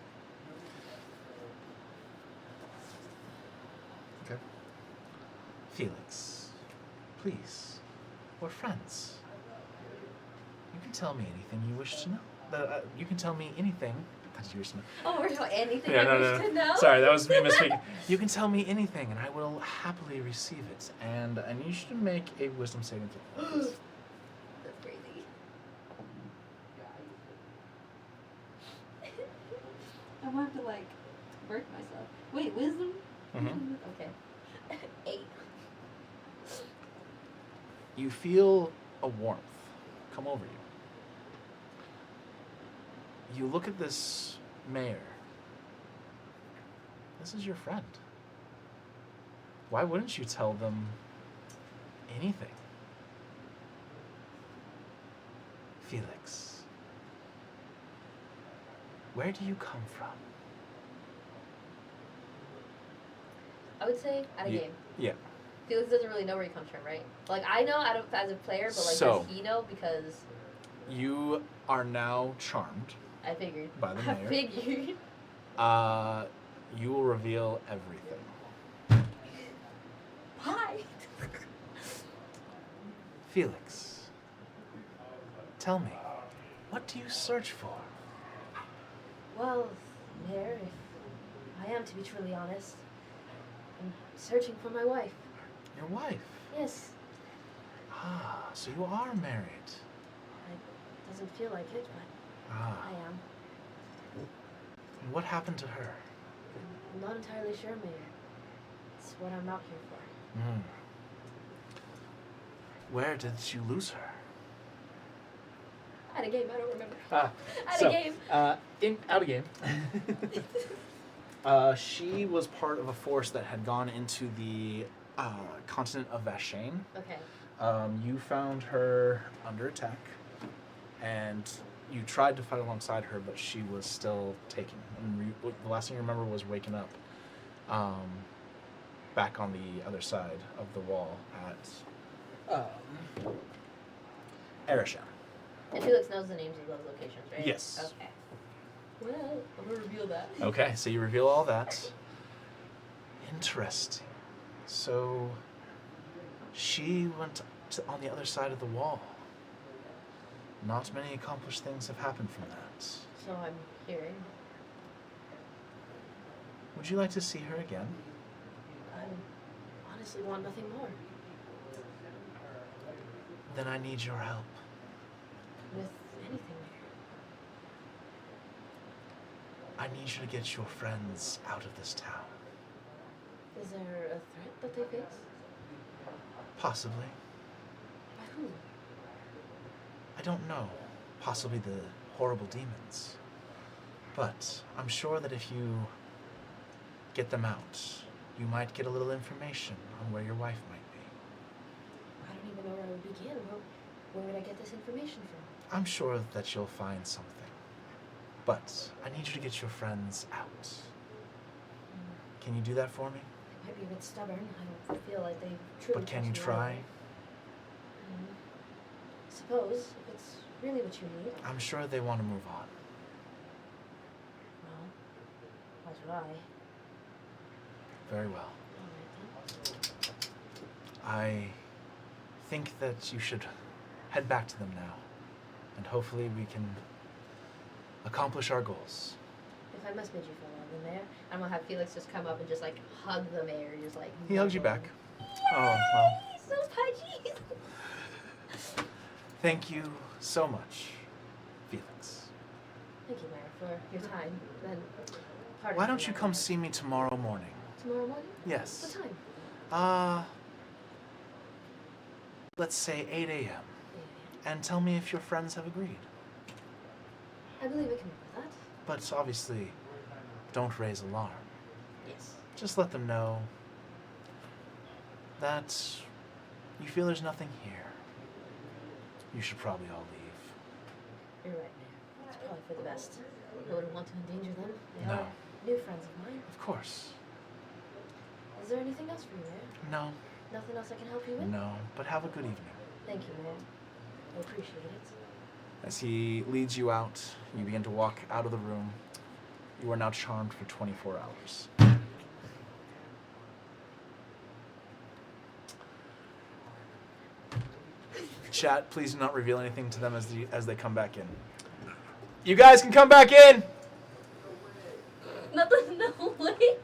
Okay. Felix, please, we're friends. You can tell me anything you wish to know. You can tell me anything that you wish to know. Oh, we're talking anything Yeah, I no, wish no. to know? Sorry, that was me misspeaking. You can tell me anything, and I will happily receive it. And I need you to make a wisdom saving throw. please. That's crazy. I'm gonna have to like work myself. Wait, wisdom? Mhm. Okay. 8. You feel a warmth come over you. You look at this mayor. This is your friend. Why wouldn't you tell them anything? Felix, where do you come from? I would say at a Ye- game. Yeah. Felix doesn't really know where he comes from, right? Like, I know as a player, but like, So- does he know? Because You are now charmed I figured. by the I mayor. figured. You will reveal everything. Why? Felix, tell me, what do you search for? Well, Mayor, if I am to be truly honest, I'm searching for my wife. Your wife. Yes. Ah, so you are married. It doesn't feel like it, but Ah. I am. And what happened to her? I'm not entirely sure, Mayor. It's what I'm out here for. Hmm. Where did you lose her? At a game, I don't remember. At so, a game. Out of game. She was part of a force that had gone into the continent of Vashane. Okay. You found her under attack, and you tried to fight alongside her, but she was still taken. And the last thing you remember was waking up back on the other side of the wall at Arasham. And Felix knows the names of those locations, right? Yes. Okay. Well, I'm gonna reveal that. Okay, so you reveal all that. Interesting. So she went on the other side of the wall. Not many accomplished things have happened from that. So I'm hearing. Would you like to see her again? I honestly want nothing more. Then I need your help. With anything, Mayor. I need you to get your friends out of this town. Is there a threat that they face? Possibly. By who? I don't know. Possibly the horrible demons. But I'm sure that if you get them out, you might get a little information on where your wife might be. I don't even know where I would begin. Where would I get this information from? I'm sure that you'll find something. But I need you to get your friends out. Can you do that for me? They might be a bit stubborn. I don't feel like they truly. But can you trust me try? either. Suppose if it's really what you need. I'm sure they want to move on. Well, why should I? Very well. All right then. I think that you should head back to them now. And hopefully we can accomplish our goals. If I must bid you farewell, then Mayor, I'm gonna have Felix just come up and just like hug the mayor, just like. He hugs you back. Yay! Oh, well. So pudgy. Thank you so much, Felix. Thank you, Mayor, for your time. Then. pardon Why me don't for you not come knowing. see me tomorrow morning? Tomorrow morning? Yes. What time? Let's say 8 a.m. Yeah. And tell me if your friends have agreed. I believe I can live with that. But obviously, don't raise alarm. Yes. Just let them know that you feel there's nothing here. You should probably all leave. You're right, Mayor. It's probably for the best. I wouldn't want to endanger them. They No. are new friends of mine. Of course. Is there anything else for you, Mayor? No, Nothing else I can help you with? no. But have a good evening. Thank you, Mayor. I appreciate it. As he leads you out, you begin to walk out of the room. You are now charmed for 24 hours. Chat, please do not reveal anything to them as they come back in. You guys can come back in! Nothing, no way.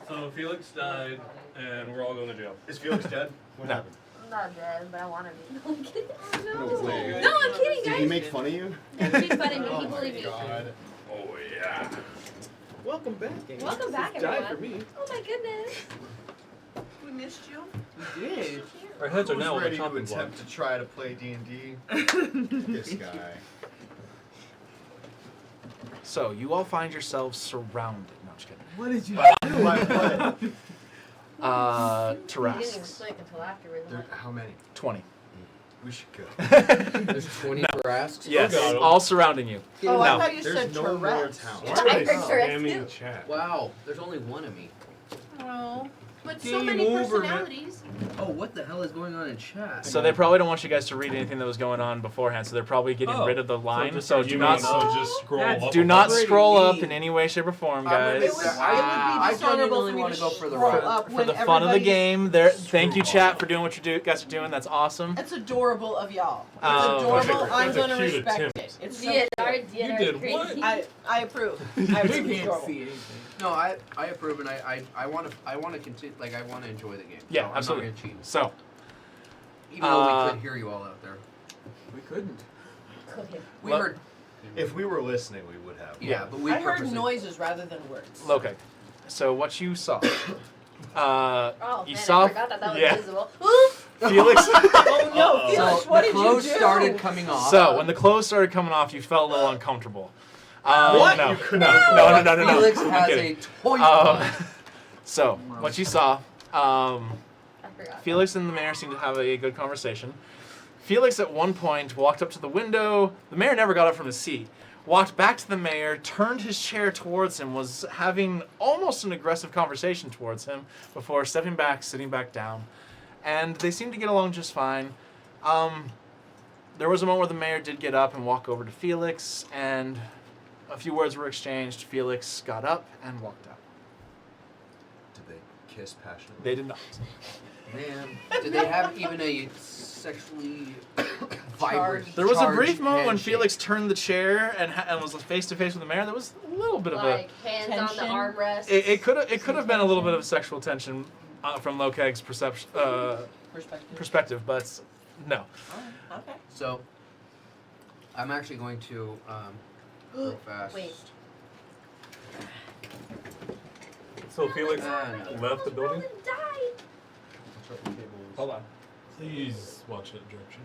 So Felix died, and we're all going to jail. Is Felix dead? What No. happened? I'm not dead, but I want to be. No, I'm kidding. No way. No, I'm kidding, Did guys. he make fun of you? No, she's fighting me. Oh He my bullied me. God. Oh yeah. Welcome back, gang. Welcome back, This is die everyone. for me. Oh my goodness. We missed you. We did. Our heads are Who's now on the ready to chopping block. attempt to try to play D&D? This guy. So, you all find yourselves surrounded. No, I'm just kidding. What did you What? We didn't even Tarrasques. click until afterwards. I'm There, like, how many? 20. We should go. There's 20 Tarrasques. Yes, got 'em. all surrounding you. Oh, I No. thought you There's said no more Tourette's. town. Why I are they heard Tourette's spamming too. chat? Wow, there's only one of me. Oh, but so Game many over, man. personalities. Oh, what the hell is going on in chat? So they probably don't want you guys to read anything that was going on beforehand, so they're probably getting Oh. rid of the line. just So like do you not mean, so just scroll That's- up. do a not button. scroll up mean. in any way, shape, or form, I'm gonna guys. It would be I dishonorable genuinely for me wanna to go for the scroll ride. up For when the fun of the everybody's- game, there. Thank you, chat, for doing what you guys are doing. That's awesome. It's adorable of y'all. It's Oh. adorable. That's a I'm gonna cute respect attempt. it. It's so DNR, cute. DNR, You did crazy. what? I approve. I We approve. It's can't adorable. see anything. No, I approve, and I want to continue. Like I want to enjoy the game. Yeah, so absolutely. I'm not gonna cheat, So, even though Uh, we could hear you all out there. We couldn't. Okay. We Look- heard. If we were listening, we would have. Yeah, but we I heard purposely- noises rather than words. okay. So what you saw? Oh, You man, saw- I forgot that was yeah. visible. Oof! Felix. Oh no, Felix, So what the did you clothes do? started coming off. So when the clothes started coming off, you felt a little uncomfortable. What? No, You couldn't no, afford no, that. no, no, no, no. Felix I'm has kidding. a toy. So what you saw? I forgot. Felix and the mayor seemed to have a good conversation. Felix at one point walked up to the window. The mayor never got up from his seat. Walked back to the mayor, turned his chair towards him, was having almost an aggressive conversation towards him before stepping back, sitting back down. And they seemed to get along just fine. There was a moment where the mayor did get up and walk over to Felix, and a few words were exchanged. Felix got up and walked out. Did they kiss passionately? They did not. Man, did they have even a sexually vibrant? There was a charged brief moment when handshake? Felix turned the chair and was face to face with the mayor. There was a little bit of Like hands on Tension. the armrest. it could have been a little bit of sexual tension from Lokeg's perspective, but no. Oh, okay. So, I'm actually going to go fast. Wait. So Felix no. left the building. Died. Hold on. Please watch that direction.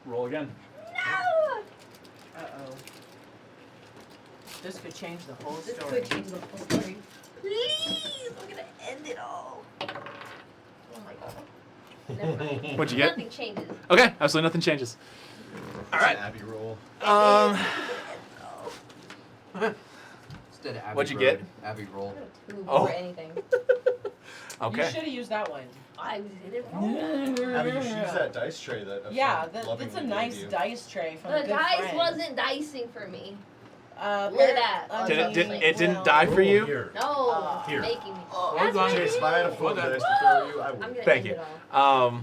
Roll again. No. Uh oh. This could change the whole This story. could change the whole story. Please, we're gonna end it all. Oh my god. Never mind. What'd you get? Nothing changes. Okay, absolutely nothing changes. All right. Abby roll. Instead of Abbey What'd you Road, get? Abbey Roll. Two Oh. or anything. You Okay. should have used that one. I didn't roll. Abby, you should use that dice tray that. Yeah, friend that's lovingly a gave nice you. dice tray from a The good dice friend. wasn't dicing for me. Look at that. It didn't die for you? Here. No, Here. making me. Oh, That's hold on. making Chase, if I had a full Hold on. dice to throw you, I I'm would. gonna Thank end you. it all.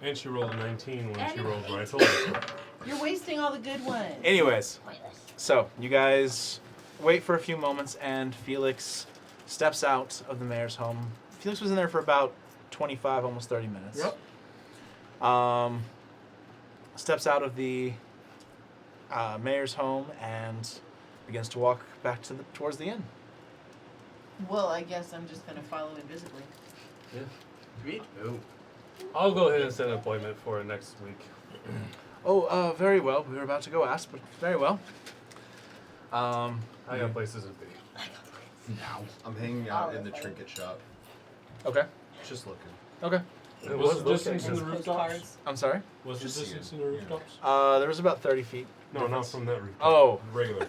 And she rolled a 19 when she And rolled an rifle. So. You're wasting all the good ones. Anyways, Pointless. so you guys wait for a few moments, and Felix steps out of the mayor's home. Felix was in there for about 25, almost 30 minutes. Yep. Steps out of the mayor's home and begins to walk back towards the inn. Well, I guess I'm just gonna follow invisibly. Me too. I'll go ahead and set an appointment for next week. Oh, very well. We were about to go ask, but very well. I got places to be. Now. I'm hanging out in the trinket shop. Okay. Just looking. Okay. What's the distance in the Those rooftops? postcards. I'm sorry. What's the Just distance in the rooftops? There was about 30 feet. No, not from that rooftop. Oh. Regular.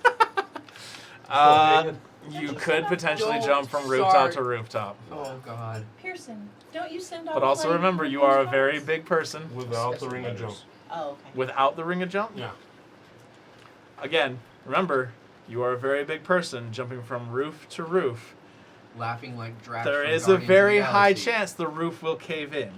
You could potentially Don't jump from rooftop start. to rooftop. Oh God. Pearson, don't you send off But also like remember, you are a postcards? very big person. Without the ring of jump. Oh, okay. Without the ring of jump? Yeah. Again, remember, you are a very big person jumping from roof to roof. Laughing like Drax. There from is a Guardians of the very high Galaxy. chance the roof will cave in.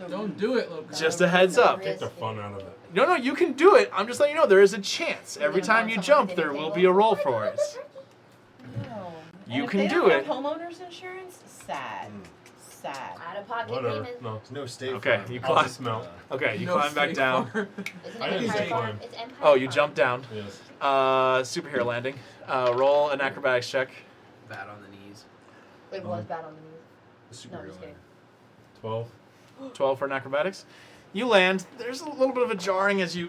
Don't do it, Luke. Just a heads up. Take the fun out of it. No, you can do it. I'm just letting you know there is a chance. You're Every gonna time find you someone jump, at there the will table. be a roll for it. No. You And if can they do don't it. have homeowners insurance? Sad. Sad. Out of pocket Whatever. payment. No. There's no state Okay, farm. you I'll climb. just smell. Okay, you No climb back safe down. farm. Isn't I it didn't Empire say Farm? climb. It's Empire Oh, you Farm. jump down. Yes. Superhero landing. Roll an acrobatics check. Bad on the knees. It was bad on the knees. The No, superhero I'm just kidding. 12. 12 for an acrobatics. You land. There's a little bit of a jarring as you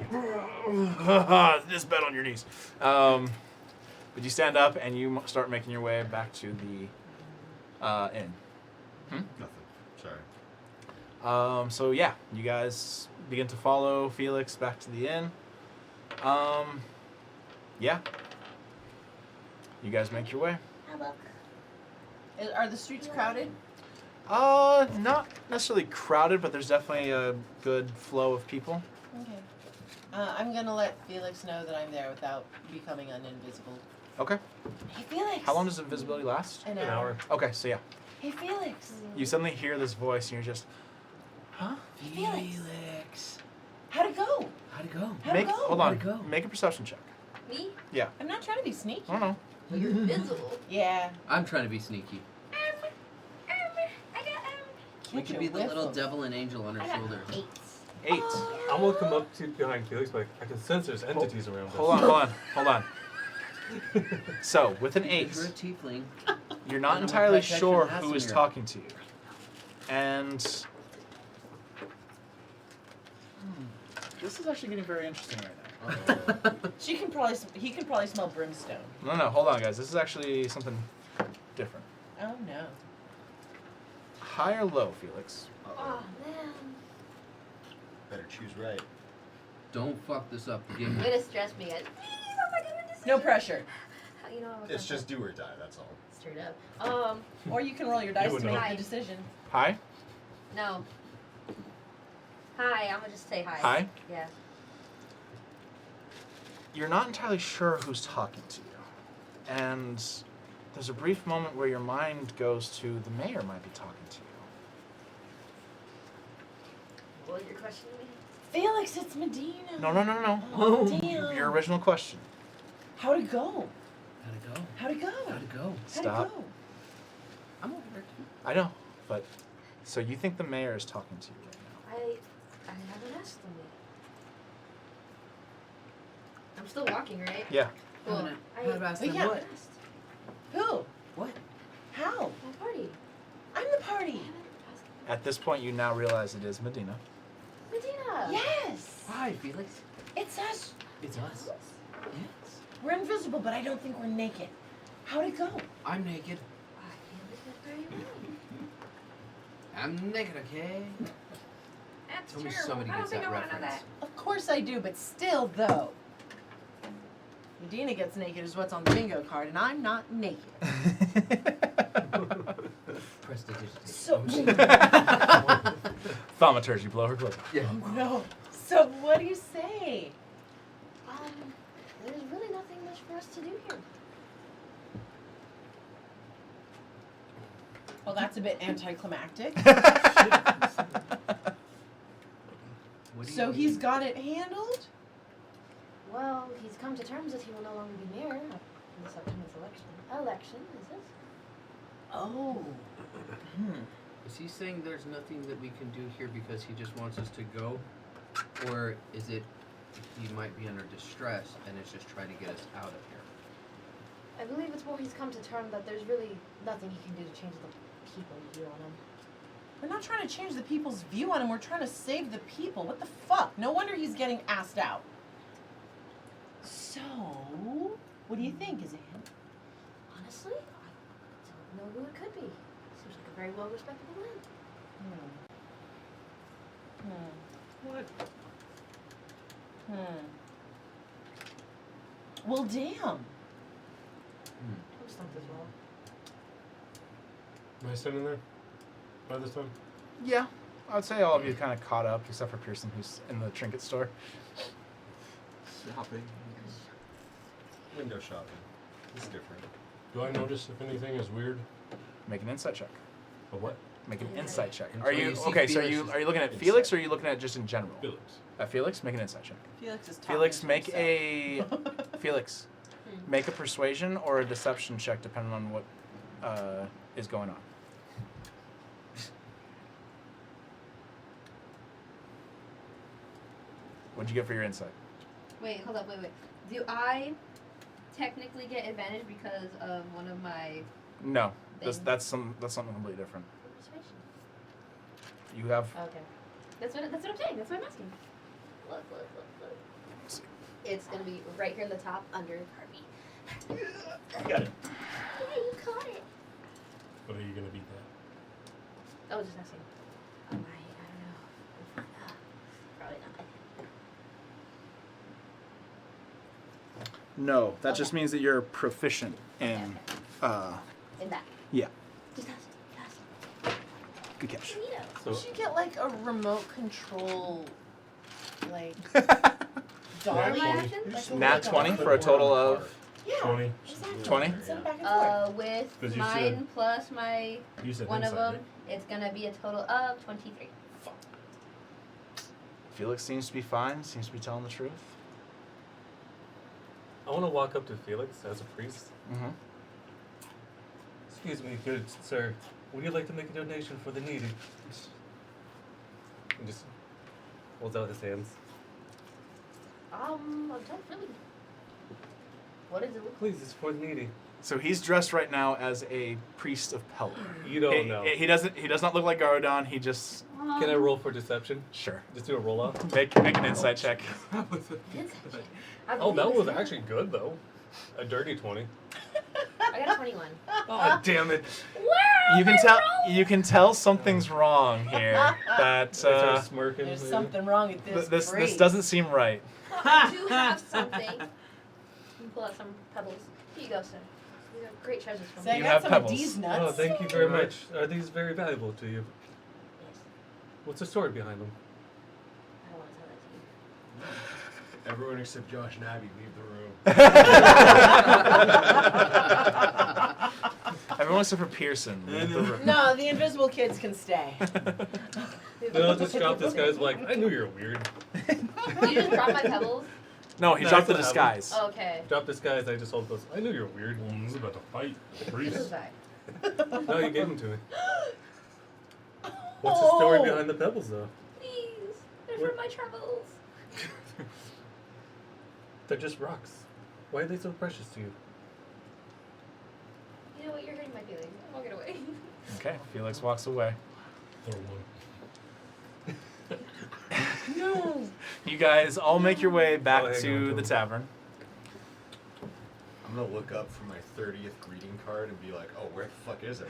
just bet on your knees. But you stand up and you start making your way back to the inn. Nothing. Sorry. So yeah, you guys begin to follow Felix back to the inn. Yeah. You guys make your way. Are the streets crowded? Not necessarily crowded, but there's definitely a good flow of people. Okay. I'm gonna let Felix know that I'm there without becoming uninvisible. Okay. Hey, Felix. How long does invisibility last? An An hour. Okay, so yeah. Hey, Felix. You suddenly hear this voice and you're just, huh? Felix. How'd it go? How'd it go? How'd it go? Hold How'd it on. go? Make a perception check. Me? I'm not trying to be sneaky. I don't know. But you're invisible. Yeah. I'm trying to be sneaky. We Catch could a be the whiff little of- devil and angel on I her got shoulder. 8. 8. I'm gonna come up to behind Felix, but I can sense there's entities around us. Hold on. So, with an 8, You're a tiefling. you're not And I'm a entirely protection sure who is messenger. talking to you. And this is actually getting very interesting right now. He can probably smell brimstone. No, hold on, guys. This is actually something different. Oh no. High or low, Felix? Oh, man. Better choose right. Don't fuck this up. The game. Way to stress me, guys. Please, oh my goodness. No pressure. You know, It's just do or die. That's all. straight up. Or you can roll your dice would to make know. the decision. High? No. Hi, I'm gonna just say hi. High? Yeah. You're not entirely sure who's talking to you. And there's a brief moment where your mind goes to the mayor might be talking to you. What was your question to me? Felix, it's Medina. No. Oh, damn. Your original question. How'd it go? How'd it go? How'd it go? How'd it go? Stop. How'd it go? I'm over there too. I know, but so you think the mayor is talking to you right I haven't asked them yet. I'm still walking, right? now? Yeah. Cool. Haven't asked But them yeah. what? Who? What? How? My party. I'm the party. I haven't asked At this point, you now realize it is Medina. Medina. Yes. Hi, Felix. It's us. It's us. Yes. We're invisible, but I don't think we're naked. How'd it go? I'm naked. I feel it went very well. I'm naked, okay? That's Tell me terrible. somebody I don't gets think that I want to know reference. that. Of course I do, but still, though. Medina gets naked is what's on the bingo card, and I'm not naked. Prestidigitation. So, Thaumaturgy, blow her clothes. Yeah. no. So what do you say? There's really nothing much for us to do here. Well, that's a bit anticlimactic. What do So you he's mean? got it handled? Well, he's come to terms that he will no longer be mayor in this upcoming election. Election, is this? Oh. Is he saying there's nothing that we can do here because he just wants us to go? Or is it he might be under distress and is just trying to get us out of here? I believe it's more he's come to term that there's really nothing he can do to change the people view on him. We're not trying to change the people's view on him. We're trying to save the people. What the fuck? No wonder he's getting asked out. So, what do you think, Azan? Honestly, I don't know who it could be. Seems like a very well respectable man. What? Well, damn. I'm stumped as well. Am I sitting there by this time? Yeah, I'd say all of you kind of caught up, except for Pearson, who's in the trinket store. Shopping. Window shopping. It's different. Do I notice if anything is weird? Make an insight check. A what? Make an insight check. And Are so you you see okay? So Felix are you looking at insight. Felix, or are you looking at just in general? Felix. At Felix, make an insight check. Felix is talking Felix, to make himself. a Felix, make a persuasion or a deception check, depending on what is going on. What'd you get for your insight? Wait, hold up, wait. Do I technically get advantage because of one of my No, that's Thing. that's something completely different. Persuasion. You have Okay. That's what I'm saying, that's what I'm asking. Look. let's see. It's gonna be right here in the top under Harvey. You got it. Yeah, you caught it. But are you gonna beat that? I was just asking. I don't know. Probably not. No, that Okay. just means that you're proficient in. In that. Yeah. Just ask. Good catch. Neato. You should get like a remote control, like dolly. Nat 20. action? Like a Nat little 20 dolly? for a total of Yeah. 20. Exactly. 20? Send it back and forth. With 'Cause you mine said- plus my You said one of insight, them, it's gonna be a total of 23. Felix seems to be fine. Seems to be telling the truth. I want to walk up to Felix as a priest. Mm-hmm. Excuse me, good sir. Would you like to make a donation for the needy? And just holds out his hands. I don't really. What is it? Please, it's for the needy. So he's dressed right now as a priest of Pelor. You don't know. He doesn't. He does not look like Garodon. He just Can I roll for deception? sure. Just do a roll off. Make an insight check. Oh, that was actually good though. A dirty 20. I got a 21. Oh, damn it. You can tell something's wrong here. That I start smirking. There's maybe. something wrong with this. this phrase. doesn't seem right. I do have something. You can pull out some pebbles. Here you go, sir. These are great treasures from So I You got have some pebbles. of these nuts. Oh, thank you very much. Are these very valuable to you? Yes. What's the story behind them? I don't want to tell that to you. Everyone except Josh and Abby leave the room. Everyone except for Pearson. No, the invisible kids can stay. Then I'll just drop this guy's like, I knew you were weird. You just dropped my pebbles? No, he No, dropped the that's what happened. disguise. Okay. Drop this guy's, I just hold those. I knew you were weird. This is about to fight. This is Priest. bad. No, you gave them to me. What's the story Oh. behind the pebbles though? Please. They're What? from my travels. They're just rocks. Why are they so precious to you? You know what? You're hurting my feelings. I'm walking away. Okay, Felix walks away. Throw one. No. You guys all make your way back I'll hang on to to the him. tavern. I'm I'm gonna look up for my 30th greeting card and be like, oh, where the fuck is it?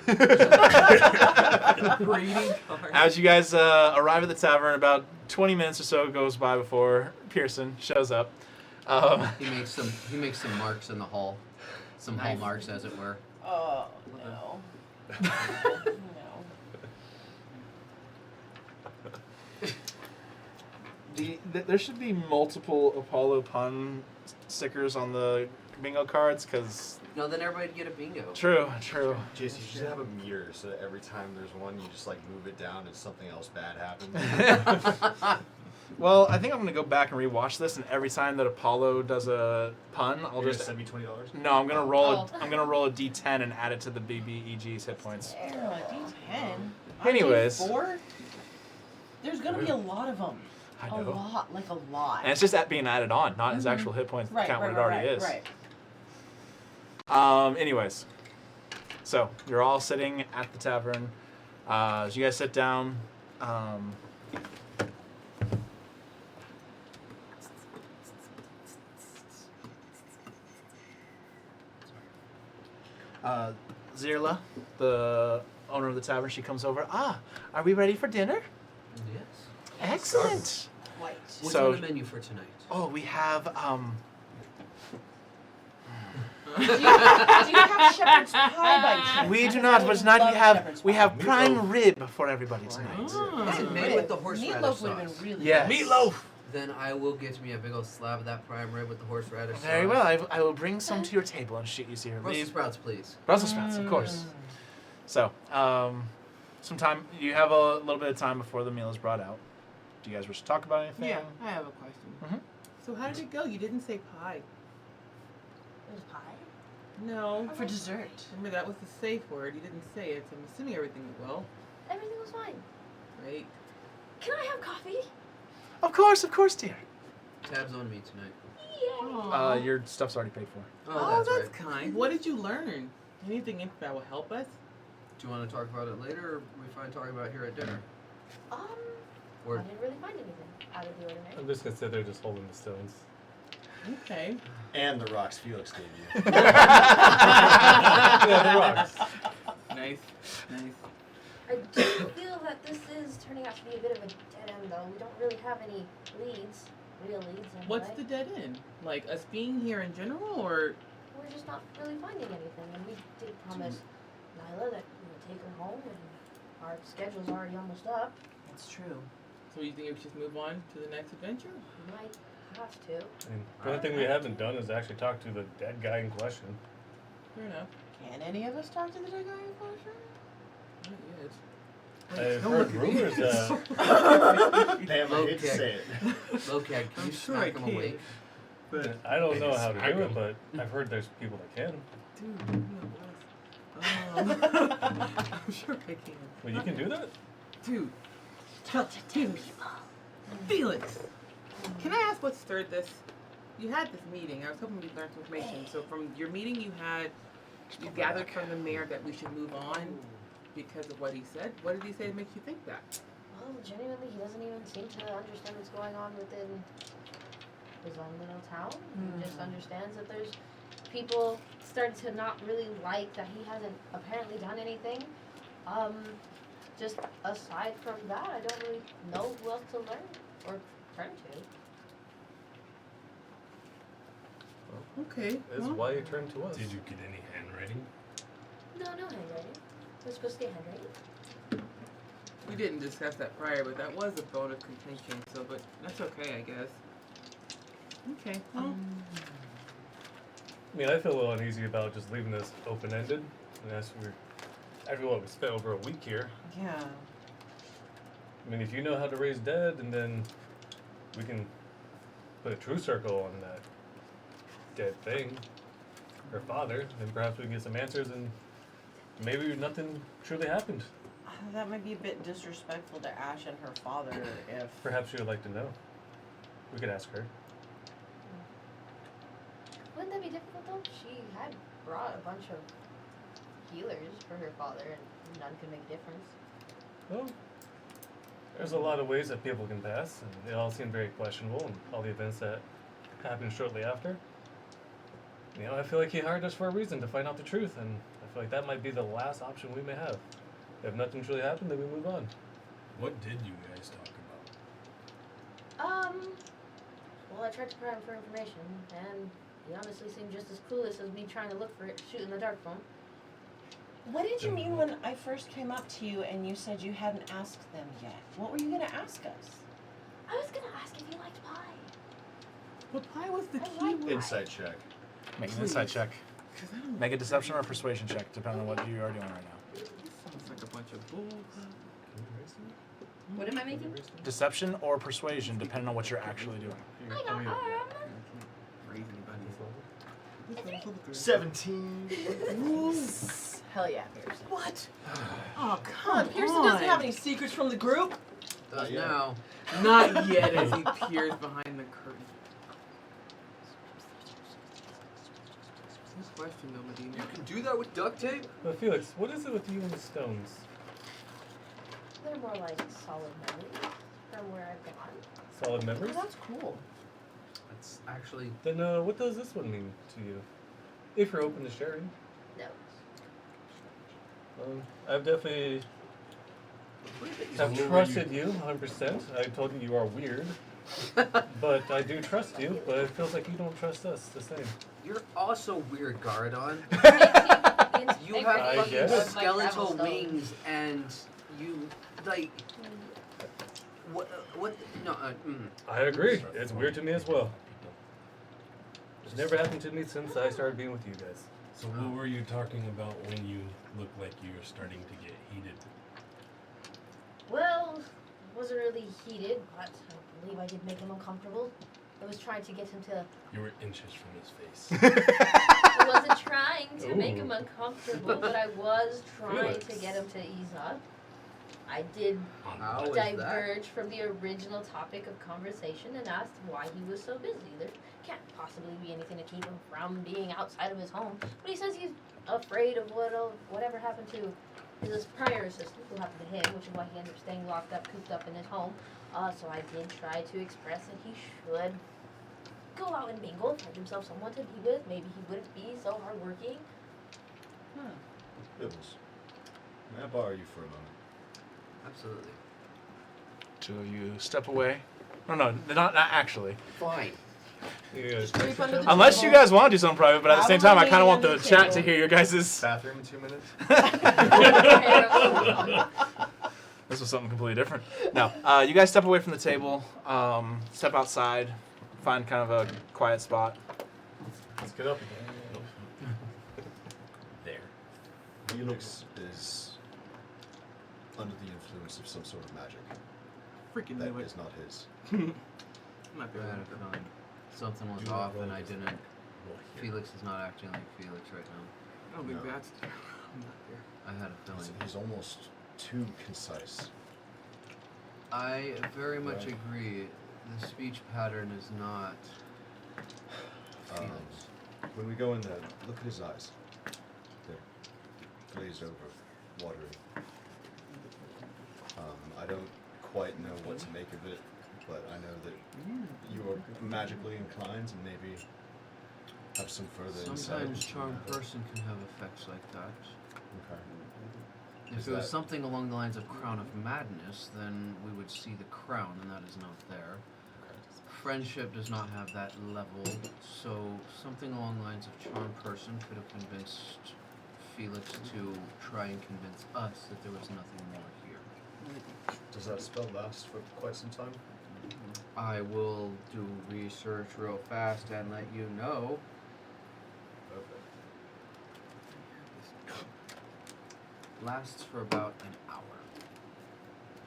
Greeting card. As you guys arrive at the tavern, about 20 minutes or so goes by before Pearson shows up. He makes some marks in the hall, some hall marks, as it were. Oh, no. No. There should be multiple Apollo pun stickers on the bingo cards, because... No, then everybody'd get a bingo. True. Jason, you should have a meter so that every time there's one, you just like move it down and something else bad happens. Well, I think I'm going to go back and rewatch this, and every time that Apollo does a pun, I'll You're just... gonna send me $20? No, I'm gonna roll. Oh. I'm gonna roll a D10 and add it to the BBEG's hit points. Ew, a D10. Anyways. On D4? There's gonna be a lot of them. I A know. lot, like a lot. And it's just that being added on, not his actual hit points Right, count right, what it already right, is. right. Anyways, so you're all sitting at the tavern. As you guys sit down, Zirla, the owner of the tavern, she comes over. Are we ready for dinner? Yes. Excellent. Quite. What's So- on the menu for tonight? Oh, we have Do you have shepherd's pie by chance? we do Because not, I but would tonight love we have shepherd's we pie. have prime rib for everybody tonight. Is it made with the horseradish Meatloaf would have sauce? been really Yes. good. Meatloaf. Then I will get me a big old slab of that prime rib with the horseradish sauce. Very well. I will bring some to your table and shoot you see her Brussels leave. sprouts, please. Brussels sprouts, of course. So, some time. You have a little bit of time before the meal is brought out. Do you guys wish to talk about anything? Yeah, I have a question. Mhm. So how did it go? You didn't say pie. There's pie? No. For dessert. Remember, that was the safe word. You didn't say it, so I'm assuming everything went well, Everything was fine. right? Can I have coffee? Of course, dear. Tabs on me tonight. Aw. Your stuff's already paid for. Oh, that's right. kind. What did you learn? Anything that will help us? Do you want to talk about it later, or we find talking about it here at dinner? I Or didn't really find anything out of the ordinary. I'm just gonna sit there just holding the stones. Okay. And the rocks Felix gave you. Yeah, the rocks. Nice. Nice. I do feel that this is turning out to be a bit of a dead end, though. We don't really have any leads, real leads. Anyway. What's the dead end? Like us being here in general, or We're just not really finding anything, and we did promise Nyla that we would take her home, and our schedule's already almost up. That's true. so you think we should just move on to the next adventure? We might have to. I mean, the only thing we haven't done is actually talk to the dead guy in question. Fair enough. Can any of us talk to the dead guy in question? Not yet. I've heard rumors that Damn, I hate to Okay. say it. Locag, can I'm you sure smack I him can. awake? But I don't know how to Smack do it, him. but I've heard there's people that can. dude, I'm sure I can. Well, you can do that? Dude, Felix, can I ask what stirred this? You had this meeting. I was hoping we'd learn some information. So from your meeting you had, you gathered from the mayor that we should move on because of what he said. What did he say that makes you think that? Well, genuinely, he doesn't even seem to understand what's going on within his own little town. He just understands that there's people starting to not really like that he hasn't apparently done anything. Just aside from that, I don't really know who else to learn or turn to. Okay. That's well, why you turned to us. Did you get any handwriting? No handwriting. We're supposed to get handwriting. we didn't discuss that prior, but that was a bone of contention. So, but that's okay, I guess. Okay. Well, I mean, I feel a little uneasy about just leaving this open-ended. And that's after what we spent over a week here. Yeah. I mean, if you know how to raise dead, and then we can put a true circle on that dead thing, her father, then perhaps we can get some answers, and maybe nothing truly happened. That might be a bit disrespectful to Ash and her father if... Perhaps she would like to know. We could ask her. Wouldn't that be difficult though? She had brought a bunch of healers for her father, and none could make a difference. Well, there's a lot of ways that people can pass, and they all seem very questionable, and all the events that happened shortly after. You know, I feel like he hired us for a reason to find out the truth, and I feel like that might be the last option we may have. If nothing's really happened, then we move on. What did you guys talk about? Well, I tried to pry him for information, and he honestly seemed just as clueless as me trying to look for it, shoot in the dark for him. What did you mean when I first came up to you and you said you hadn't asked them yet? What were you gonna ask us? I was gonna ask if you liked pie. But pie was the I key like word. Insight check. Make an insight check. 'Cause I don't- Make a deception or a persuasion check, depending on what you are doing right now. This sounds like a bunch of bull. What am I making? Deception or persuasion, depending on what you're actually doing. I got arm. Raise anybody. 17. Hell yeah, Pearson. What? Oh, Come come on, Pearson doesn't have any secrets from the group. Does yet. now. Not yet, as he peers behind the curtain. Good question, though, Medina. You can do that with duct tape? But Felix, what is it with you and the stones? They're more like solid memories from where I've gone. Solid memories? That's cool. It's actually. Then what does this one mean to you? If you're open to sharing. No. I've definitely have trusted you 100%. I told you you are weird. But I do trust you, but it feels like you don't trust us the same. You're also weird, Garadon. You You have I fucking guess. skeletal wings and you, like. What? No, I agree. It's weird to me as well. It's never happened to me since I started being with you guys. So what were you talking about when you looked like you were starting to get heated? Well, it wasn't really heated, but I believe I did make him uncomfortable. I was trying to get him to. You were inches from his face. I wasn't trying to make him Ooh. uncomfortable, but I was trying to Felix. get him to ease up. I did how is that? diverge from the original topic of conversation and asked why he was so busy. There can't possibly be anything to keep him from being outside of his home. But he says he's afraid of whatever happened to his prior assistant, who happened to him, which is why he ended up staying locked up, cooped up in his home. So I did try to express that he should go out and mingle, find himself someone to be with. Maybe he wouldn't be so hardworking. Bibbles, may I borrow you for a moment? Absolutely. So you step away. No, not actually. Fine. You guys, Creep under the Unless you table. guys want to do something private, but at the same time, I kind of want the Probably chat under to the hear your guys' Bathroom in 2 minutes? This was something completely different. No, you guys step away from the table, step outside, find kind of a quiet spot. let's get up. There. Felix is under the influence of some sort of magic. Freaking That knew it. is not his. I'm not I there. had a feeling something was Do not off roll and I this. didn't. Well, here. Felix is not acting like Felix right now. I don't think No. that's true. I'm not there. I had a feeling. He's almost too concise. I very much Right. agree. The speech pattern is not Felix. When we go in there, look at his eyes. They're glazed over, watery. I don't quite know what to make of it, but I know that you are magically inclined and maybe have some further insight. Sometimes into charmed the matter. person can have effects like that. Okay. If Is it was that- something along the lines of Crown of Madness, then we would see the crown, and that is not there. Friendship does not have that level, so something along the lines of charmed person could have convinced Felix to try and convince us that there was nothing more here. Does that spell last for quite some time? I will do research real fast and let you know. Okay. Lasts for about an hour.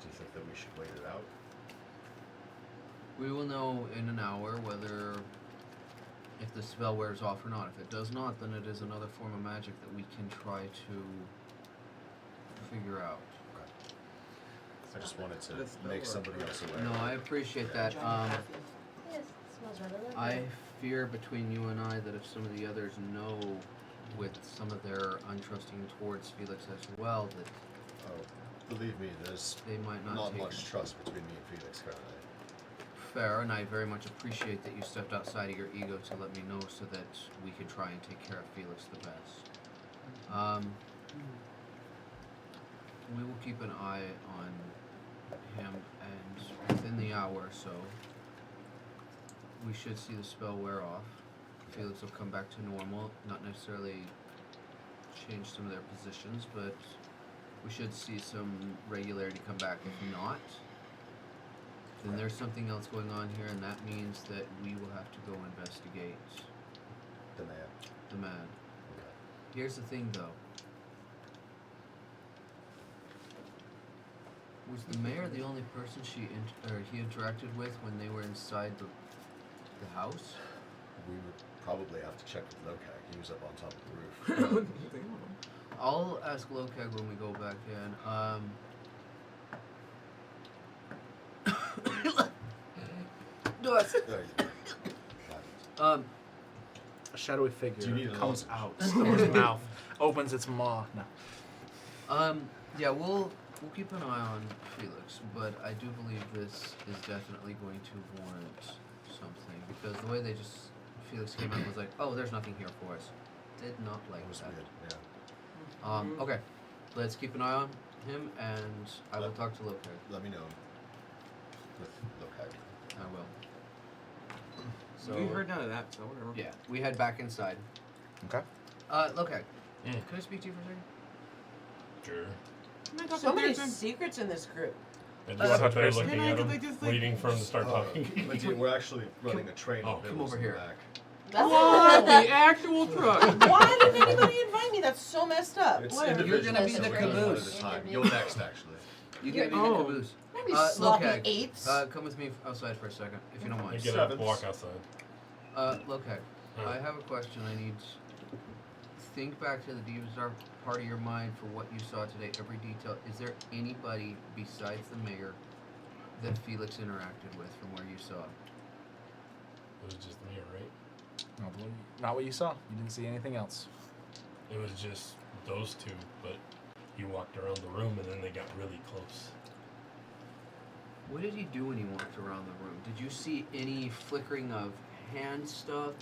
Do you think that we should wait it out? We will know in an hour whether if the spell wears off or not. If it does not, then it is another form of magic that we can try to figure out. I just wanted to Does that make work? somebody else aware. No, I appreciate that. Yes, it smells rather lovely. I fear between you and I that if some of the others know with some of their untrusting towards Felix as well, that Oh, believe me, there's they might not not take much him. trust between me and Felix currently. fair, and I very much appreciate that you stepped outside of your ego to let me know so that we can try and take care of Felix the best. We will keep an eye on him, and within the hour or so, we should see the spell wear off. Felix will come back to normal, not necessarily change some of their positions, but we should see some regularity come back. If not, then there's something else going on here, and that means that we will have to go investigate The man. the man. Here's the thing, though. Was the mayor the only person he interacted with when they were inside the house? We would probably have to check with Lokak. He was up on top of the roof. I'll ask Lokag when we go back in. There you go. A shadowy figure Do you need a comes lozenge? out of his mouth, opens its maw. No. Yeah, we'll keep an eye on Felix, but I do believe this is definitely going to warrant something, because the way Felix came out and was like, oh, there's nothing here for us. Did not like That was that. weird, yeah. Okay, let's keep an eye on him, and I will talk to Lokag. Let me know with Lokak. I will. So We heard none of that, so whatever. yeah, we head back inside. Okay. Lokag, Mm. can I speak to you for a second? Sure. Can I talk So to many Pearson? secrets in this group. And wanna just talk sit there to looking Can I at just, him, like, just, waiting for him to start talking. But we're actually running a train Oh, of come bills over in here. the back. That's Whoa, the actual truck. Why didn't anybody invite me? That's so messed up. It's Whatever. individual, gonna be so the we're going one caboose. at a time. You're next, actually. You get me Oh. the caboose. Maybe sloppy Lokag, apes. come with me outside for a second, if you don't I mind. get up, Sevens. walk outside. Lokag, Huh. I have a question. I need think back to the deepest dark part of your mind for what you saw today, every detail. Is there anybody besides the mayor that Felix interacted with from where you saw? It was just me, right? Not what you saw. You didn't see anything else. It was just those two, but he walked around the room and then they got really close. What did he do when he walked around the room? Did you see any flickering of hand stuff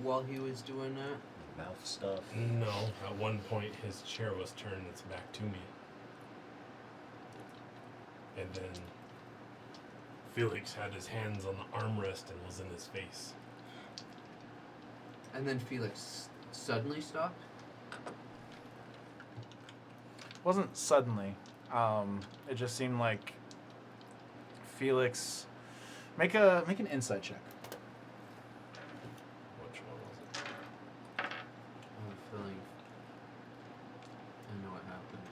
while he was doing that? Mouth stuff. No, at one point his chair was turned its back to me. And then Felix had his hands on the armrest and was in his face. And then Felix suddenly stopped? Wasn't suddenly. It just seemed like Felix. Make an insight check. Which one was it? I have a feeling I know what happened.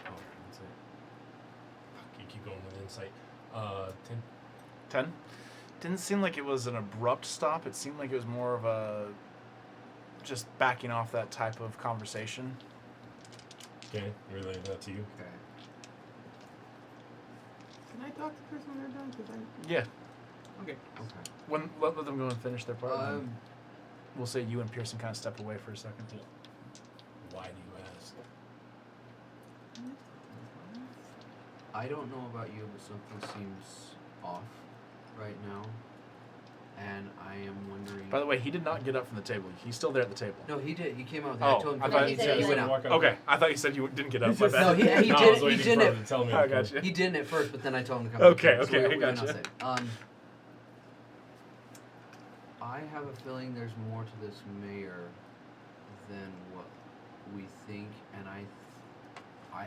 Oh, that's it. Fuck, you keep going with insight. 10. 10. Didn't seem like it was an abrupt stop. It seemed like it was more of a just backing off that type of conversation. Okay, relay that to you. Okay. Can I talk to the person when they're done? 'Cause I... Yeah. Okay. Okay. When let them go and finish their part. and then Um, we'll say you and Pearson kind of step away for a second. Why do you ask? I don't know about you, but something seems off right now. And I am wondering. By the way, he did not get up from the table. He's still there at the table. No, he did. He came out. Oh, I told him. I thought he, you said said he you went said out. walk out. Okay, I thought you said you didn't get up. My bad. No, he No, I was did. He waiting for him didn't. to tell me. I to got come. you. He didn't at first, but then I told him to come. Okay, back. okay, we I went gotcha. outside. I have a feeling there's more to this mayor than what we think, and I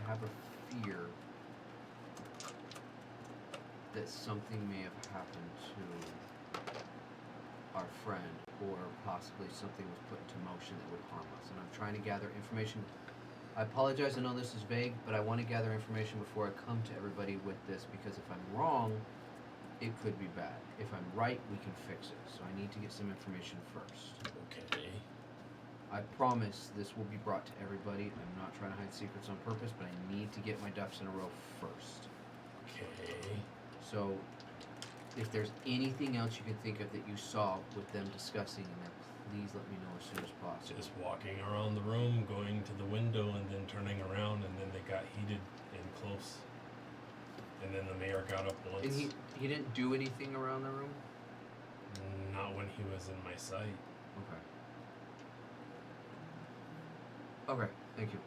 have a fear that something may have happened to our friend, or possibly something was put into motion that would harm us. And I'm trying to gather information. I apologize, I know this is vague, but I want to gather information before I come to everybody with this, because if I'm wrong, it could be bad. If I'm right, we can fix it. So I need to get some information first. Okay. I promise this will be brought to everybody. I'm not trying to hide secrets on purpose, but I need to get my ducks in a row first. Okay. So, if there's anything else you can think of that you saw with them discussing in there, please let me know as soon as possible. Just walking around the room, going to the window, and then turning around, and then they got heated and close. and then the mayor got up once. And he didn't do anything around the room? Not when he was in my sight. Okay. Okay, thank you.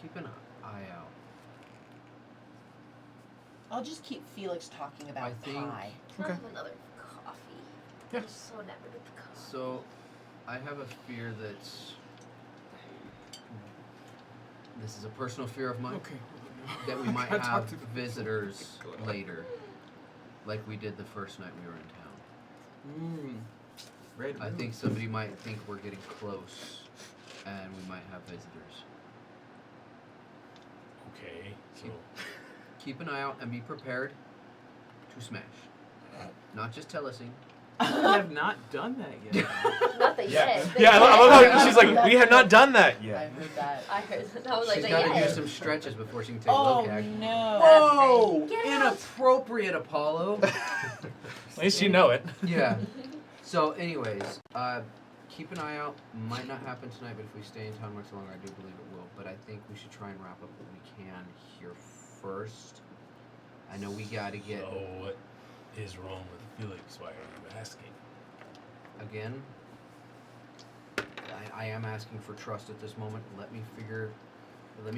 Keep an eye out. I'll just keep Felix talking about I think- pie. Can I Okay. have another coffee? Yeah. I'm so enamored with the coffee. So, I have a fear that this is a personal fear of mine. Okay. That we might Gotta talk have to people. visitors What's going on? later, like we did the first night we were in town. Red I room. think somebody might think we're getting close, and we might have visitors. Okay, so Keep an eye out and be prepared to smash. Not just telesing. We have not done that yet. Not that yet. Yeah, I love how she's like, we have not done that I yet. heard that. I heard that. I was like, She's got to yeah. do some stretches before she can take Oh Lokak. no. Whoa! Get out. Inappropriate, Apollo. At least you know it. Yeah. So, anyways, keep an eye out. Might not happen tonight, but if we stay in town much longer, I do believe it will. But I think we should try and wrap up what we can here first. I know we got to get so what is wrong with Felix? Why are you asking? again. I am asking for trust at this moment. Let me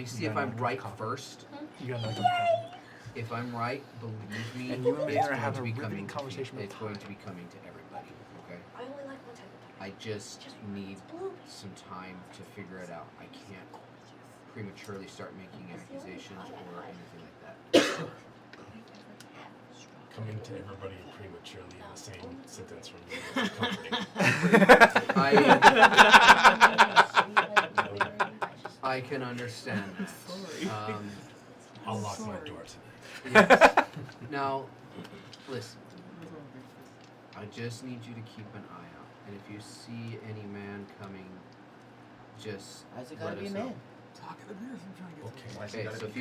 see if gotta I'm make right coffee. first. You got another cup of coffee. If I'm right, believe me, And you and me it's are going having to a be riveting coming to conversation It's about going pie. to be coming to everybody. Okay. I only like one type of pie. I just need blue. some time to figure it out. I can't prematurely start making accusations or anything like that. Coming to everybody prematurely in the same sentence from you is comforting. I can understand that. I'll lock my Sorry. door tonight. Yes. Now, listen. I just need you to keep an eye out, and if you see any man coming, just Why's it let gotta be a us know. man? Talk of the beers. I'm trying to get Okay. Why's it Okay, gotta so be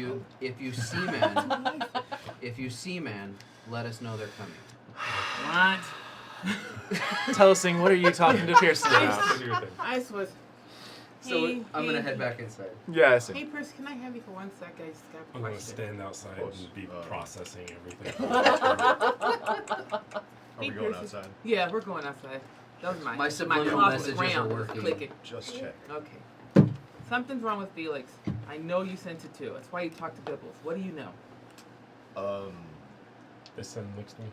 if you see man, let us know they're coming. What? Telesing, what are you talking to Pearson about? Do your thing. I was. So Hey, I'm gonna hey. head back inside. Yeah, I see. Hey, Pris, can I have you for 1 sec? I just got a I'm gonna question. stand outside course. and be processing everything. Are we Hey, going Percy. outside? Yeah, we're going outside. That was My subliminal mouse was messages round, are it was working. Clicking. Just check. Okay. Something's wrong with Felix. I know you sent it too. That's why you talked to Bibbles. What do you know? This sitting next to me.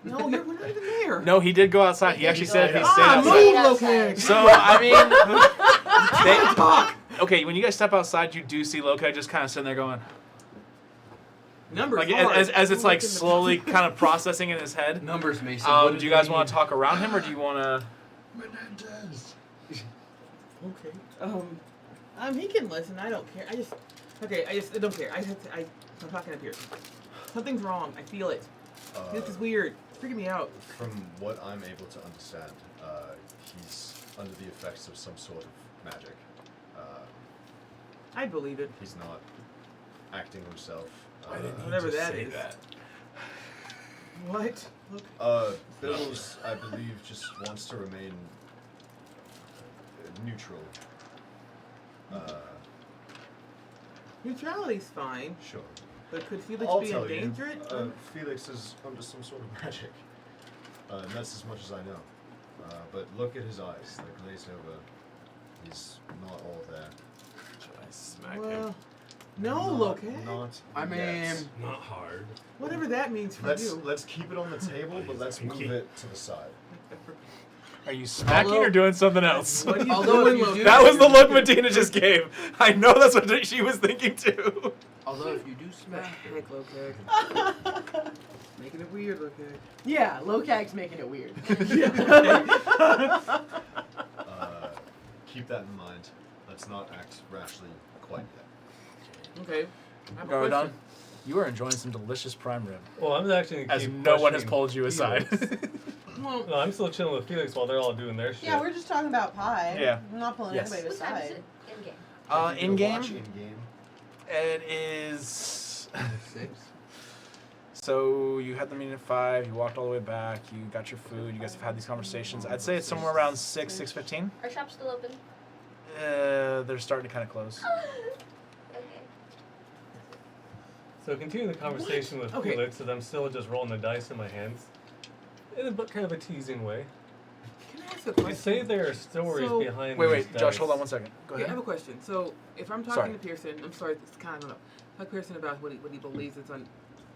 No, we're not even there. No, he did go outside. He actually said he stayed Ah, outside. move, Loki. So, I mean, okay, when you guys step outside, you do see Loki just kind of sitting there going, Numbers like hard. as it's like Look in the- slowly kind of processing in his head. Numbers, Mason. Do you guys want to talk around him, or do you want to? Menendez. Okay. He can listen. I don't care. I don't care. I'm talking to Pearson. Something's wrong. I feel it. This is weird. It's freaking me out. From what I'm able to understand, he's under the effects of some sort of magic. I believe it. He's not acting himself. I didn't need Whatever to that say is. that. What? Look. Bills, I believe, just wants to remain neutral. Neutrality's fine, Sure. but could Felix I'll be tell endangered? you, Felix is under some sort of magic. And that's as much as I know. But look at his eyes. They're glazed over. He's not all there. Should I smack him? Well, no, Not- Loki. Not I mean, yet. Not hard. Whatever that means for you. Let's keep it on the table, but let's move it to the side. Are you smacking or doing something else? What are you Although if doing, you Loki? do- That was the look Medina just gave. I know that's what she was thinking too. although if you do smack her, Heck, Loki. Making it weird, Loki. Yeah, Lokag's making it weird. Keep that in mind. Let's not act rashly quite yet. Okay. I have a Rodon, question. you are enjoying some delicious prime rib, Well, I'm actually gonna as keep no one has questioning pulled you aside. Felix. Well, No, I'm still chilling with Felix while they're all doing their shit. Yeah, we're just talking about pie. Yeah. I'm not pulling Yes. anybody What time is aside. it in game? In game, In-game. it is. 6. So you had the meeting at 5. You walked all the way back. You got your food. You guys have had these conversations. I'd say it's somewhere around 6:15. Our shop's still open. They're starting to kind of close. So continue the conversation with Okay. Felix, as I'm still just rolling the dice in my hands, in a kind of a teasing way. Can I ask a You question? say there are stories So- behind. Wait, these Josh, dice. hold on one second. Go Okay, I ahead. have a question. So, if I'm talking Sorry. to Pearson, I'm sorry, it's kind of talk to Pearson about what he believes it's on.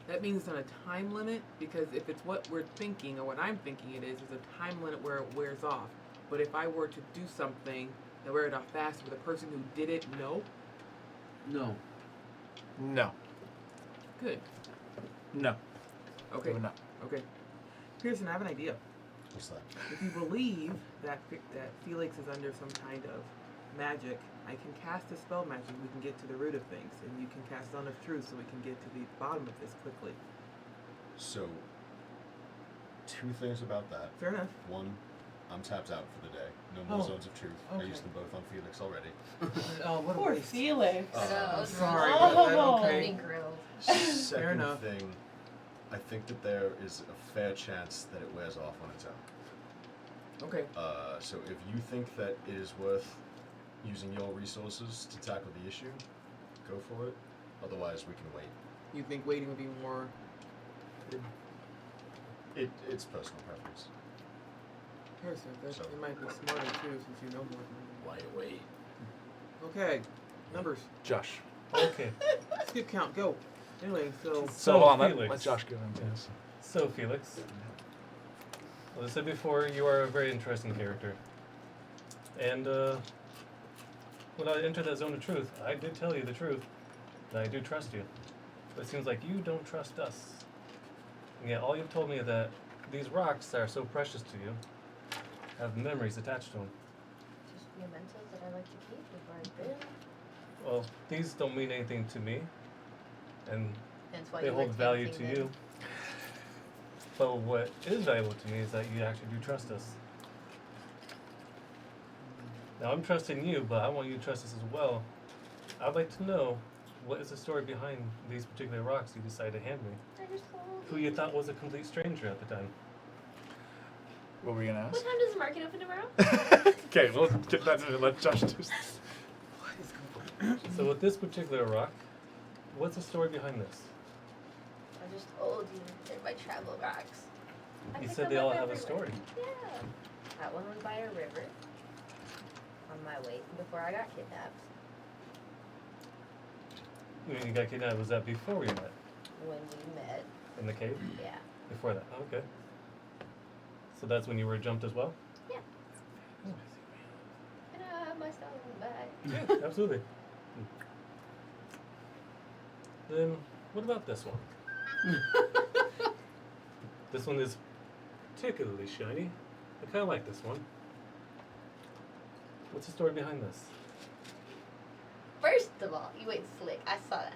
That means it's on a time limit, because if it's what we're thinking or what I'm thinking it is, there's a time limit where it wears off. But if I were to do something that wear it off fast, would the person who did it know? No. No. Good. No. Okay. No. Okay. Pearson, I have an idea. What's that? If you believe that Felix is under some kind of magic, I can cast a spell magic. We can get to the root of things, and you can cast Zone of Truth, so we can get to the bottom of this quickly. So, two things about that. Fair enough. One, I'm tapped out for the day. No more Oh, zones of truth. I okay. used them both on Felix already. Oh, what Poor a waste. Felix. I know. Sorry, Oh. but that- I'm okay. being grilled. Second enough. thing, I think that there is a fair chance that it wears off on its own. Okay. So if you think that it is worth using your resources to tackle the issue, go for it. Otherwise, we can wait. You think waiting would be more? It's personal preference. Harrison, that So- it might be smarter too, since you know more than me. Why wait? Okay. Numbers. Josh. Okay. Skip count. Go. Anyway, so So hold on, Felix. let Josh give him his. So Felix, as I said before, you are a very interesting character. And when I entered that zone of truth, I did tell you the truth, that I do trust you. But it seems like you don't trust us. And yet all you've told me is that these rocks that are so precious to you have memories attached to them. Just mementos that I like to keep before I build. Well, these don't mean anything to me, and Hence why they you hold were value to tempting you. them. But what is valuable to me is that you actually do trust us. Now I'm trusting you, but I want you to trust us as well. I'd like to know what is the story behind these particular rocks you decided to hand me. I just told Who you thought was a complete stranger at the time. What were you gonna What ask? time does the market open tomorrow? Okay, we'll get that to let Josh do this. what is going on? So with this particular rock, what's the story behind this? I just told you they're my travel rocks. I You pick said them they all up have a everywhere. story. Yeah. That one was by a river. On my way before I got kidnapped. When you got kidnapped, was that before we met? When we met. In the cave? Yeah. Before that? Oh, okay. So that's when you were jumped as well? Yeah. And I have my stuff back. Yeah, absolutely. Then what about this one? This one is particularly shiny. I kind of like this one. What's the story behind this? First of all, you ain't slick. I saw that.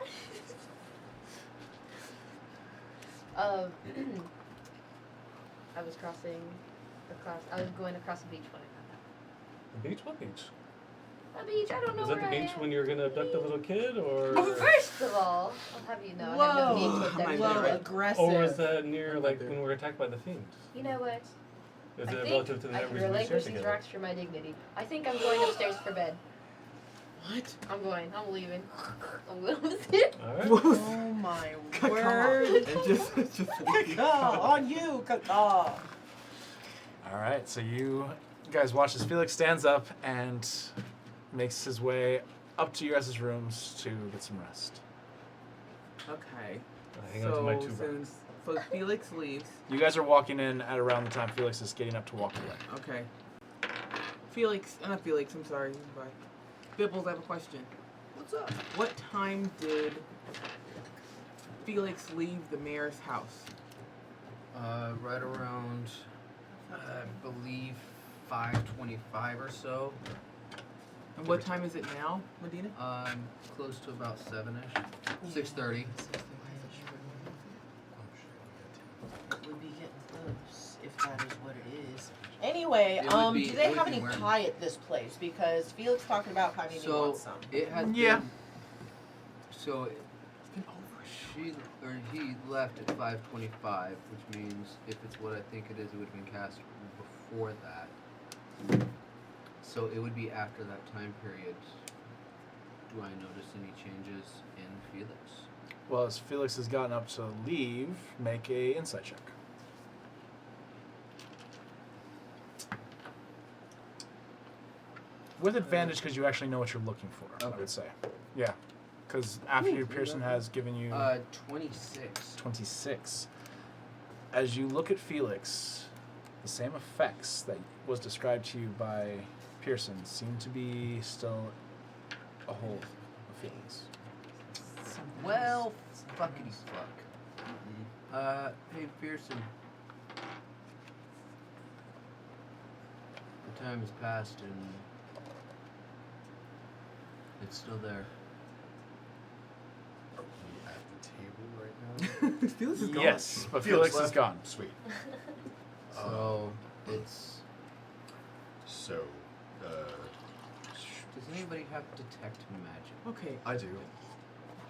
I was I was going across the beach when I got that. The beach? What beach? A beach, I don't know Is that where the I beach am. when you're gonna abduct a little kid, or? First of all, I'll have you know, I have no beach with Whoa, them. whoa, either. aggressive. Or was that near like when we were attacked by the fiend? You know what? Is I it think relative to the I can memories we shared relinquish these together? rocks for my dignity. I think I'm going upstairs for bed. What? I'm going. I'm leaving. I'm going to sit. All right. Oh my word. And just Caca, on you, caca. All right, so you guys watch as Felix stands up and makes his way up to you guys' rooms to get some rest. Okay. I hang on to my two rocks. So Felix leaves. You guys are walking in at around the time Felix is getting up to walk away. Okay. Felix, not Felix, I'm sorry. Bye. Bibbles, I have a question. What's up? What time did Felix leave the mayor's house? Right around, I believe, 5:25 or so. And what time is it now, Medina? Close to about 7ish, 6:30. Would be getting close if that is what it is. Anyway, It would be- do it they would have be any where- pie at this place? Because Felix talking about how maybe he So wants some. it had Yeah. been. So he left at 5:25, which means if it's what I think it is, it would have been cast before that. So it would be after that time period. Do I notice any changes in Felix? Well, as Felix has gotten up to leave, make a insight check. With advantage, because you actually know what you're looking for, I Okay. would say. Yeah. Because after you, Pearson has given you 26. 26. As you look at Felix, the same effects that was described to you by Pearson seem to be still a hold of Felix. Well, fuckity fuck. Hey Pearson. The time has passed and it's still there. Are we at the table right now? Felix is gone. Yes, but Felix is left. gone. Sweet. So it's. So, Does anybody have detect magic? Okay, I do.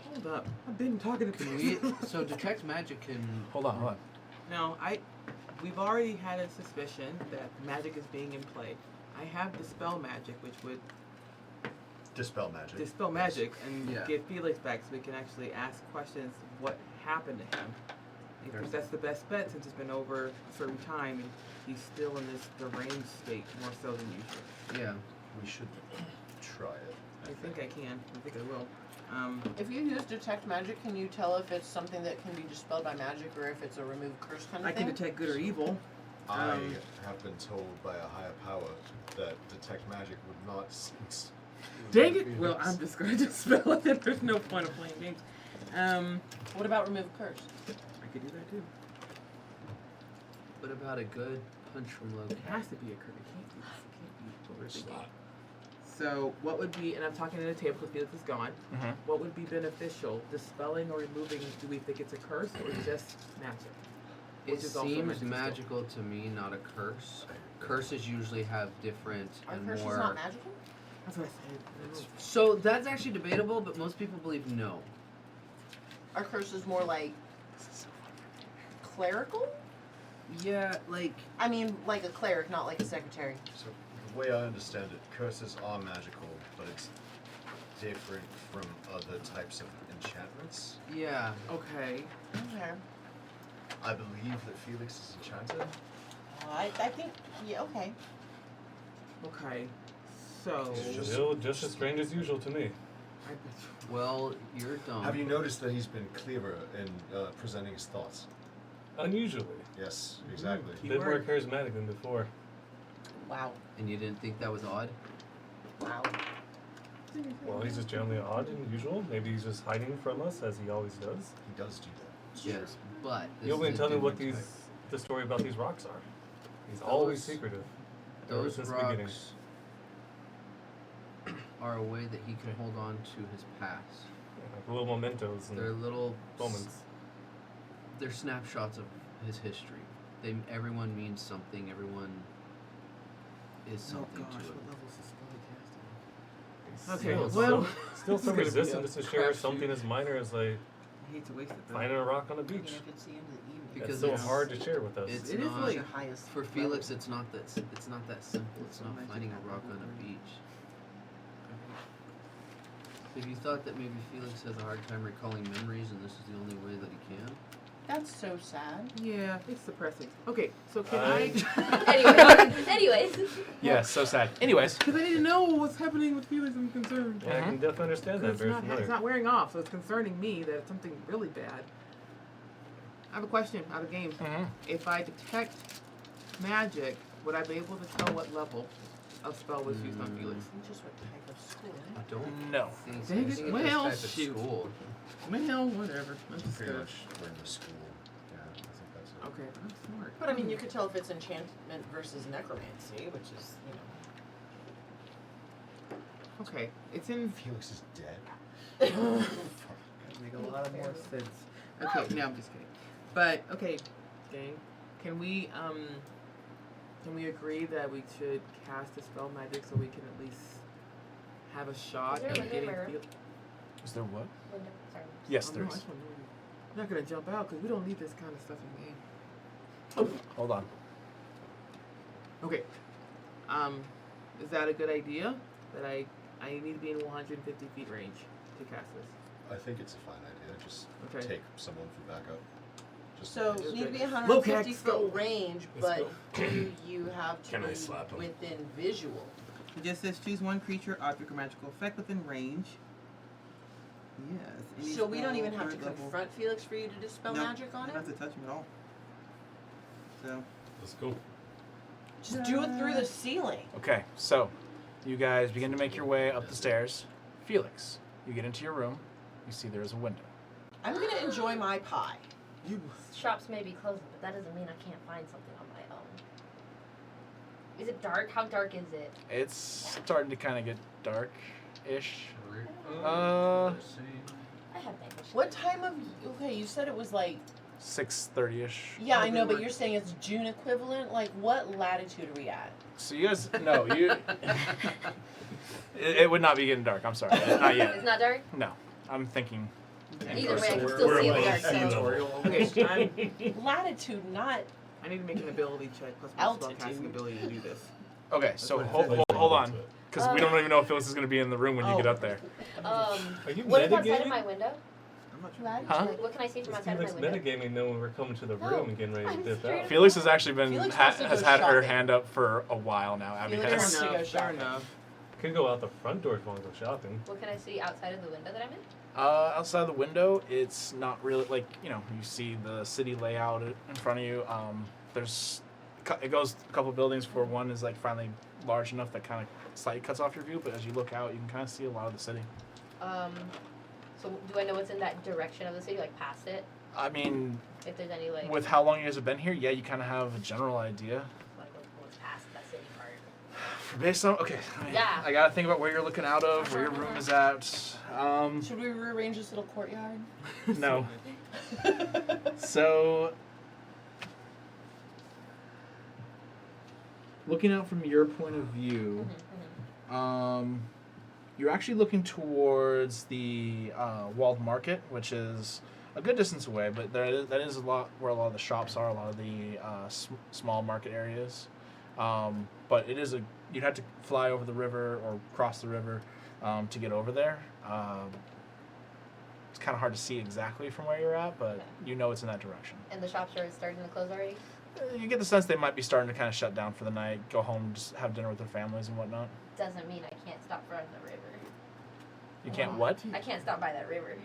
hold up. I've been talking to Can people. we? So detect magic can. Hold on. No, we've already had a suspicion that magic is being in play. I have dispel magic, which would Dispel magic. dispel magic and Yeah. get Felix back, so we can actually ask questions. What happened to him? Because that's the best bet since it's been over a certain time and he's still in this deranged state more so than usual. Yeah. We should try it. I think I can. I think I will. If you use detect magic, can you tell if it's something that can be dispelled by magic or if it's a remove curse kind of I thing? can detect good or evil. I have been told by a higher power that detect magic would not cease. Dang it! Well, I'm just going to dispel it. There's no point of playing games. What about remove curse? I could do that too. What about a good punch from low? It has to be a crit. It can't be what we're thinking. So, what would be, and I'm talking to the table because Felix is gone, Mhm. what would be beneficial? Dispelling or removing, do we think it's a curse or just magic? It Which is also meant seems to magical to me, not a curse. Curses usually have different Are and curses more. not magical? That's what I said. So that's actually debatable, but most people believe no. Are curses more like clerical? Yeah, like I mean, like a cleric, not like a secretary. So, the way I understand it, curses are magical, but it's different from other types of enchantments. yeah. Okay. Okay. I believe that Felix is enchanted. I think, yeah, okay. Okay. So, Still just as strange as usual to me. Well, you're dumb. Have you noticed that he's been clearer in presenting his thoughts? Unusually. Yes, exactly. A bit more charismatic than before. Wow. And you didn't think that was odd? Wow. Well, he's just generally odd and usual. Maybe he's just hiding from us, as he always does. He does do that. Yes, but this You want me is to a tell me what different these, type. the story about these rocks are? He's always Those- secretive. Ever Those since the beginning. rocks are a way that he can hold on to his past. Like little mementos and They're little moments. They're snapshots of his history. Everyone means something. Everyone is something to it. level is Still, Okay, it's well, Still It's some gonna be resistance a to share crapshoot. something as minor as like I hate to waste it though. finding a rock on a beach. it's the end of the evening. Because It's so it's- hard to share with us. It's It is not late. Your highest for Felix. It's not that. It's not that simple. It's not finding a rock on a beach. If you thought that maybe Felix has a hard time recalling memories and this is the only way that he can, That's so sad. Yeah, it's depressing. Okay, so can Anyways. Yes, so sad. Anyways. Because I need to know what's happening with Felix. I'm concerned. Yeah, I can definitely understand that. It's Very not, familiar. it's not wearing off, so it's concerning me that it's something really bad. I have a question out of game. Mhm. If I detect magic, would I be able to tell what level of spell was used on Felix? Just what type of school, I don't No. think. Dang I it. think it's Well, this type of shoot. school. Well, whatever. Let's just Pretty go. much learned the school. Yeah, I think that's it. Okay, I'm smart. But I mean, you could tell if it's enchantment versus necromancy, which is, Okay, it's in. Felix is dead. That make a lot more sense. Okay, no, I'm just kidding. But okay, gang, can we agree that we should cast a spell magic so we can at least have a shot Is there at a window getting mirror? Is there what? Linda, sorry. Yes, Oh, there no, I is. just wanna know where you- I'm not gonna jump out because we don't need this kind of stuff in game. Hold on. Okay. Is that a good idea? That I need to be in 150 feet range to cast this. I think it's a fine idea. Just Okay. take someone for backup. Just So in case. need to be Look, 150 let's go. foot range, Let's but do you have to Can I be slap him? within visual? It just says choose one creature, object, or magical effect within range. Yes. any So we don't spell, even have to third level. confront Felix for you to dispel Nope, magic on You him? don't have to touch him at all. So Let's go. Just do it through the ceiling. Okay, so you guys begin to make your way up the stairs. Felix, you get into your room. You see there is a window. I'm gonna enjoy my pie. Shops may be closing, but that doesn't mean I can't find something on my own. Is it dark? How dark is it? It's starting to kind of get dark-ish. Let's see. I have language. What time of? Okay, you said it was like. 6:30ish. Yeah, I know, but you're saying it's June equivalent. Like, what latitude are we at? So you guys, no, you. it would not be getting dark. I'm sorry, not yet. It's not dark? No, I'm thinking. Either way, I can We're- still we're see in the above dark, sea so. level. okay, Latitude, not. I need to make an ability check plus my Altitude. spellcasting ability to do this. Okay, so what it hold, says. hold, hold on, because we don't even know if Felix is going to be in the room when you Oh. get up there. Are you What is outside of metagaming? my window? I'm not sure. Huh? Like, what can I see from It outside seems of like my window? metagaming knowing we're coming to the No, room and getting ready to I'm dip straight out. up- Felix has actually been Felix wants to has go had her shopping. hand up for a while now. Abby Felix has. wants to go Fair shopping. enough. Could go out the front door if you want to go shopping. What can I see outside of the window that I'm in? Outside the window, it's not really like you see the city layout in front of you. There's it goes a couple buildings before one is like finally large enough that kind of slightly cuts off your view. But as you look out, you can kind of see a lot of the city. So do I know what's in that direction of the city, like past it? I mean, If there's any like with how long you guys have been here, yeah, you kind of have a general idea. like what's past that city part? Based on Yeah. I gotta think about where you're looking out of, where your room is at. Should we rearrange this little courtyard? No. So, looking out from your point of view, you're actually looking towards the Walled Market, which is a good distance away, but that is a lot where a lot of the shops are, a lot of the small market areas. But it is you'd have to fly over the river or cross the river to get over there. It's kind of hard to see exactly from where you're at, but you know it's in that direction. And the shops are starting to close already? You get the sense they might be starting to kind of shut down for the night, go home, just have dinner with their families and whatnot. Doesn't mean I can't stop by the river. You can't what? I can't stop by that river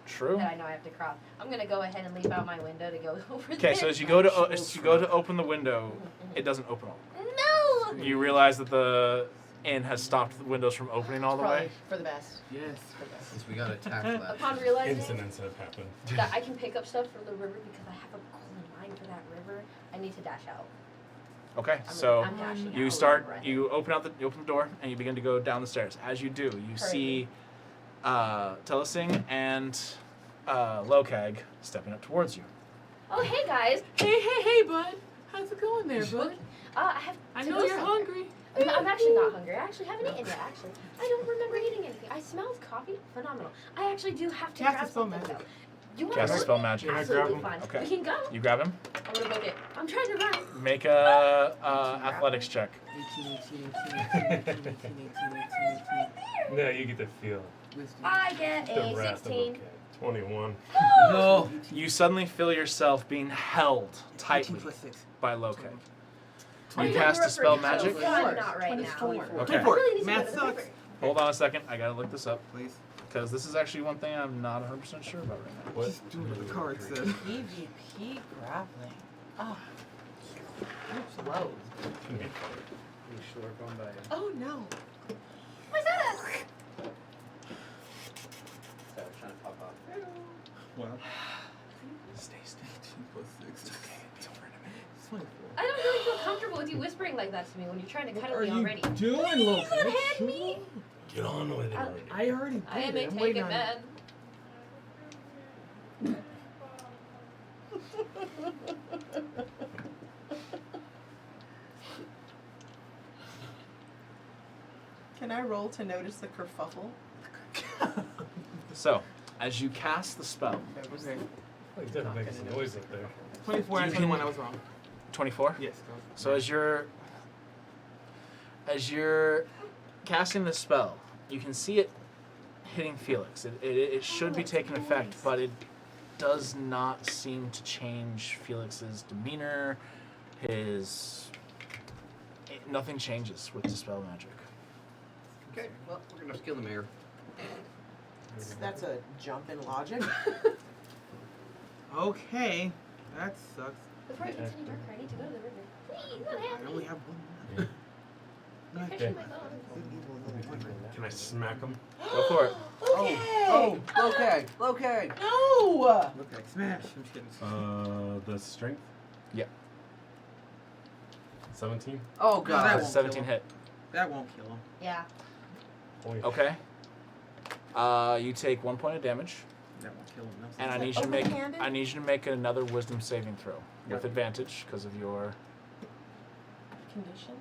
True. that I know I have to cross. I'm gonna go ahead and leap out my window to go over there. Okay, so as you go to open the window, it doesn't open all. No! You realize that the inn has stopped the windows from opening all the Probably way. for the best. Yes. Since we gotta tackle that. Upon realizing Incidents have happened. that I can pick up stuff from the river because I have a goal in mind for that river, I need to dash out. Okay, I'm so I'm dashing you out start. wherever I You open the door and you begin to go down the stairs. As you do, you see Telesing and Lokag stepping up towards you. Oh, hey guys! Hey, bud. How's it going there, bud? I have I to know go you're somewhere. hungry. I'm actually not hungry. I actually haven't eaten yet, actually. I don't remember eating anything. I smelled coffee. Phenomenal. I actually do have to Cast grab a spell something, magic. though. You want Cast a to spell magic. Can I Absolutely grab fine. Okay. We can go. You grab him. I'm gonna book it. I'm trying to run. Make a athletics check. 18. No, you get the feel. Wisdom. I get The a wrath of 16. Lokag. 21. No. You suddenly feel yourself being held 18 tightly plus 6. by Lokag. I'm You gonna cast go a spell for it. magic. So fun, not right now. 24. Okay. I really need to Math go to the sucks. river. Hold on a second. I gotta look this up Please. because this is actually one thing I'm not 100% sure about right now. What? Just do what the card said. PvP grappling. Ah. You're slow. Can be fun. Oh no. What's that? Sorry, I was trying to pop up. Well, Stay still. 18 plus 6. It's okay. It's over in a minute. It's 24. I don't really feel comfortable with you whispering like that to me when you're trying to cuddle me already. doing, Please unhand me. Get on with it I- already. I already did I am it. a I'm waiting taken on man. Can I roll to notice the kerfuffle? So, as you cast the spell, Okay. Oh, you did make some noise up there. 24 and You can- 21, I was wrong. 24. Yes. So as you're casting the spell, you can see it hitting Felix. It should be taking effect, but it does not seem to change Felix's demeanor. Nothing changes with Dispel Magic. Okay, well, we're gonna kill the mayor. That's a jump in logic. Okay, that sucks. Before it gets any darker, I need to go to the river. Please, not I happening. only have one. You're Okay. catching my bones. Can I smack him? Go for it. Okay. Okay. No. Okay, smash. I'm just kidding. The strength? Yeah. 17? Oh that god. won't 17 kill hit. That won't kill him. Yeah. Oy. Okay. You take 1 point of damage, That won't kill him. No, and I that need you to make open-handed? I need you to make another Wisdom saving throw with Yep. advantage because of your. Condition.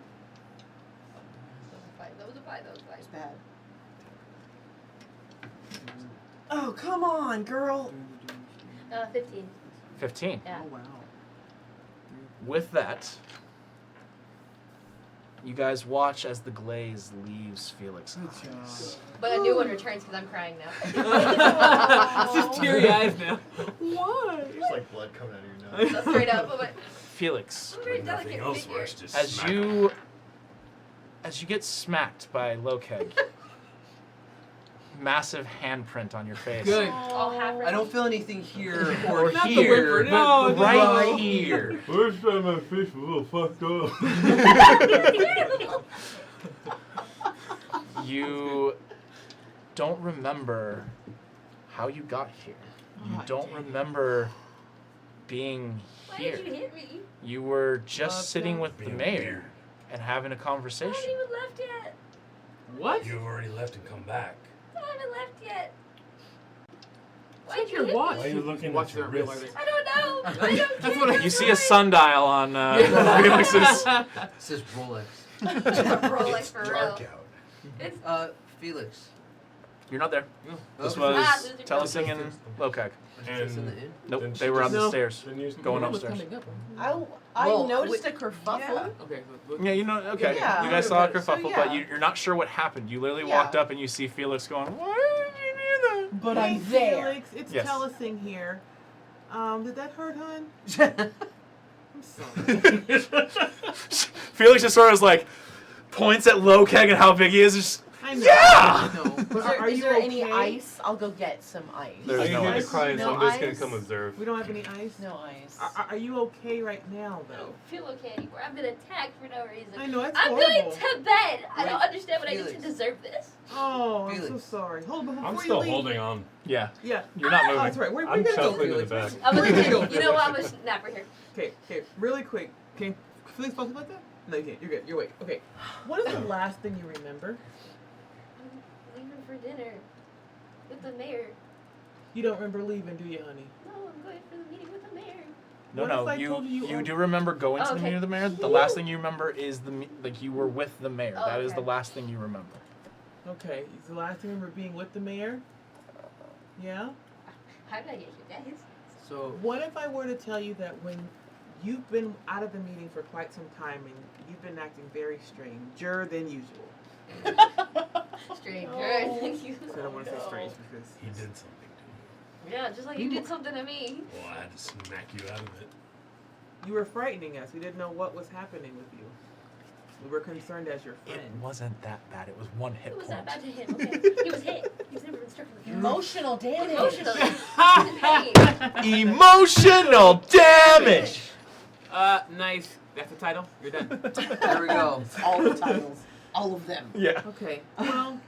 That was a fight. It's bad. Oh, come on, girl. 15. 15. Yeah. Oh wow. With that, you guys watch as the glaze leaves Felix's eyes. But a new one returns because I'm crying now. It's just teary eyes now. Why? It's like blood coming out of your nose. So straight up. But Felix, I'm a very Nothing delicate else figure. works, just as smack you get smacked by Lokeg, massive handprint on your face. Good. All half I don't feel anything here Or or Not the here. whimper, no, but right right here. First time my face was a little fucked up. You don't remember how you got here. You don't remember being Why here. did you hit me? You were just sitting with the Being mayor weird. and having a I conversation. haven't even left yet. What? You've already left and come back. I haven't left yet. Why Check did you your hit watch. Why me? are you looking Watch at your that wrist? realizing. I don't know. I don't That's care. what I- You see a sundial on Felix's. It says Rolex. Rolex for real. Dark out. It's Felix. You're not there. This Okay. was loser. Telesing and Lokag. Is this in the inn? Nope, Then they she were on just- the No. stairs. Then you Going What was upstairs. coming up? I Well, noticed wait, a kerfuffle. yeah. Okay. So, Yeah, you know, okay. Yeah. You guys saw a So, kerfuffle, yeah. but you're not sure what happened. You literally Yeah. walked up and you see Felix going, why did you do that? But hey, I'm there. Felix, it's Yes. Telesing here. Did that hurt, hon? I'm sorry. Felix just sort of like points at Lokeg and how big he is. Just, I know. Yeah! No. Is you there okay? any ice? I'll go get some ice. There's I no hear the ice. crying, so No I'm just gonna ice? come observe. We don't have any ice. No ice. Are you okay right now, I though? don't feel okay anymore. I've been attacked for no reason. I know it's I'm horrible. going to bed. I don't Wait, understand what I did Felix. to deserve this. Oh, I'm so Felix. sorry. Hold on, before I'm you still leave. holding on. Yeah, Yeah. you're not Oh, moving. that's right. Where I'm you gonna go, chuckling in the Felix? back. I'm Where gonna you gonna take, go, you know what? I'm Felix? gonna snap right here. Okay, really quick. Can Felix talk about that? No, you can't. You're good. You're awake. Okay. What is the last thing you remember? I'm leaving for dinner with the mayor. You don't remember leaving, do you, honey? No, I'm going for the meeting with the mayor. No, What if no, I you told you do remember going to the Okay. meeting of the mayor. The last thing you remember is like you were with the mayor. Oh, That is okay. the last thing you remember. Okay. Is the last thing you remember being with the mayor? Yeah? How did I get here, guys? So What if I were to tell you that when you've been out of the meeting for quite some time and you've been acting very stranger than usual? Stranger. No. Thank you. So I don't want to say strange because He did something to me. Yeah, just like you did something to me. Well, I had to smack you out of it. you were frightening us. We didn't know what was happening with you. We were concerned as your friend. It wasn't that bad. It was one hit It was point. that bad to him. Okay, he was hit. He's never been struck before. Emotional damage. Emotionally. He's in pain. Emotional damage. Nice. That's the title. You're done. there we go. All the titles. All of them. Yeah. Okay. Well,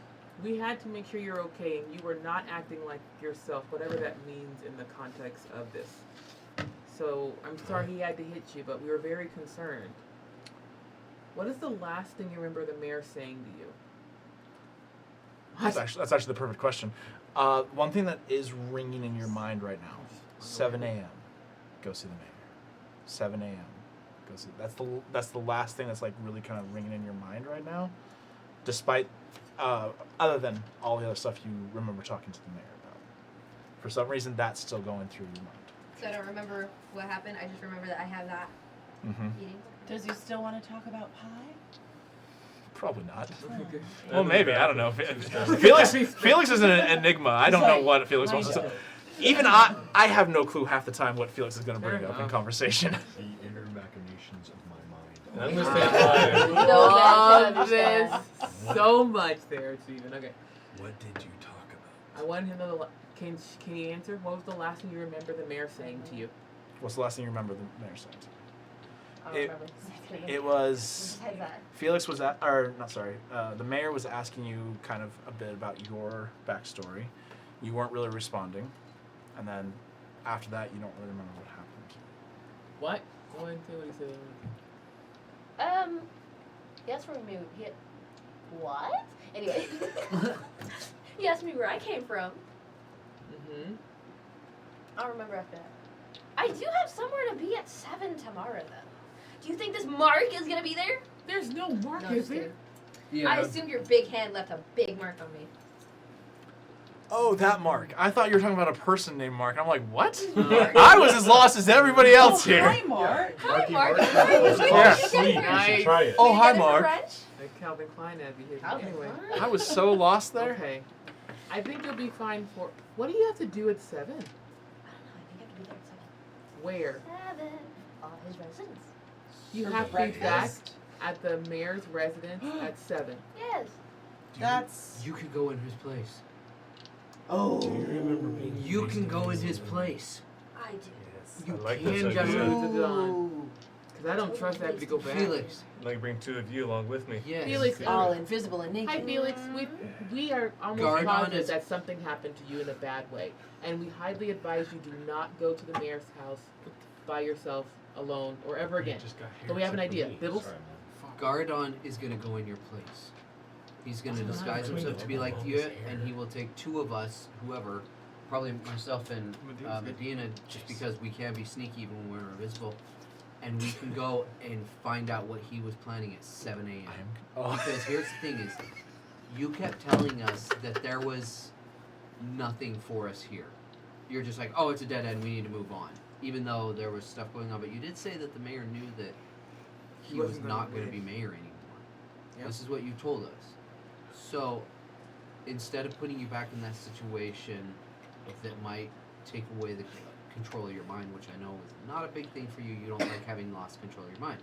we had to make sure you're okay, and you were not acting like yourself, whatever that means in the context of this. So I'm sorry he had to hit you, but we were very concerned. What is the last thing you remember the mayor saying to you? That's actually the perfect question. One thing that is ringing in your mind right now: 7 a.m. Go see the mayor. 7 a.m. Go see. That's the last thing that's like really kind of ringing in your mind right now. Despite, other than all the other stuff you remember talking to the mayor about, for some reason that's still going through your mind. So I don't remember what happened. I just remember that I have that Mm-hmm. meeting. Does he still want to talk about pie? Probably not. Okay. Well, maybe. I don't know. Felix is an enigma. I don't know what Felix wants to say. Even I have no clue half the time what Felix is going to bring Fair up in enough. conversation. The inner machinations of my mind. And I'm gonna stand by. No, Love that's this so much there, Steven. Okay. What did you talk about? I want him to know can he answer? What was the last thing you remember the mayor saying to you? What's the last thing you remember the mayor saying? I don't It- remember. It was Besides that. Felix was at, or not sorry, the mayor was asking you kind of a bit about your backstory. You weren't really responding, and then after that, you don't really remember what happened. What? Go ahead and say what he said. He asked for me. What? Anyway, he asked me where I came from. Mm-hmm. I don't remember after that. I do have somewhere to be at 7 tomorrow, though. Do you think this Mark is gonna be there? There's no mark, No, is just there? kidding. Yeah. I assume your big hand left a big mark on me. Oh, that Mark. I thought you were talking about a person named Mark. I'm like, what? Mark. I was as lost as everybody else Oh, here. hi, Mark. Hi, Mark. Marky How are you? Mark. Where Yeah. did you Sweet. get You it? should try it. Oh, Did you hi, get it from Mark. French? Like Calvin Klein ad behavior. Calvin Anyway. Klein. I was so lost there. Okay. I think you'll be fine for. What do you have to do at 7? I don't know. I think I have to be there at Where? 7. His residence. You For have to be back breakfast? at the mayor's residence at 7. Yes. That's. You can go in his place. Oh. Do you remember being You can go in his place. I do. Yes. You I like can this just- idea. Who's it on? Because I don't trust that to go back. Felix. I'd like to bring 2 of you along with me. Yes. Felix, All invisible and naked. Hi, Felix. We are almost Guard on positive is- that something happened to you in a bad way. And we highly advise you do not go to the mayor's house by yourself, alone, or ever again. But we have an idea. Bibbles? Sorry, Gardon is gonna go in your place. He's gonna disguise himself to be like you, and he will take 2 of us, whoever, probably myself and Medina, just because we can be sneaky even when we're invisible, and we can go and find out what he was planning at 7 a.m. Oh. Because here's the thing is, you kept telling us that there was nothing for us here. You're just like, oh, it's a dead end, we need to move on. Even though there was stuff going on, but you did say that the mayor knew that he was wasn't gonna not going to win. be mayor anymore. Yep. This is what you told us. So, instead of putting you back in that situation that might take away the control of your mind, which I know is not a big thing for you, you don't like having lost control of your mind.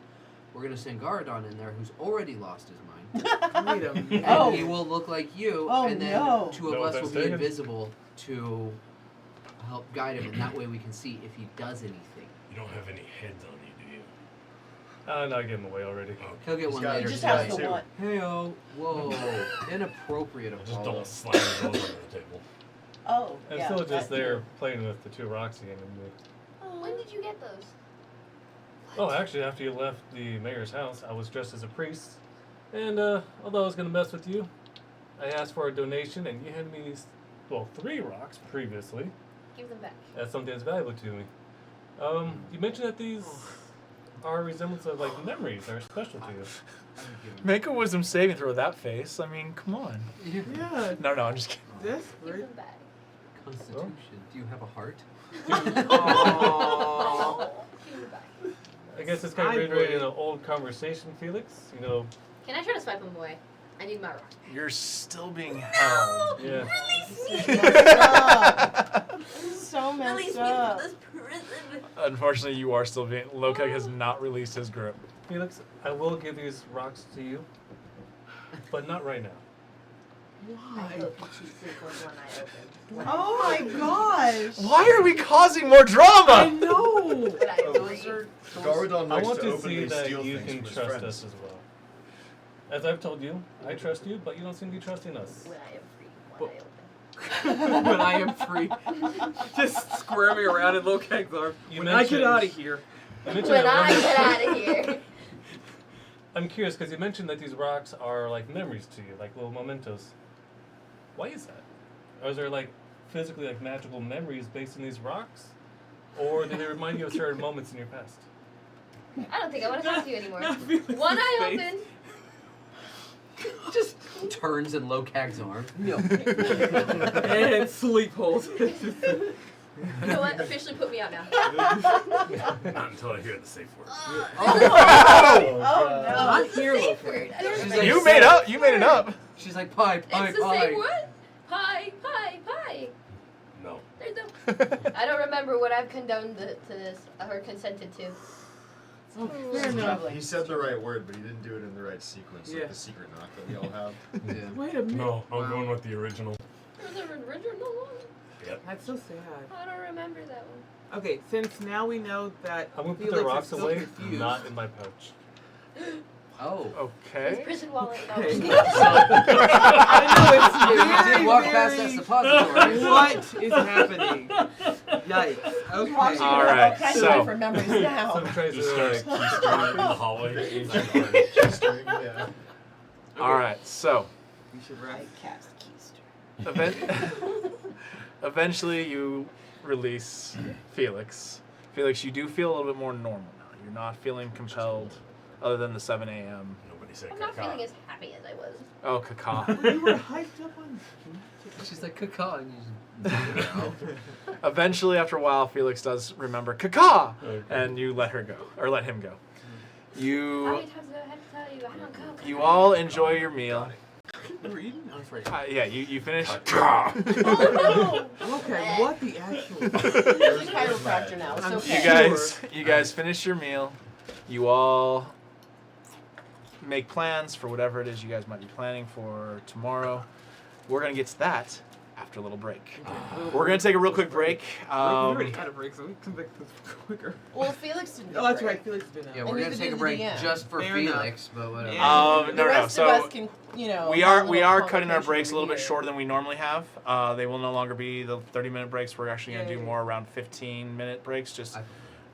We're going to send Garadon in there, who's already lost his mind. Wait a minute. And Oh. he will look like you, Oh, and then no. 2 of No us will offense be taken. invisible to help guide him, and that way we can see if he does anything. You don't have any heads on you, do you? No, I gave him away already. He'll get He's one got- later He just tonight. has the one. Hey-o. Whoa. Inappropriate Just Apollo. don't slam those under the table. Oh. I'm yeah, still that just too. there playing with the 2 rocks he handed me. When did you get those? Oh, actually, after you left the mayor's house, I was dressed as a priest. And although I was going to mess with you, I asked for a donation, and you handed me these, 3 rocks previously. Give them back. That's something that's valuable to me. You mentioned that these are resemblance of like memories that are special to you. Make a wisdom saving throw with that face. I mean, come on. Yeah, No, I'm just kidding. that's Give great. them back. Constitution. Do you have a heart? Aww. Give them back. I guess it's kind of I reiterating would. an old conversation, Felix. You know, Can I try to swipe them away? I need my rock. You're still being held. yeah. So messed Release me up. from this prison. Unfortunately, you are still being. Lokek has not released his grip. Felix, I will give these rocks to you, but not right now. I Why? hope you choose sleep with one eye open. Oh my gosh. Why are we causing more drama? I know. But I agree. Garadon I likes want to to openly see that steal you things can from his trust friends. us as well. As I've told you, I trust you, but you don't seem to be trusting us. When I am free, one eye open. When I am free. Just squirming around in Lokek's arm. You When I get mentioned- out of here. You mentioned When that I one- get out of here. I'm curious because you mentioned that these rocks are like memories to you, like little mementos. Why is that? Or is there like physically like magical memories based on these rocks? Or do they remind you of certain moments in your past? I don't think I want to talk to you anymore. Not Felix's One eye face. open. Just Turns in Lokag's arm. and sleep holes. You know what? Officially put me out now. Not until I hear the safe word. Oh, Not here, Safe Loki. word. I don't She's remember. like, You made up. You made it up. She's like pie, pie, It's the pie. same word. Pie, pie, pie. No. There's no. I don't remember what I've condoned to this or consented to. Fair enough. He said the right word, but he didn't do it in the right sequence, Yeah. like the secret knock that we all have. Yeah. Wait a minute. No, I'm going with the original. There's an original one. Yep. That's so sad. I don't remember that one. Okay, since now we know that I'm gonna put Felix the is rocks still away, confused. not in my pouch. Oh. His Okay. prison wallet. No. Okay. If I you know did it's walk very, past that very. suppository. What is happening? Yikes. Okay. All right, All kinds so- of different memories So now. I'm trying Just to starts keystering in the hallway. Keystering, yeah. All right. So We should I rest. cast Keister. eventually, you release Felix. Felix, you do feel a little bit more normal now. You're not feeling compelled, other than the 7 a.m. Nobody said I'm not caca. feeling as happy as I was. Oh, caca. You were hyped up on. She's like caca, and you just Eventually, after a while, Felix does remember caca, Okay. and you let her go, or let him go. How You many times do I have to tell you? I don't go. you all enjoy your meal. We're eating? I'm afraid. Yeah, you finish. Oh Okay, what the actual? He's a chiropractor now. It's I'm okay. You guys finish your meal. You all make plans for whatever it is you guys might be planning for tomorrow. We're gonna get to that after a little break. We're gonna take a real quick break. We already had a break, so we can come back quicker. Well, Felix didn't. Oh, that's break. right. Felix has been out. Yeah, And we're you gonna could take do a the break DM. just for Fair enough. Felix, but whatever. Yeah. The No. rest So of us can, you know. we have a are little cutting our breaks a little bit conversation shorter than we normally have. They will no longer be the 30-minute breaks. We're actually gonna do Yay. more around 15-minute breaks, just I-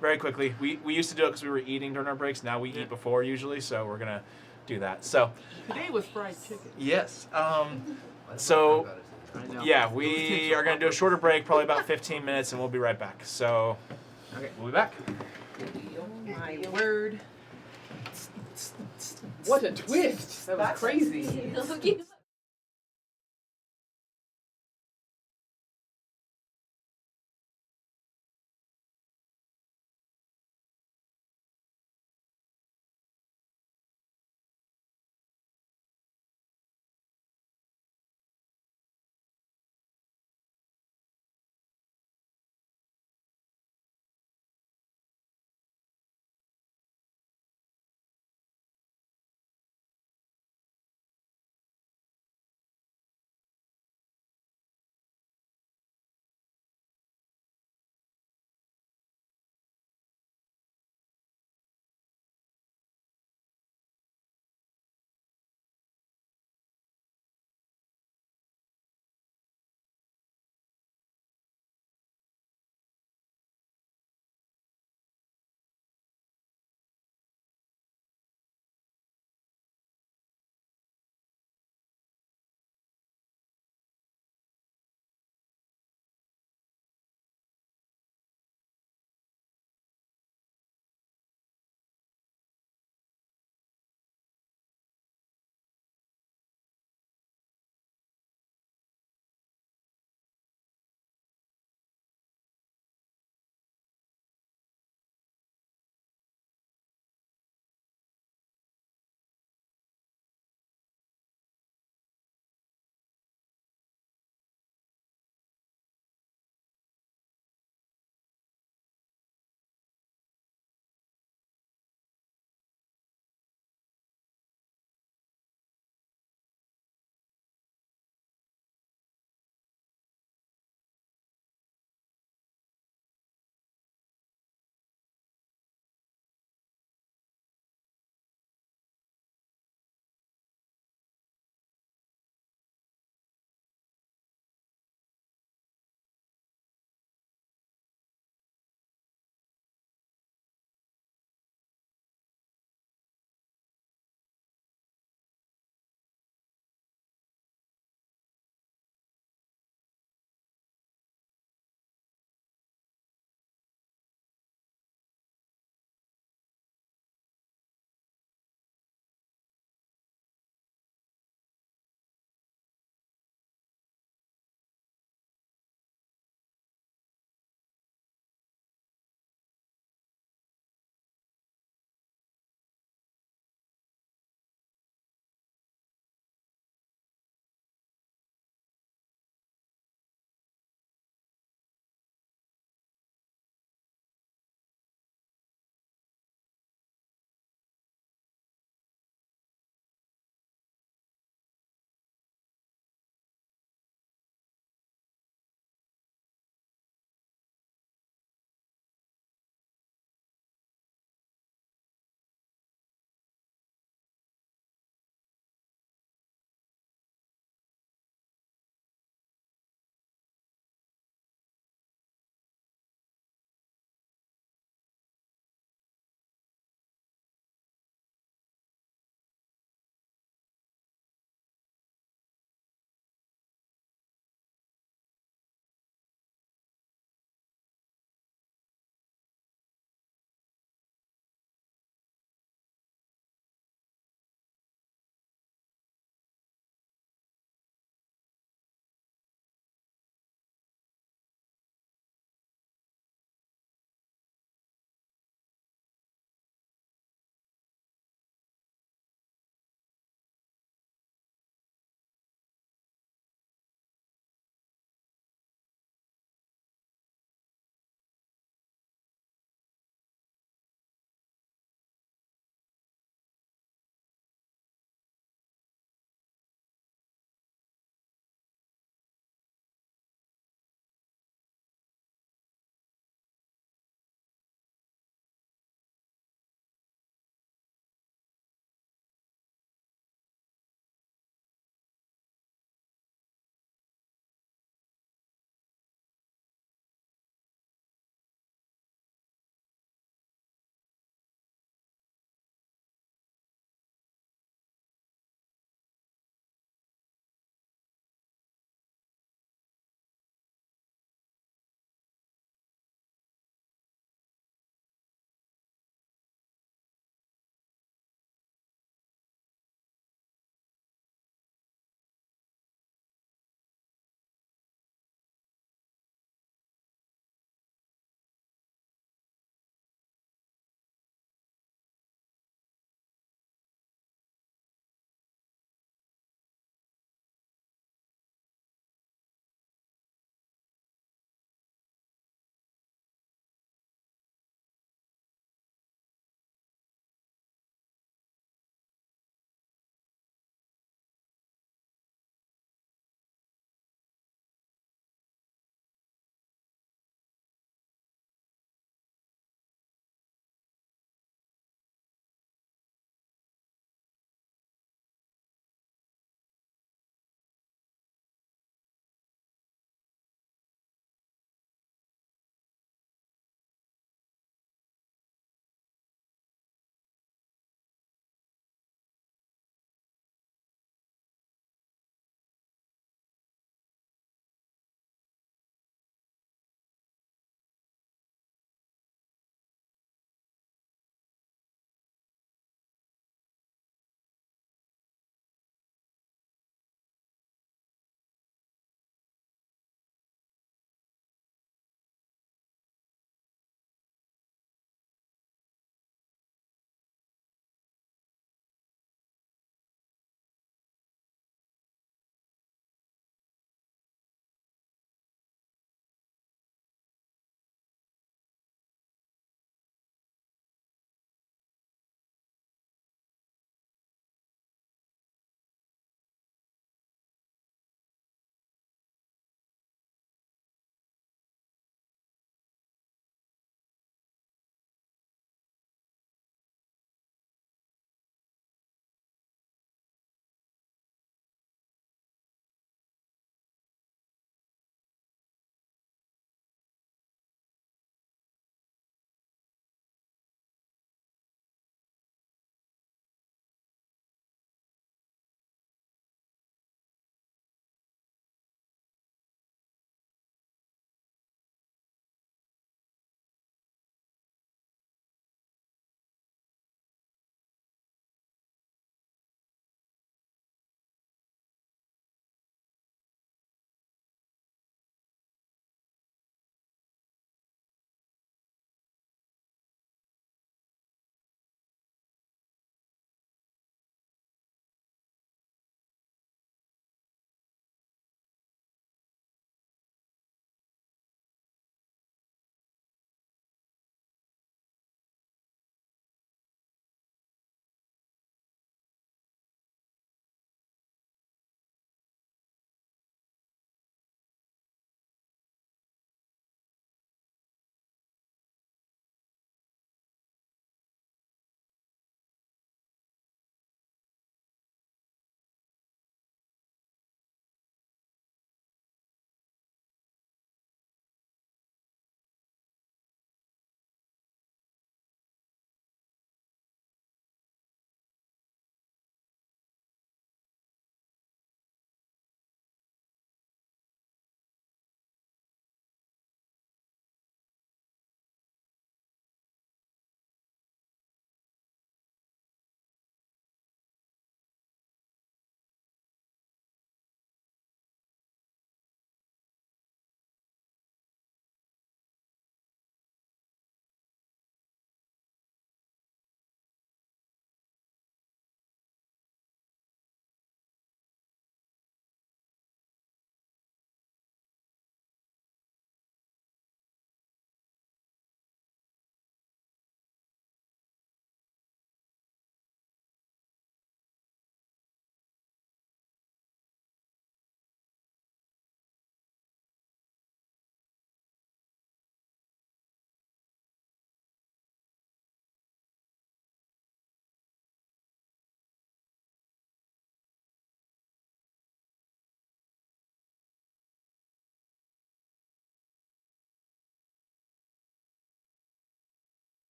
very quickly. We used to do it because we were eating during our breaks. Now we eat before usually, so we're gonna do that. So Today was fried chicken. yes. Why the So- fuck about it? I know. Yeah, Those we kids are going to do a shorter break, probably about 15 minutes, and we'll be right back. So, Okay. we'll be back. Oh my word. What a twist! That was That's crazy. Okay.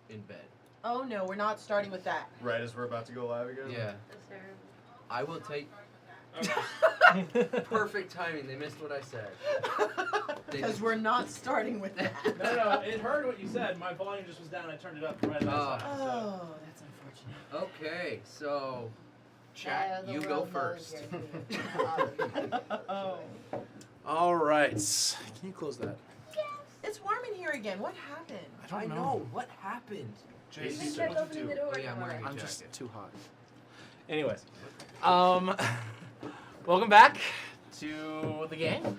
in bed. Oh no, we're not starting with that. Right as we're about to go live again? Yeah. That's terrible. I will take perfect timing. They missed what I said. Because we're not starting with that. No, it heard what you said. My volume just was down. I turned it up right at that time. Oh, that's unfortunate. Okay, so chat, The you go world knows first. you're here. Oh. All right. Can you close that? It's warm in here again. What happened? I know what happened. You JC, kept what'd you opening the do? door. Oh, yeah, I'm wearing a I'm jacket. just too hot. Anyways, welcome back to the game.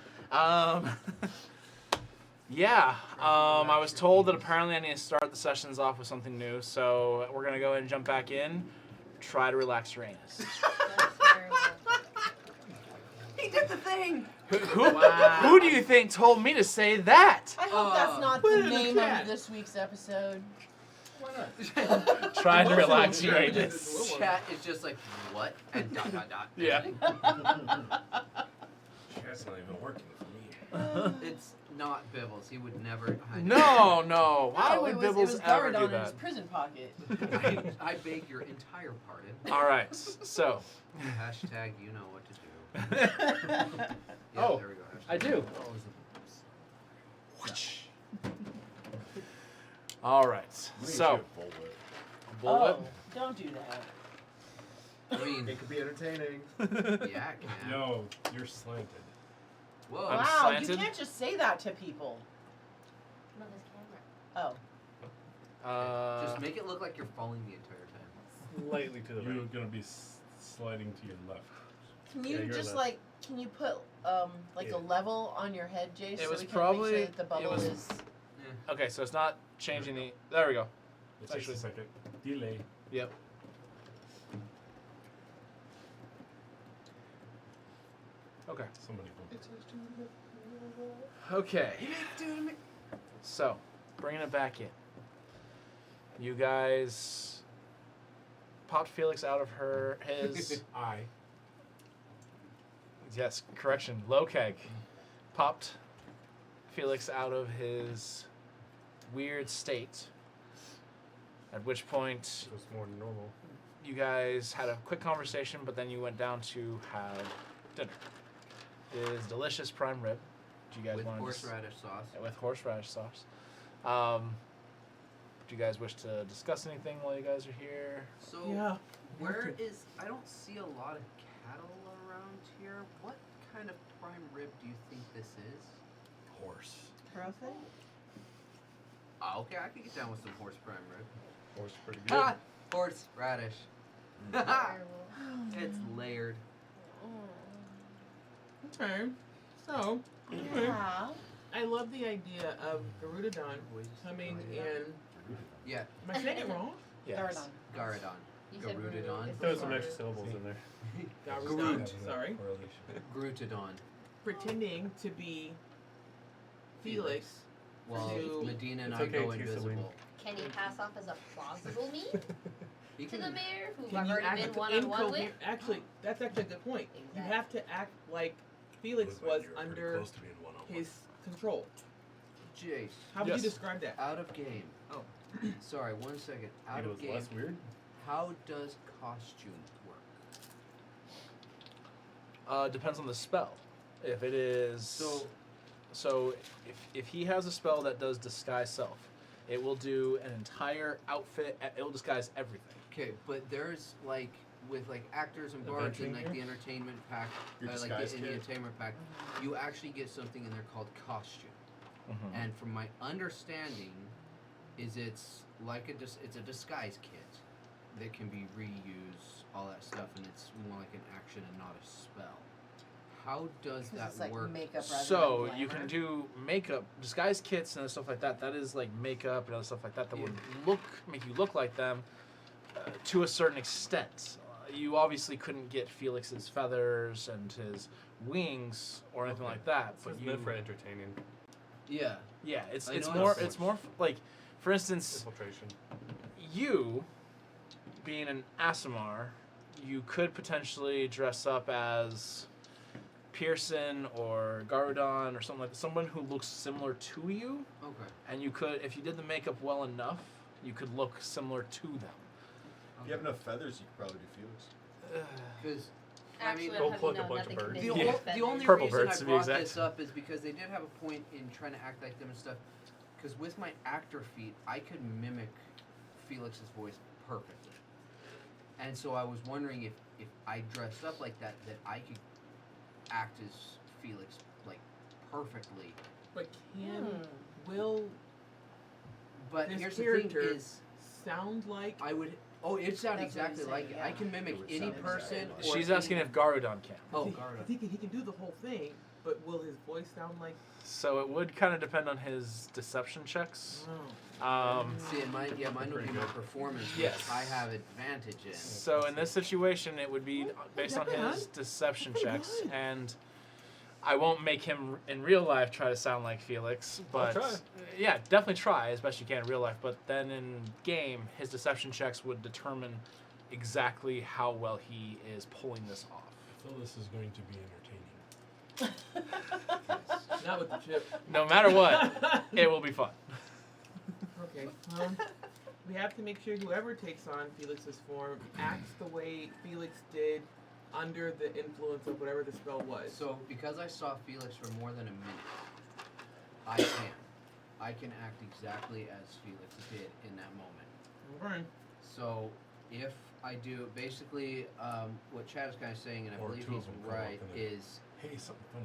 Yeah, I was told that apparently I need to start the sessions off with something new, so we're gonna go ahead and jump back in. Try to relax your anus. That's terrible. He did the thing. Who do you think told me to say that? I hope that's not put the it in the name chat. of this week's episode. Why not? Try to relax your Chat anus. is just like, what? And ... Yeah. Chat's not even working for me. It's not Bibbles. He would never. No. Why Oh, would it was Bibbles ever Garadon do in his that? prison pocket. I beg your entire pardon. All right, so. Hashtag you know what to do. Yeah, Oh, there we go. I do. Oh, All right, We need so. to full whip. Bullet. Oh, don't do that. I mean, It could be entertaining. yeah, it can. Yo, you're slanted. Whoa. I'm Wow, slanted. you can't just say that to people. Not this camera. Oh. Just make it look like you're falling the entire time. Slightly to the You're right. gonna be sliding to your left. Can Yeah, you you're just left. can you put like Yeah. a level on your head, Jace, It so was we can probably- make sure that the bubble it was- is. Okay, so it's not changing the. There we go. It takes a second. Delay. Yep. Okay. Somebody go. Okay. So, bringing it back in. You guys popped Felix out of his. I. Yes, correction. Low keg popped Felix out of his weird state. At which point, It was more normal. you guys had a quick conversation, but then you went down to have dinner. It is delicious prime rib. Do you guys With want horseradish sauce. with horseradish sauce? Do you guys wish to discuss anything while you guys are here? So, Yeah. where is. I don't see a lot of cattle around here. What kind of prime rib do you think this is? Horse. Okay, I could get down with some horse prime rib. Horse pretty good. Ah, horseradish. Terrible. It's layered. Okay. So, Yeah. I love the idea of Garudodon coming in. Yeah, Am I saying it wrong? Yes. Garadon. Garadon. You said Garudodon. rude. There was some extra syllables in there. Garudon. Sorry. Garutodon. Pretending to be Felix. Well, To- Medina and It's I okay, go it's used to invisible. Can he pass off as a plausible me He to the can- mayor, who Can I've you already act been one-on-one with? Actually, that's actually a good point. You Exactly. have to act like Felix was under his control. Jace, How would Yes. you describe that? out of game. Oh, sorry, 1 second. Out It of was game. less weird. How does costume work? Depends on the spell. If it is so if he has a spell that does disguise self, it will do an entire outfit. It will disguise everything. Okay, but there's like with like actors and bards and Adventuring like the gear? entertainment pack, Your like disguise in the kit? entertainment pack, you actually get something in there called costume. Mm-hmm. And from my understanding, is it's like it's a disguise kit that can be reused, all that stuff, and it's more like an action and not a spell. How does 'Cause that it's like work? makeup rather So than you glamour. can do makeup, disguise kits and stuff like that. That is like makeup and other stuff like that that would make you look like them to a certain extent. You obviously couldn't get Felix's feathers and his wings or anything Okay. like that, So but it's you meant for entertaining. Yeah. yeah, it's I it's know more how it it's more like, for instance, Infiltration. you being an Aasimar, you could potentially dress up as Pearson or Garadon or something like that, someone who looks similar to you, Okay. and you could, if you did the makeup well enough, You could look similar to them. If you have enough feathers, you could probably do Felix. Because Actually, go I have pluck a no, bunch of nothing birds. can the, make Yeah. me the only Purple reason birds, I to be brought exact. this up is because they did have a point in trying to act like them and stuff. Because with my actor feat, I could mimic Felix's voice perfectly. And so I was wondering if I dressed up like that, that I could act as Felix like perfectly. But will But this here's the thing character is, sound like? I would. Oh, it sounded That's what I'm exactly saying, like it. I yeah. can mimic It would any sound person. exactly or She's any- asking if Garudon can. Oh, I Garda. think he can do the whole thing, but will his voice sound like? So it would kind of depend on his deception checks. See, mine would Pretty be my good. performance, Yes. which I have advantage in. So in this situation, it would be based on Not his bad. deception Pretty checks, good. and I won't make him in real life try to sound like Felix, but try. yeah, definitely try as best you can in real life. But then in game, his deception checks would determine exactly how well he is pulling this off. I feel this is going to be entertaining. Not with the chip. No matter what, it will be fun. Okay. Well, we have to make sure whoever takes on Felix's form acts the way Felix did under the influence of whatever the spell was. So, because I saw Felix for more than a minute, I can act exactly as Felix did in that moment. Alright. So, if I do, basically, what Chad is kind of saying, and I Or believe two of he's them come up right, and then- is Hey, something funny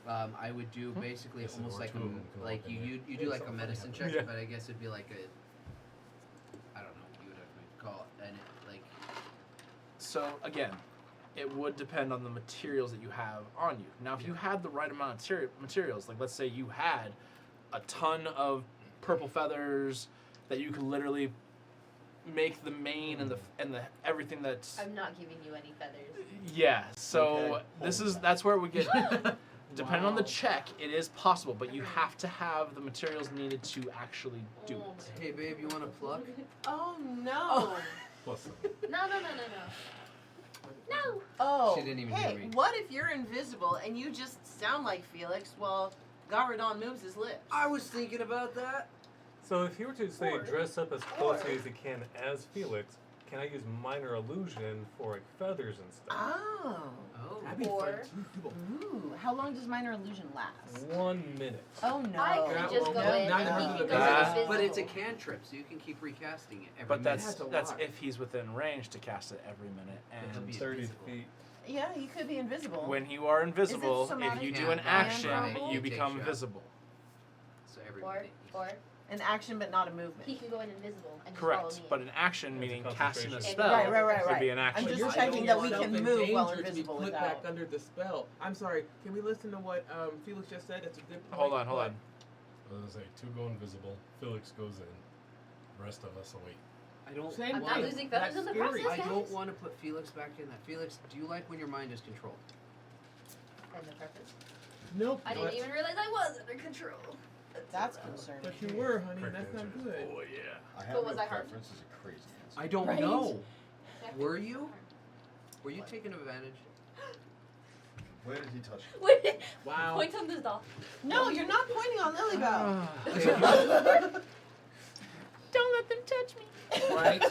happened. I would do basically Yes, almost or like two of them come like up and you then, do hey, like a something medicine happened. check, Yeah. but I guess it'd be like a, I don't know what you would have to call it, and it like So again, it would depend on the materials that you have on you. Now, if you had the right amount of materials, like let's say you had a ton of purple feathers that you could literally make the mane and the everything that's I'm not giving you any feathers. yeah. So Okay. that's where we get. Depending on the Wow. check, it is possible, but you have to have the materials needed to actually do it. hey babe, you want to pluck? Oh no. Plus, them. No. No. Oh. She didn't even hey, hear me. what if you're invisible and you just sound like Felix while Garudon moves his lips? I was thinking about that. So if you were to say Or- dress up as closely as you can as Felix, can I use minor illusion for like feathers and stuff? Oh. Oh. That'd be Or- fun too. Ooh. How long does minor illusion last? 1 minute. Oh no. I That could just won't go work. in Not and enough he of can the go best. invisible. But it's a cantrip, so you can keep recasting it every But minute. That's a that's lot. if he's within range to cast it every minute. He'll And be 30 invisible. feet. Yeah, you could be invisible. when you are invisible, if somatic you do Yeah, an and action, verbal? you Take become shot. visible. So every Or minute. An action but not a movement. he can go in invisible and just Correct. follow me. But an action, It's a meaning casting a concentration. spell, Right, would be an action. I'm just You're checking putting that we yourself can in move while danger to be invisible put without. back under the spell. I'm sorry. Can we listen to what Felix just said? That's a good point. Hold on. I was gonna say two go invisible. Felix goes in. The rest of us await. I don't. Same I'm way. not losing feathers That's in the scary. process. I don't guys. want to put Felix back in that. Felix, do you like when your mind is controlled? And the purpose. Nope. I didn't even realize I was under control. That's concerning. But you were, honey. Correct That's not answer is good. Oh yeah. I But have was no I harmed? preference is a crazy answer. I don't Right? know. Were you? Were you taking advantage? Where did he touch you? Wait, Wow. point on this doll. No, you're not pointing on Lilybell. Don't let them touch me. Right?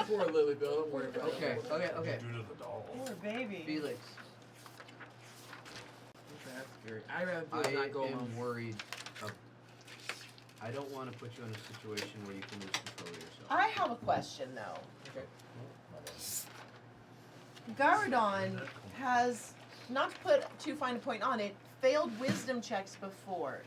Poor Lilybell. Don't worry about Okay, it. okay. Due to the doll. Poor baby. Felix, That's scary. I rather I just not go am alone. worried. I don't want to put you in a situation where you can lose control of yourself. I have a question though. Okay. Garudon has, not to put too fine a point on it, failed wisdom checks before.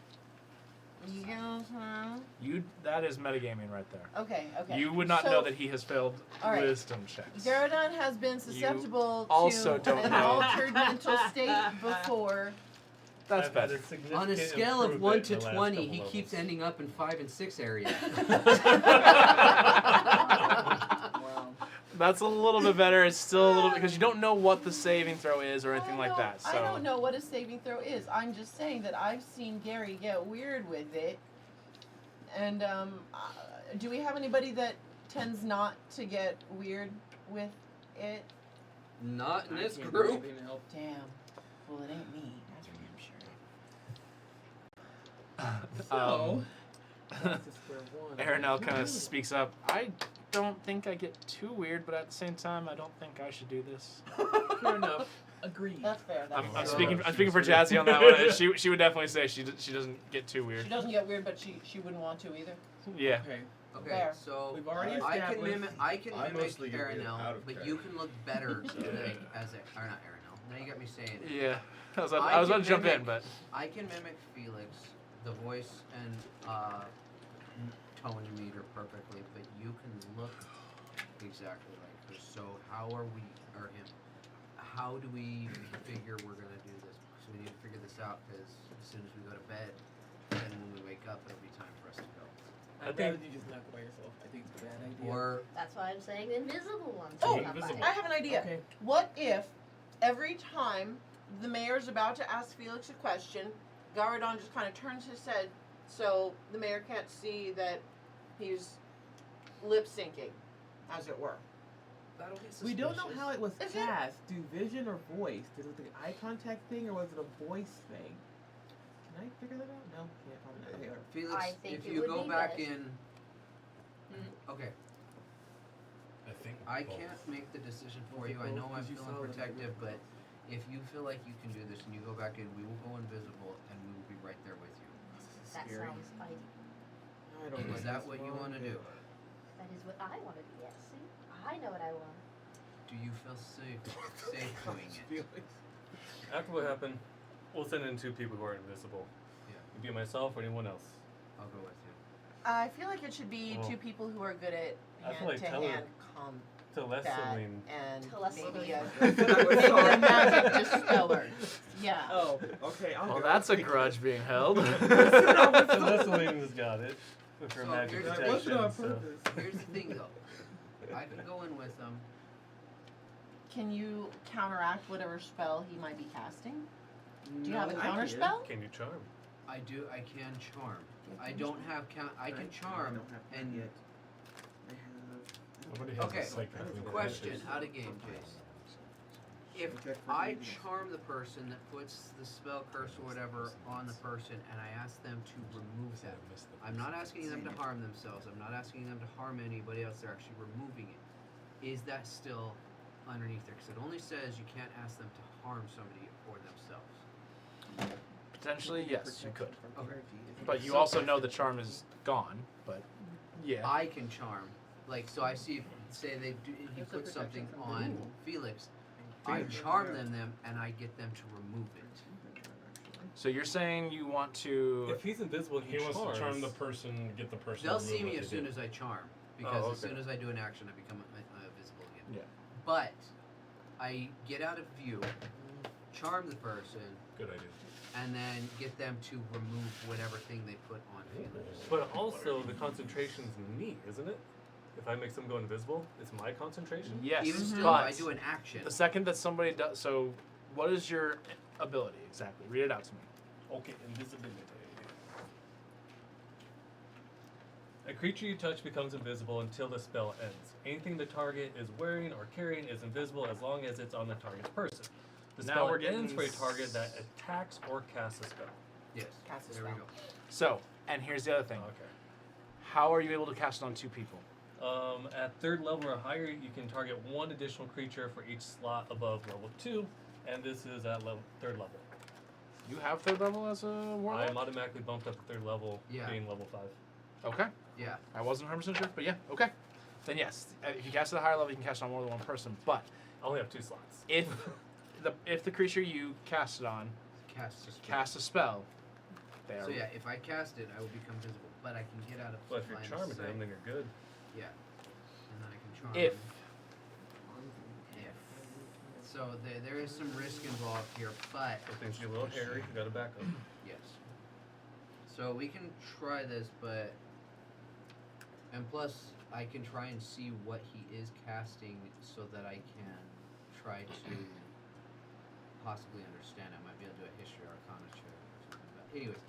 You get what I'm saying? That is metagaming right there. Okay, okay. You would not So, know that he has failed all right. wisdom checks. Garudon has been susceptible also to don't an know. altered mental state before. That's I've had better. a significant On a scale of 1 improvement to in the last 20, couple he levels. keeps ending up in 5 and 6 area. Wow. That's a little bit better. It's still a little bit because you don't know what the saving throw is or anything like that. So I don't know what a saving throw is. I'm just saying that I've seen Gary get weird with it. And do we have anybody that tends not to get weird with it? Not in I this can't do group. anything to help. Damn. Well, it ain't me. That's for damn sure. So, that's a square one. Aranel kind of speaks up. I don't think I get too weird, but at the same time, I don't think I should do this. Fair enough. Agreed. That's fair. That's I'm fair. speaking for Jazzy on that one. She would definitely say she doesn't get too weird. She doesn't get weird, but she wouldn't want to either. Yeah. Okay. Okay, There. so We've already I can established- mimic. I can I mimic mostly get out Aranel, of but character. you can look better like, as a, or not Aranel. Now you got me saying it. Yeah. I was about to jump in, but I can mimic Felix, the voice and tone meter perfectly, but you can look exactly like her. So how are we, or him? How do we figure we're gonna do this? So we need to figure this out because as soon as we go to bed, then when we wake up, it'll be time for us to go. I'd rather you just not go by yourself. I think it's a bad idea. Or That's why I'm saying the invisible ones. Oh, come by. invisible. I have an idea. Okay. What if every time the mayor's about to ask Felix a question, Garadon just kind of turns his head so the mayor can't see that he's lip syncing, as it were. that'll be suspicious. We don't know how it was Is it- cast. Do vision or voice? Did it the eye contact thing or was it a voice thing? Can I figure that out? No, can't. Probably not. Okay, all right. Felix, I think if it you would go be back best. in. Okay, I think. I both. can't make the decision for Okay, you. I know both, I'm 'cause you feeling saw the protective, video. but if you feel like you can do this and you go back in, we will go invisible and we will be right there with you. That Scary. sounds ideal. I don't Is like that this what you one. want to do? That is what I want to do. Yes, see, I know what I want. Do you feel safe doing it? Felix. After what happened, we'll send in 2 people who are invisible. Yeah. It could be myself or anyone else. I'll go with you. I feel like it should be Well, two people who are good at I feel like hand-to-hand combat Teleseline. and Teleseline. maybe a, That's what I was maybe a sorry. magic dispeller. Yeah. Oh, okay. I'll well, go. that's a grudge being held. Teleseline's got it. With her So magic here's- That wasn't on protection. So. purpose. Here's the thing, though. I can go in with them. Can you counteract whatever spell he might be casting? Do you have a No, I counter can. spell? Can you charm? I do. I can charm. Yeah, I can don't you have count. I can No, charm. I don't have that And yet. I have. Nobody has Okay, a psychic question ability. out of game, Jace. If Okay, for I babies. charm the person that puts the spell curse or whatever on the person and I ask them to remove that, I'm not asking them to harm themselves. I'm not asking them to harm anybody else. They're actually removing it. Is that still underneath there? Because it only says you can't ask them to harm somebody or themselves. Potentially, yes, you could. Protection from Okay. energy is- But you So- also know the charm is gone. But yeah. I can charm. Like, so I see, say they do, he That's a puts something protection from on removal. Felix. I charm them and I get them to remove it. So you're saying you want to? If he's invisible, He wants charms. to charm the person, get the person. They'll to see remove me what as they soon did. as I charm, because Oh, as okay. soon as I do an action, I become visible again. Yeah. But I get out of view, charm the person, Good idea. and then get them to remove whatever thing they put on Felix. But also, the concentration's me, isn't it? If I make them go invisible, it's my concentration. Yes. Even still, if but I do an action, the second that somebody does, so what is your ability exactly? Read it out to me. Okay, invisibility. A creature you touch becomes invisible until the spell ends. Anything the target is wearing or carrying is invisible as long as it's on the target's person. The Now spell we're getting ends for a target that attacks or casts a spell. yes, Cast a there we spell. go. So, and here's the other thing. Okay. How are you able to cast it on 2 people? At 3rd level or higher, you can target 1 additional creature for each slot above level 2, and this is at 3rd level. You have 3rd level as a I warlock? am automatically bumped up to 3rd level, Yeah. being level 5. Okay. Yeah, I wasn't 100% sure, but yeah, okay. Then yes, if you cast it at a higher level, you can cast it on more than one person. But I only have 2 slots. if the creature you cast it on cast a spell. casts a spell, they are So yeah, if I cast it, I will become visible, but I can get out of But if you're line of charming sight. them, then you're good. Yeah, and then I can charm. if If. So there is some risk involved here, but If things get a little hairy, you gotta back up. yes. So we can try this, but and plus I can try and see what he is casting so that I can try to possibly understand. I might be able to do a history arcana check or something. But anyways,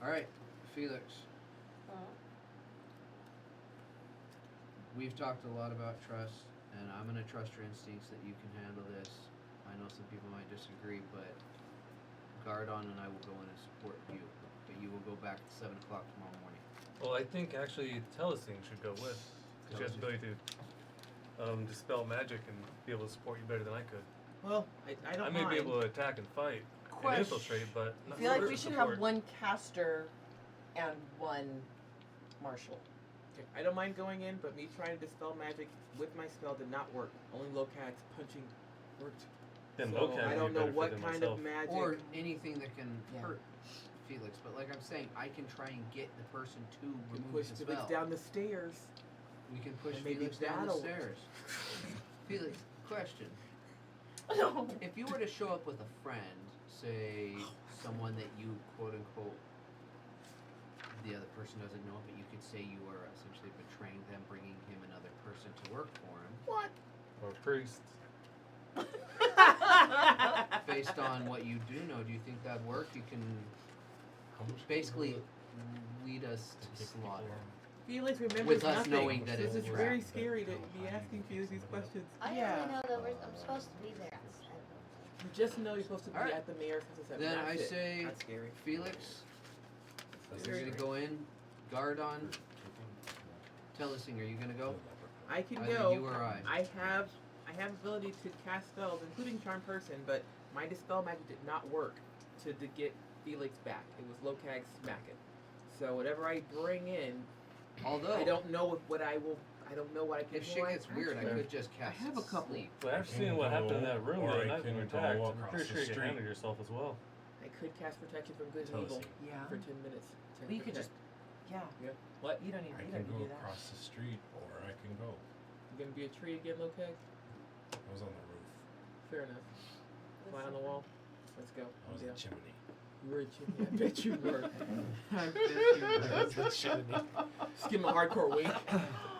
all right, Felix. We've talked a lot about trust, and I'm gonna trust your instincts that you can handle this. I know some people might disagree, but Gardon and I will go in and support you. But you will go back at 7 o'clock tomorrow morning. Well, I think actually Telesing should go with, because she has the ability to dispel magic and be able to support you better than I could. Well, I don't I may mind. be able to attack and fight and Question. infiltrate, but I not feel like for we should support. have one caster and one marshal. Okay, I don't mind going in, but me trying to dispel magic with my spell did not work. Only Lokag's punching worked. Then So Lokag I would don't be know better fit what than kind myself. of magic. Or anything that can Yeah. hurt Felix. But like I'm saying, I can try and get the person to can remove push the Felix spell. down the stairs. We can push And maybe Felix down the that'll- stairs. Felix, question. No. If you were to show up with a friend, say someone that you quote unquote, the other person doesn't know, but you could say you are essentially betraying them, bringing him another person to work for him, What? Or a priest. based on what you do know, do you think that'd work? You can How much basically lead us to to kick people slaughter. around? Felix remembers With us nothing. knowing that this it's is very trapped. scary to be asking Felix these questions. I Yeah. only know that I'm supposed to be there at 7. You just know you're supposed to be Alright. at the mayor's house at 7. Then That's I it. say, That's scary. Felix, That's you're gonna scary. go in, guard on. Telesing, are you gonna go? I can Either go. you or I. have ability to cast spells, including Charm Person, but my dispel magic did not work to get Felix back. It was Lokag smacking. So whatever I bring in, Although, I don't know what I will. I don't know what I can. if shit gets weird, I could just cast have a couple. sleep. But I after can seeing what happened in go, that room or the I other night when can we were go attacked, I'm across pretty the sure you can street. handle yourself as well. I could cast protection from good and Tell us evil it. Yeah. for 10 minutes. to Well, you could protect. just, yeah. Yeah. What? You don't need, I you can don't go need to do that. across the street, or I can go. You gonna be a tree again, Lokag? I was on the roof. Fair enough. Fly on the wall. Let's go. I was Yeah. a chimney. You were a chimney. I bet you were. I bet you I were. was the chimney. Just give him a hardcore wink.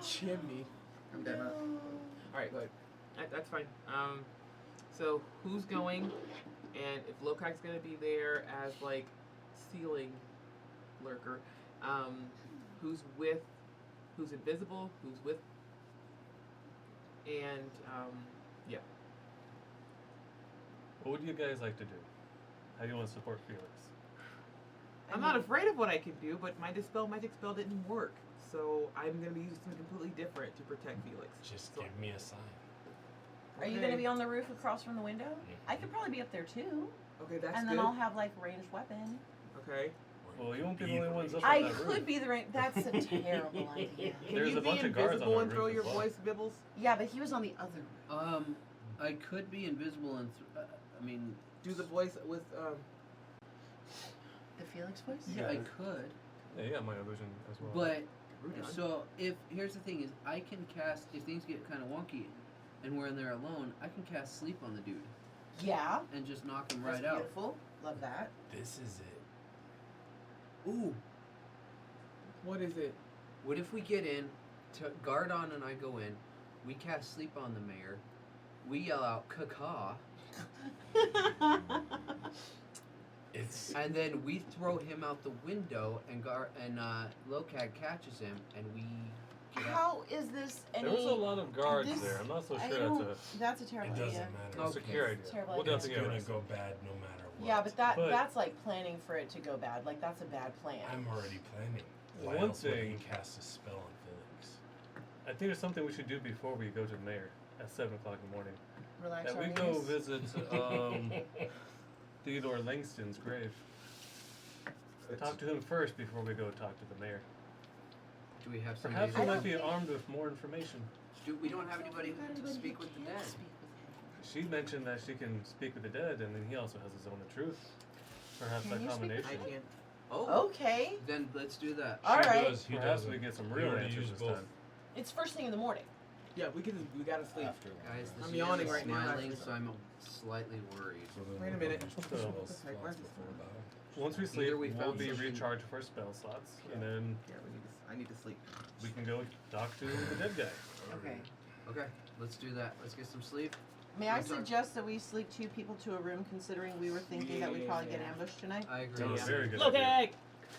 Chimney. I'm dead now. Alright, go ahead. That's fine. So who's going? And if Lokag's gonna be there as like ceiling lurker, who's with, who's invisible, who's with, and yeah. What would you guys like to do? How do you want to support Felix? I'm not afraid of what I can do, but my dispel magic spell didn't work. So I'm gonna be using something completely different to protect Felix. Just So- give me a sign. Are you going to be on the roof across from the window? I could probably be up there too. Okay, that's and then good. I'll have like ranged weapon. Okay. Or Well, you won't be the be only the ones up I on that roof. could be the range. That's a terrible idea. Can There's you a bunch be of guards on invisible the and throw roof your as well. voice, Bibbles? Yeah, but he was on the other roof. I could be invisible and I mean, Do the voice with The Felix voice? Yeah. I could. Yeah, you got my illusion as well. But Rudon. so if here's the thing is I can cast if things get kind of wonky, and we're in there alone, I can cast sleep on the dude Yeah. and just knock him That's right out. beautiful. Love that. This is it. Ooh, What is it? what if we get in? Gardon and I go in. We cast sleep on the mayor. We yell out "caca," It's and then we throw him out the window, and Lokag catches him, and we get out. How is this any? There was a lot of guards this- there. I'm not so I sure don't- that's That's a it terrible doesn't idea. matter. a Okay. secure idea. Terrible We'll idea. It's definitely get gonna arrested. go bad no matter what. Yeah, but But- that's like planning for it to go bad. Like that's a bad plan. I'm already planning. Well, Why one else would he thing- cast a spell on Felix? I think there's something we should do before we go to the mayor at 7 o'clock in the morning. Relax That our we go knees. visit Theodore Langston's grave. Talk to him first before we go talk to the mayor. Do we have somebody? Perhaps he I might don't be think- armed with more information. We don't have anybody to speak with the Can't dead. speak with She mentioned that she can speak with the dead, and then he also has his own of truth. Perhaps Can that you speak with I combination. can't. Oh, him. Okay. then let's do that. All He right. does, he Perhaps doesn't. we get some We real already answers used this both time. It's first thing in the morning. Yeah, we gotta sleep. After Guys, this I'm man yawning is right now, smiling, actually. so I'm slightly worried. So then Wait a we'll minute. go So- spells Okay, slots where's this before one? battle. Once we sleep, we we'll found be something- recharged for spell slots, and then Yeah, I need to sleep. we can go talk to the dead guy. Okay. Okay, let's do that. Let's get some sleep. May I I'm sorry. suggest that we sleep 2 people to a room, considering we were thinking that we'd probably get Yeah. ambushed tonight? I agree. That was Yeah. very good. Okay. idea.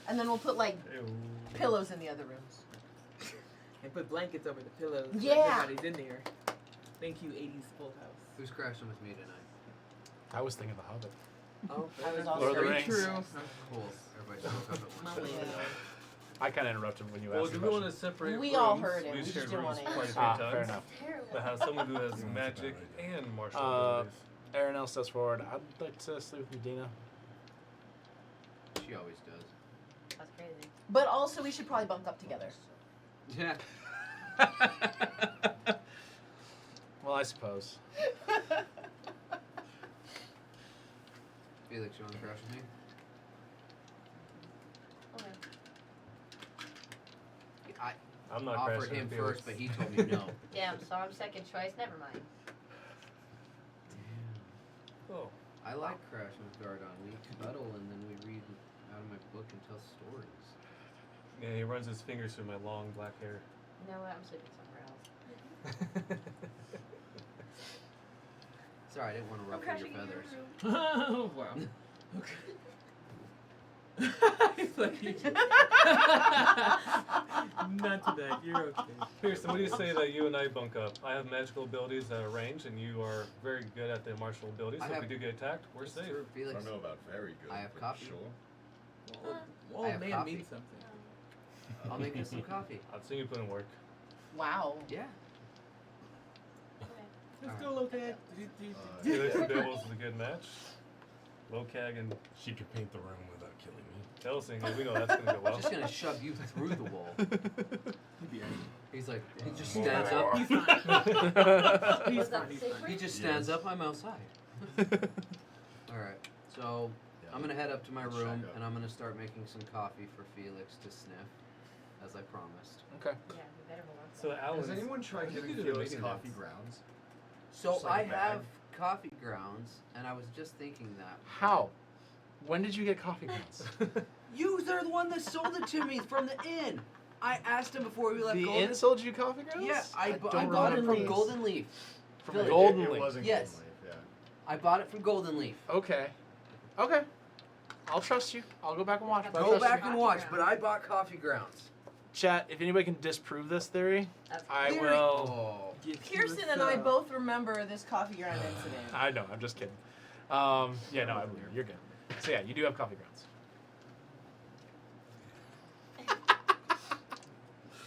And then we'll put like Ew. pillows in the other rooms. And put blankets over the pillows. so Yeah. Everybody's in there. Thank you, 80s Full House. Who's crashing with me tonight? I was thinking The Hobbit. Oh, I was that's also Lord of the very Rings. true. Cool. Everybody spoke up at once. Yeah. I kind of interrupted when you Well, asked do the we want question. to separate We rooms? all heard it, we We've just shared didn't rooms wanna quite a few Ah, times. fair enough. Terrible. But have someone who has that's a bad magic idea. and martial Uh, abilities. Aaron L steps forward. I'd like to sleep with Medina. She always does. That's crazy. But also, we should probably bunk up together. Yeah. Well, I suppose. Felix, you want to crash with me? Okay. I I'm not offered crashing him with Felix. first, but he told me no. Damn, so I'm second choice. Never mind. Oh, I like crashing with Gardon. We cuddle and then we read out of my book and tell stories. yeah, he runs his fingers through my long black hair. You know what? I'm sleeping somewhere else. Sorry, I didn't want to I'm ruffle your crashing in your feathers. room. Oh wow. Okay. It's like not today. You're okay. Pearson, what do you say that you and I bunk up? I have magical abilities at a range, and you are very good at the martial abilities. I So if we have- do get attacked, we're safe. I Felix, don't know about very good. I have but coffee. Sure. Well, I have man coffee. means something. I'll make us some coffee. I've seen you put in work. Wow. Yeah. Let's Alright. go, Lothar. Felix and Devils is a good match. Locag and She could paint the room without killing me. Telsing, we know that's gonna go I'm well. just gonna shove you through the wall. He's like, he just He's stands fine. up. He's fine. He's Was that fine. He's safe fine. for He you? just stands Yes. up. I'm outside. All right. So Yeah, I'm gonna head up to my let's room check up. and I'm gonna start making some coffee for Felix to sniff, as I promised. Okay. Yeah, we better hold on. So Alan's. Has anyone tried You giving could do the Felix meeting coffee notes. grounds? So Just like I a bag? have coffee grounds, and I was just thinking that. How? When did you get coffee grounds? You are the one that sold it to me from the inn. I asked him before we left. The Golden. inn sold you coffee grounds? Yeah, I don't bought it remember from this. Golden Leaf. From Philly. Golden It Leaf. wasn't Yes. Golden Leaf, yeah. I bought it from Golden Leaf. Okay. Okay. I'll trust you. I'll go back and watch. But I Go trust back you. and watch, but I bought coffee grounds. Chat, if anybody can disprove this theory, That's I Theory- will. Oh. Kirsten and I both remember this coffee ground incident. I know, I'm just kidding. Yeah, no, I believe you. You're good. So yeah, you do have coffee grounds.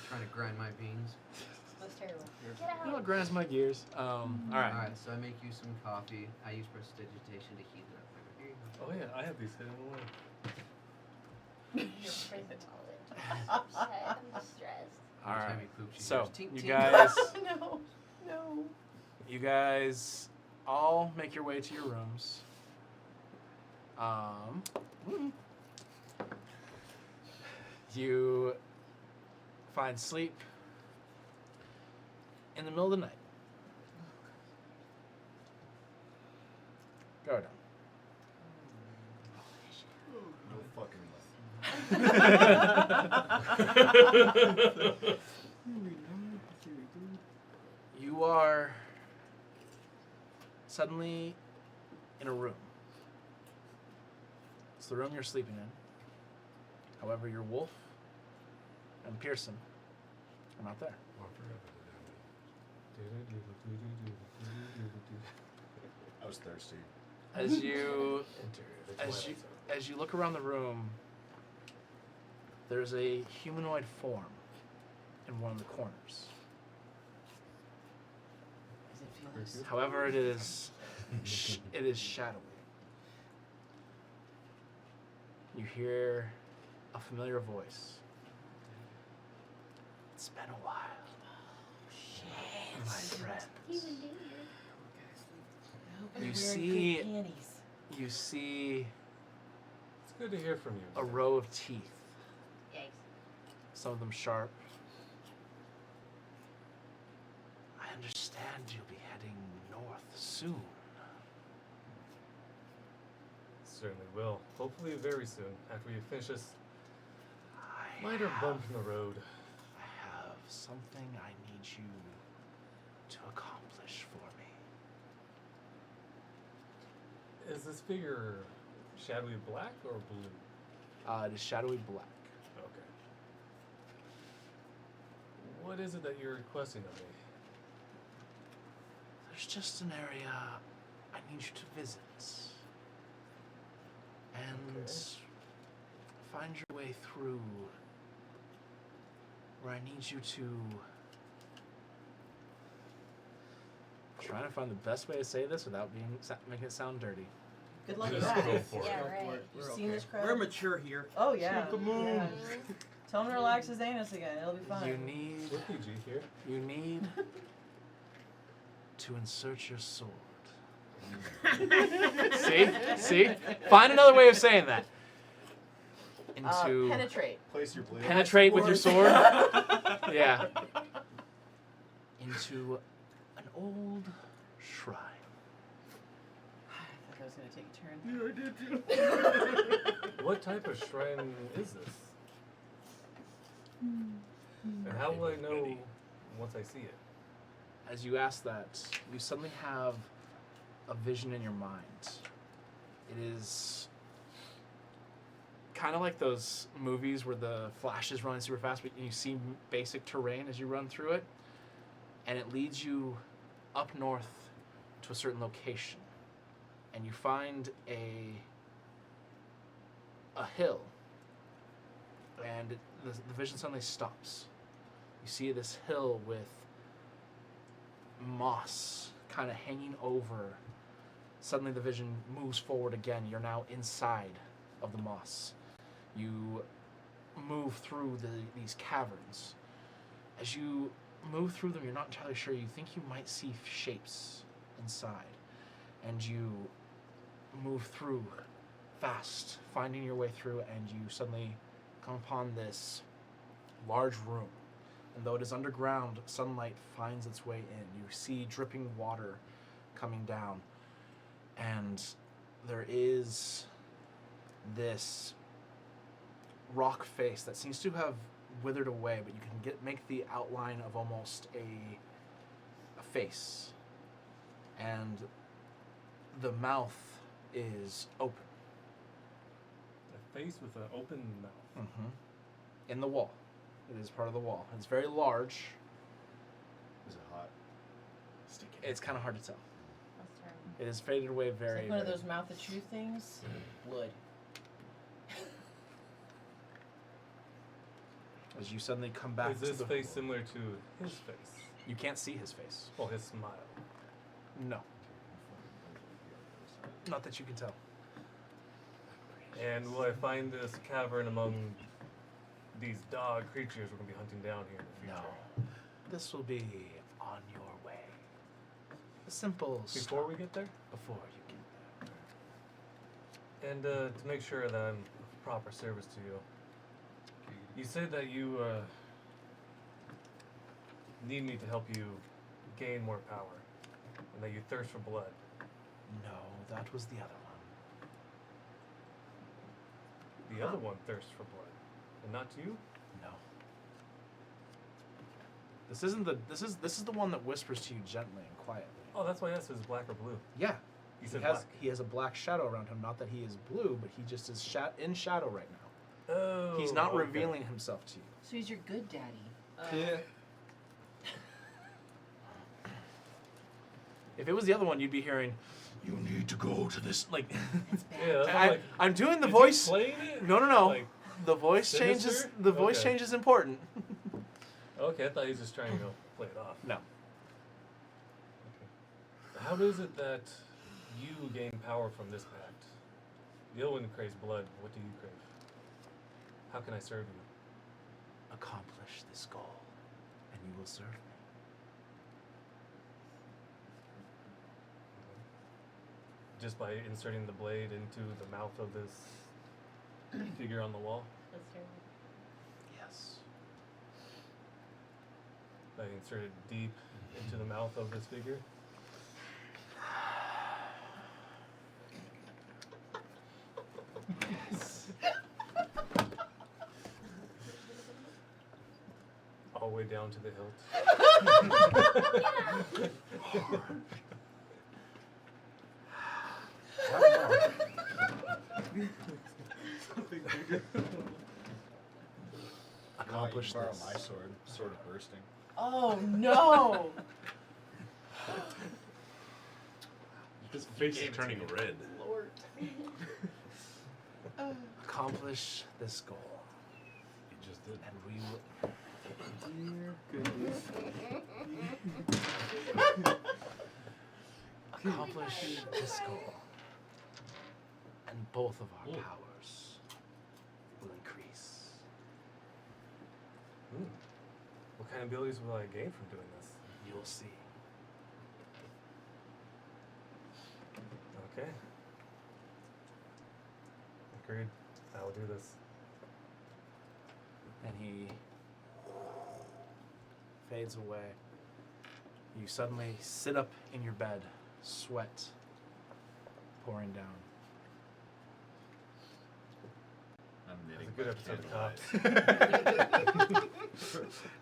Trying to grind my beans. That's terrible. Oh, grinds my gears. All right. Alright, so I make you some coffee. I use prestidigitation to heat it up. Here you go. Oh yeah, I have these hidden away. You're prison knowledge. I'm upset. I'm distressed. All Every right. time he poops, she So goes, "Tink, you tink." guys, No. No. you guys, all make your way to your rooms. You find sleep in the middle of the night. Go down. No fucking way. You are suddenly in a room. It's the room you're sleeping in. However, your wolf and Pearson are not there. Oh, I forgot about the I was thirsty. As you damage. as you look around the room, there's a humanoid form in one of the corners. Is it Felix? However, it is shadowy. You hear a familiar voice. It's been a while, my friend. He's in danger. You Wearing see- good panties. You see It's good to hear from you. a row of teeth, Yikes. some of them sharp. I understand you'll be heading north soon. Certainly will. Hopefully very soon, after we finish this I minor have- bump in the road. I have something I need you to accomplish for me. Is this figure shadowy black or blue? It is shadowy black. Okay. What is it that you're requesting of me? There's just an area I need you to visit. And Okay. find your way through where I need you to. Trying to find the best way to say this without making it sound dirty. Good luck with Just that. go for Yeah, it. right. You've seen this crowd? We're mature here. Oh yeah. Shoot the moon. Yeah. Tell him to relax his anus again. It'll be fine. You need. We're PG here. You need to insert your sword. See? Find another way of saying that. Into penetrate. Place your blade. penetrate with your sword. Yeah. Into an old shrine. I thought I was gonna take a turn. Yeah, I did too. What type of shrine is this? And how will I know once I see it? As you ask that, you suddenly have a vision in your mind. It is kind of like those movies where the flash is running super fast, but you see basic terrain as you run through it, and it leads you up north to a certain location, and you find a hill, and the vision suddenly stops. You see this hill with moss kind of hanging over. Suddenly the vision moves forward again. You're now inside of the moss. You move through these caverns. As you move through them, you're not entirely sure. You think you might see shapes inside. And you move through fast, finding your way through, and you suddenly come upon this large room. And though it is underground, sunlight finds its way in. You see dripping water coming down. And there is this rock face that seems to have withered away, but you can make the outline of almost a face. And the mouth is open. A face with an open mouth. Mm-hmm. In the wall. It is part of the wall. It's very large. Is it hot? It's kind of hard to tell. That's terrible. It has faded away It's very, like one of very- those mouth of truth things. Wood. As you suddenly come back Is to this the face similar to his face? You can't see his face. Well, his smile. No. Not that you can tell. And will I find this cavern among these dog creatures we're going to be hunting down here in the future? No. This will be on your way. A simple Before we get there? Before you get there. And to make sure that I'm of proper service to you, you said that you need me to help you gain more power, and that you thirst for blood. No, that was the other one. The other one thirsts for blood, and not you? No. This isn't the this is the one that whispers to you gently and quietly. Oh, that's why this is black or blue. Yeah. You said he has black. he has a black shadow around him. Not that he is blue, but he just is in shadow right now. Oh. He's not okay. revealing himself to you. So he's your good daddy. Yeah. If it was the other one, you'd be hearing, "You need to go to this." Like, Yeah, that's I'm doing the is he voice. playing it? No. Like, The voice sinister? changes. The voice Okay. change is important. okay, I thought he was just trying to play it off. No. Okay. How is it that you gain power from this pact? The other one craves blood. What do you crave? How can I serve you? Accomplish this goal, and you will serve me. Just by inserting the blade into the mouth of this figure on the wall? That's terrible. Yes. I insert it deep into the mouth of this figure? All the way down to the hilt. Accomplish borrow this. my sword, sword of bursting. Oh no! His face is turning red. Lord. Accomplish this goal, He just did. and we will. Dear goodness. Accomplish this goal, and both of our powers will increase. Ooh. What kind of abilities will I gain from doing this? You'll see. Okay. Agreed. I will do this. And he fades away. You suddenly sit up in your bed, sweat pouring down. I'm knitting. It's a good episode of Cops.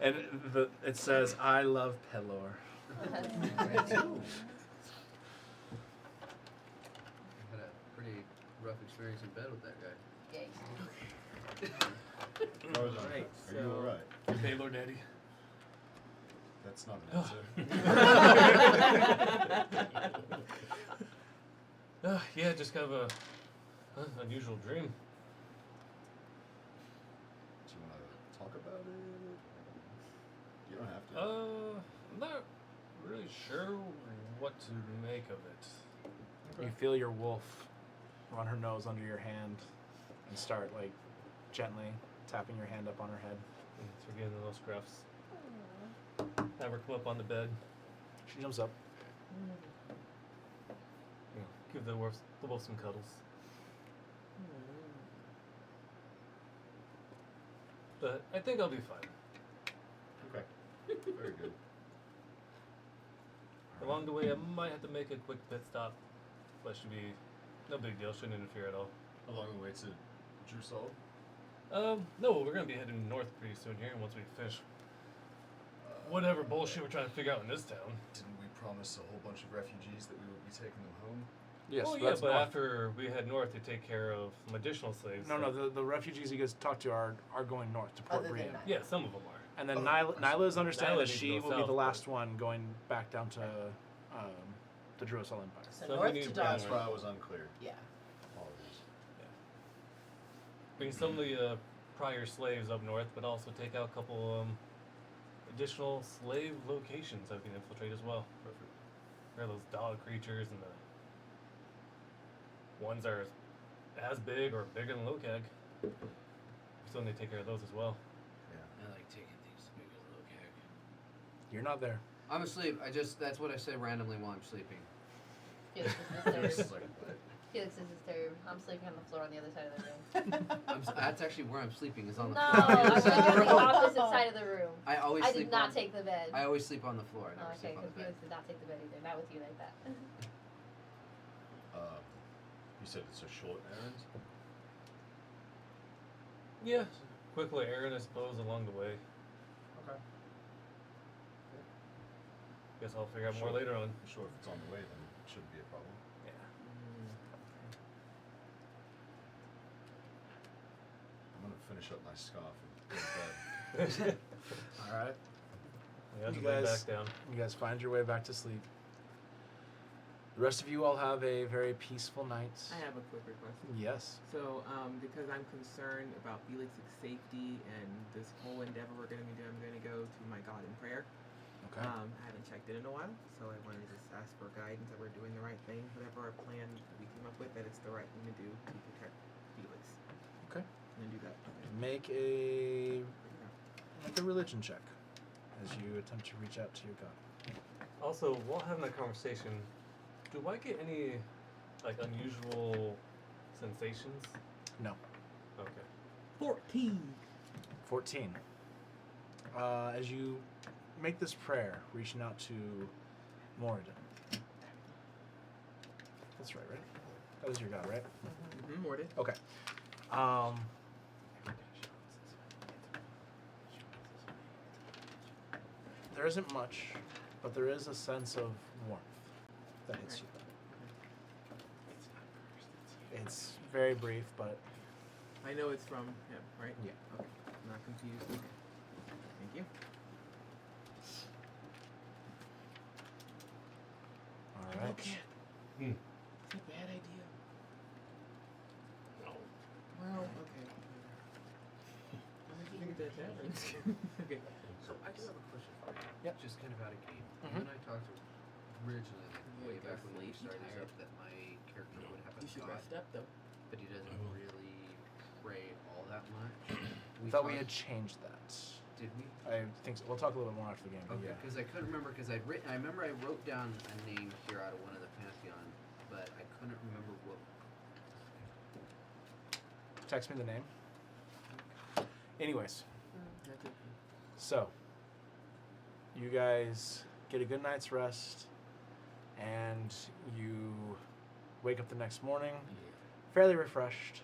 And it says, I love Pelor. I had a pretty rough experience in bed with that guy. Yikes. Alright, are you alright? Taylor Daddy. That's not an answer. Yeah, just kind of a unusual dream. Do you want to talk about it? You don't have to. I'm not really sure what to make of it. You feel your wolf run her nose under your hand and start like gently tapping your hand up on her head. So we're getting those scruffs. Have her come up on the bed. She jumps up. You know, give the wolf some cuddles. But I think I'll be fine. Okay. Very good. Along the way, I might have to make a quick pit stop. But should be no big deal. Shouldn't interfere at all. Along the way to Drusal? No, we're gonna be heading north pretty soon here. Once we finish whatever bullshit we're trying to figure out in this town. Didn't we promise a whole bunch of refugees that we would be taking them home? Yes, Oh so yeah, that's but north. after we head north, they take care of some additional slaves. No, so- the refugees you guys talked to are going north to Port Other than Brian. that. Yeah, some of them are. And then Oh, Nyla is understanding Nyla that needs to she go will be the south, last one going back down to the Drusal Empire. So So we north need to to bring That's Dodge. where I was unclear. Yeah. Apologies. Bring some of the prior slaves up north, but also take out a couple additional slave locations that we can infiltrate as well. Perfect. There are those dog creatures and the ones that are as big or bigger than Lokag. We still need to take care of those as well. I like taking things big as a little keg. You're not there. I'm asleep. That's what I say randomly while I'm sleeping. Felix is It's disturbed. like, what? Felix is disturbed. I'm sleeping on the floor on the other side of the room. That's actually where I'm sleeping. Is on No, the floor. on the I'm other side of the sleeping on the room. opposite side of the room. I always I sleep did not on, take the bed. I always sleep on the floor. I Oh, never okay, sleep on because the bed. Felix did not take the bed either. Not with you like that. You said it's a short errand? Yeah, quick little errand, I suppose, along the way. Okay. Guess I'll figure out more Sure. later on. I'm sure if it's on the way, then it shouldn't be a problem. Yeah. I'm gonna finish up my scarf and go to bed. Alright. Yeah, You to lay guys- back down. You guys find your way back to sleep. The rest of you all have a very peaceful night. I have a quick request. Yes. So, because I'm concerned about Felix's safety and this whole endeavor we're going to be doing, I'm going to go to my God in prayer. Okay. I haven't checked it in a while, so I wanted to just ask for guidance that we're doing the right thing, whatever our plan that we came up with, that it's the right thing to do to protect Felix. Okay. And do that. Make a religion check as you attempt to reach out to your God. Also, while having that conversation, do I get any like unusual sensations? No. Okay. 14. 14. As you make this prayer, reaching out to Moradin. That's right? That is your God, right? Mm-hmm, Mordid. Okay. There isn't much, but there is a sense of warmth that hits you. It's very brief, but I know it's from him, right? Yeah. Okay. I'm not confused. Okay. Thank you. all right. It's a bad idea. No. Well, okay. I think that Okay. So I do have a question for you. Yep. Just kind of out of game. Mhm. You and I talked originally, like Yeah, way you back got when we flaky started tired. up, that my character would have a You should god, rest up though. but he doesn't I will. really pray all that much. I thought we had changed that. Did we? I think so. We'll talk a little bit more after the game. But Okay, yeah. because I couldn't remember because I remember I wrote down a name here out of one of the Pantheon, but I couldn't remember what. Text me the name. Anyways, That's it. so you guys get a good night's rest, and you wake up the next morning fairly refreshed,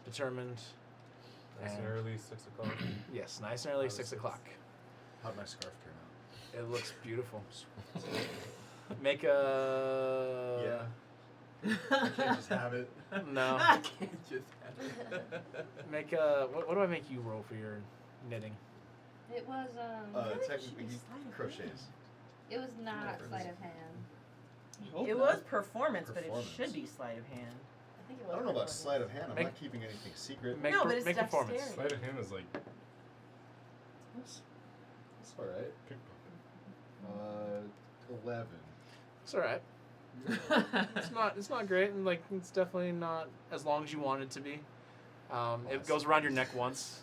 determined. Nice and And- early, 6 o'clock. Yes, nice and early, How does 6 it- o'clock. How'd my scarf turn out? It looks beautiful. Make a I can't just have it. no. I can't just have it. Make a what do I make you roll for your knitting? It was Technically, he crochets. it was not Yeah, sleight of hand. It was performance, but it Performance. should be sleight of hand. I think it I was. don't know about performance. sleight of hand. I'm Make- not keeping anything secret. Make No, per- but it's make performance. dexterity. Sleight of hand is like That's all right. pickpocket. 11. It's all right. It's not great, and like it's definitely not as long as you want it to be. It goes around your neck once.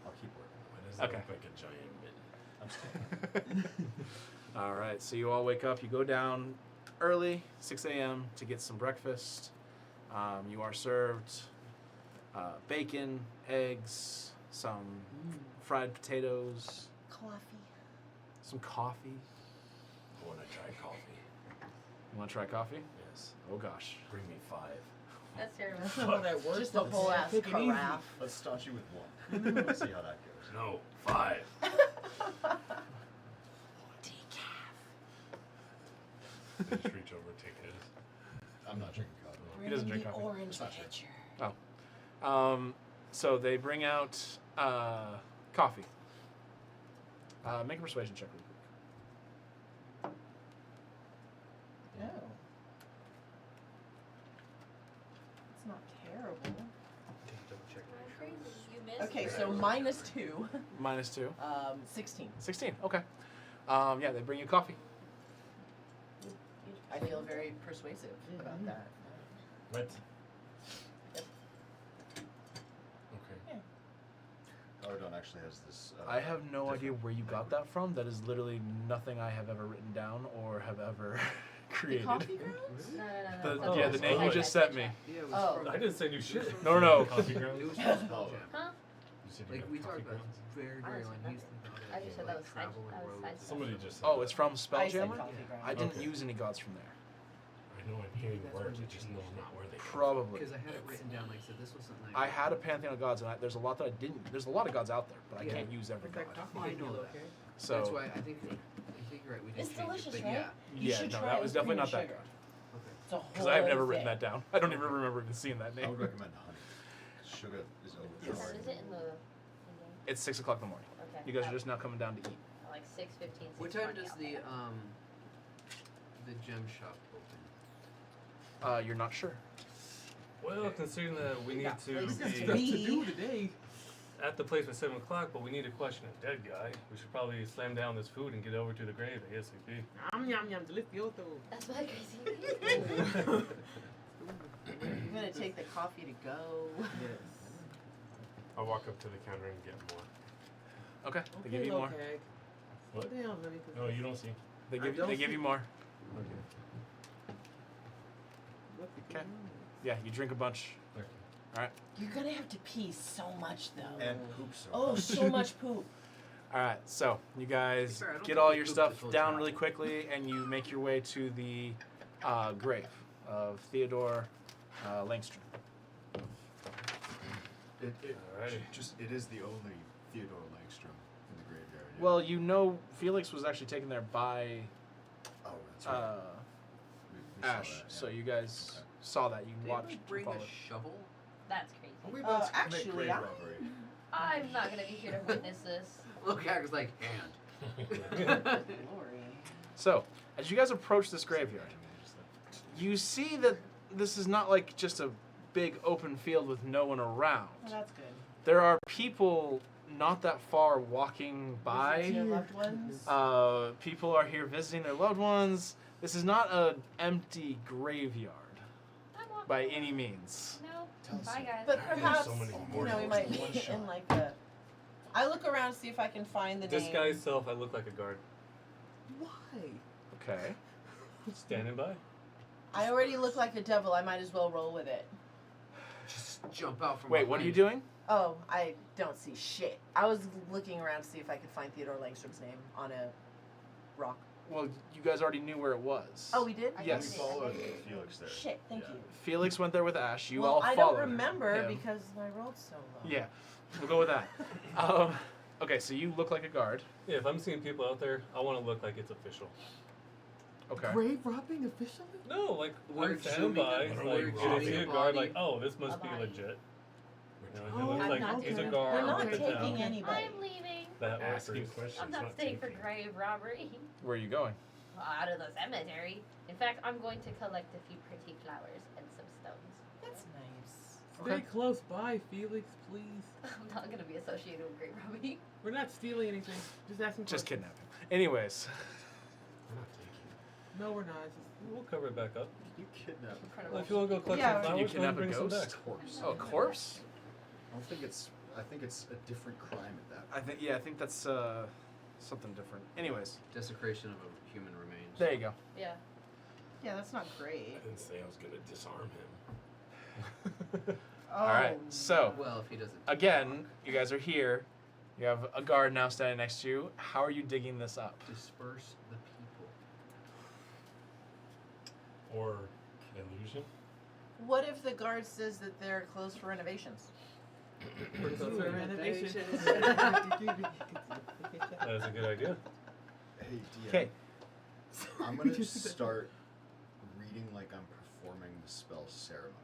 I'll keep working. Why does that Okay. look like a giant mitten? I'm staying. All right, so you all wake up. You go down early, 6 a.m. to get some breakfast. You are served bacon, eggs, some fried potatoes, Coffee. some coffee. I want to try coffee. You want to try coffee? Yes. Oh gosh. Bring me 5. That's terrible. That's not how that works. Just a whole ass Take it easy. carafe. Let's start you with one. Let's see how that goes. No, 5. They just reach over and take his. I'm not drinking coffee. He doesn't drink coffee. Orange It's not true. pitcher. So they bring out coffee. Make a persuasion check real quick. No. It's not terrible. Double check. Crazy. You missed. Okay, so -2. -2. 16. 16. Okay. Yeah, they bring you coffee. I feel very persuasive about that. What? Yep. Okay. Ardon actually has this. I have no different- idea where you got that from. That is literally nothing I have ever written down or have ever created. Coffee grounds? No. The, Oh, yeah, the name you oh, just sent me. Yeah, it was Oh. from, I didn't say new shit. No. Coffee it grounds? was from Spelljam. Huh? You said you Like got we coffee talked about grounds? very I early didn't on. say He used to think about I it, just said like that was side- travel I and was roads. side- Somebody just said Oh, it's from I said Spelljammer? coffee grounds. I didn't Okay. use any gods from there. I know I'm hearing That's words, when I we just know changed not where they come Probably. Because I had it written down. Like I said, this was something. I had a pantheon of gods, and there's a lot that I didn't. There's a lot of gods out there, but I Yeah. can't use every Is god. that coffee Oh, I made you know okay? That's So why I think you're right. We didn't It's change delicious, it, but right? yeah. You yeah, should no, try that it was with definitely cream not and that sugar. god. Okay. It's a whole Because I've never other written thing. that down. I don't even remember even seeing that I name. would recommend honey. Sugar is What time overpowering. is it in the? It's 6 o'clock in the morning. Okay. You guys are just now coming down to eat. Like 6:15. What time does the gem shop open? You're not sure. Well, considering that we need got to places be to be. To do today. at the place by 7 o'clock, but we need to question a dead guy. We should probably slam down this food and get over to the grave ASAP. Yum, delicioso. That's my crazy. I'm gonna take the coffee to go. Yes. I'll walk up to the counter and get more. Okay. They give you more. Okay. What? Slow down, honey. 'cause Oh, you don't see? They I give don't they give see- you more. What's the Okay. going on? Yeah, you drink a bunch. Okay. You're gonna have to pee so much though. And poop so Oh, much. so much poop. All right, so you guys Fair, I don't get think all we your pooped stuff this whole down time. really quickly, and you make your way to the grave of Theodore Langstrom. It is the only Theodore Langstrom in the graveyard. Yeah. Well, you know, Felix was actually taken there by oh, that's right. We saw Ash, that, so yeah. you guys Okay. saw that. You Did watched. we and bring a followed. shovel? That's crazy. Are we about to commit actually, grave I- robbery? I'm not gonna be here to witness this. Look, I was like, hand. Glory. So, as you guys approach this graveyard, you see that this is not like just a big open field with no one around. Well, that's good. There are people not that far walking by. Your loved ones. People are here visiting their loved ones. This is not an empty graveyard by any means. No. Bye, guys. But perhaps, so many we might be in like a... I look around to see if I can find the name. Disguise self, I look like a guard. Why? Okay. Standing by. I already look like a devil. I might as well roll with it. Just jump out from Wait, what are you behind. doing? Oh, I don't see shit. I was looking around to see if I could find Theodore Langstrom's name on a rock. Well, you guys already knew where it was. Oh, we did? We Yes. followed Felix there. Shit, thank Yeah. you. Felix went there with Ash. You well, all I followed don't remember him. because I rolled so low. Yeah, we'll go with that. Okay, so you look like a guard. Yeah, if I'm seeing people out there, I want to look like it's official. Okay. Grave robbing officially? No, like We're I'm standing by, assuming like we're if you assuming see a a guard, body. like, oh, this must be body. legit. You know, Oh, he looks I'm like not he's a taking- guard. We're not with the taking town. anybody. I'm leaving. That Asking works. questions, I'm not staying for grave robbery. Where are you going? Out of the cemetery. In fact, I'm going to collect a few pretty flowers and some stones. That's nice. Stay Okay. close by, Felix, please. I'm not going to be associated with grave robbing. We're not stealing anything. Just asking Just questions. kidnapping. Anyways, We're not taking. No, we're not. It's just, We'll cover it back up. You kidnap Well, if you want to go collect Yeah. some Can you flowers, then kidnap a bring some back. ghost? corpse. oh, a corpse? I don't think it's. I think it's a different crime at that. I think that's something different. Anyways, Desecration of a human remains. there you go. Yeah. Yeah, that's not great. I didn't say I was gonna disarm him. Oh. All right, so Well, if he doesn't. again, you guys are here. You have a guard now standing next to you. How are you digging this up? Disperse the people. Or illusion. What if the guard says that they're closed for renovations? for renovation. That is a good idea. Hey, DM. Okay. I'm gonna start reading like I'm performing the spell ceremony.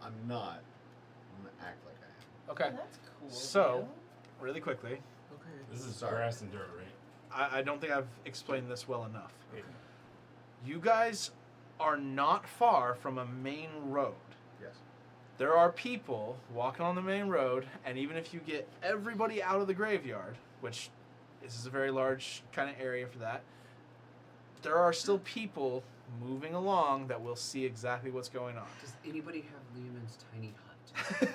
I'm not. I'm gonna act like I am. Okay. That's cool. So, really quickly, Okay. This is Sorry. grass and dirt, right? I don't think I've explained this well enough. Okay. You guys are not far from a main road. Yes. There are people walking on the main road, and even if you get everybody out of the graveyard, which this is a very large kind of area for that, there are still people moving along that will see exactly what's going on. Does anybody have Lehman's tiny hut?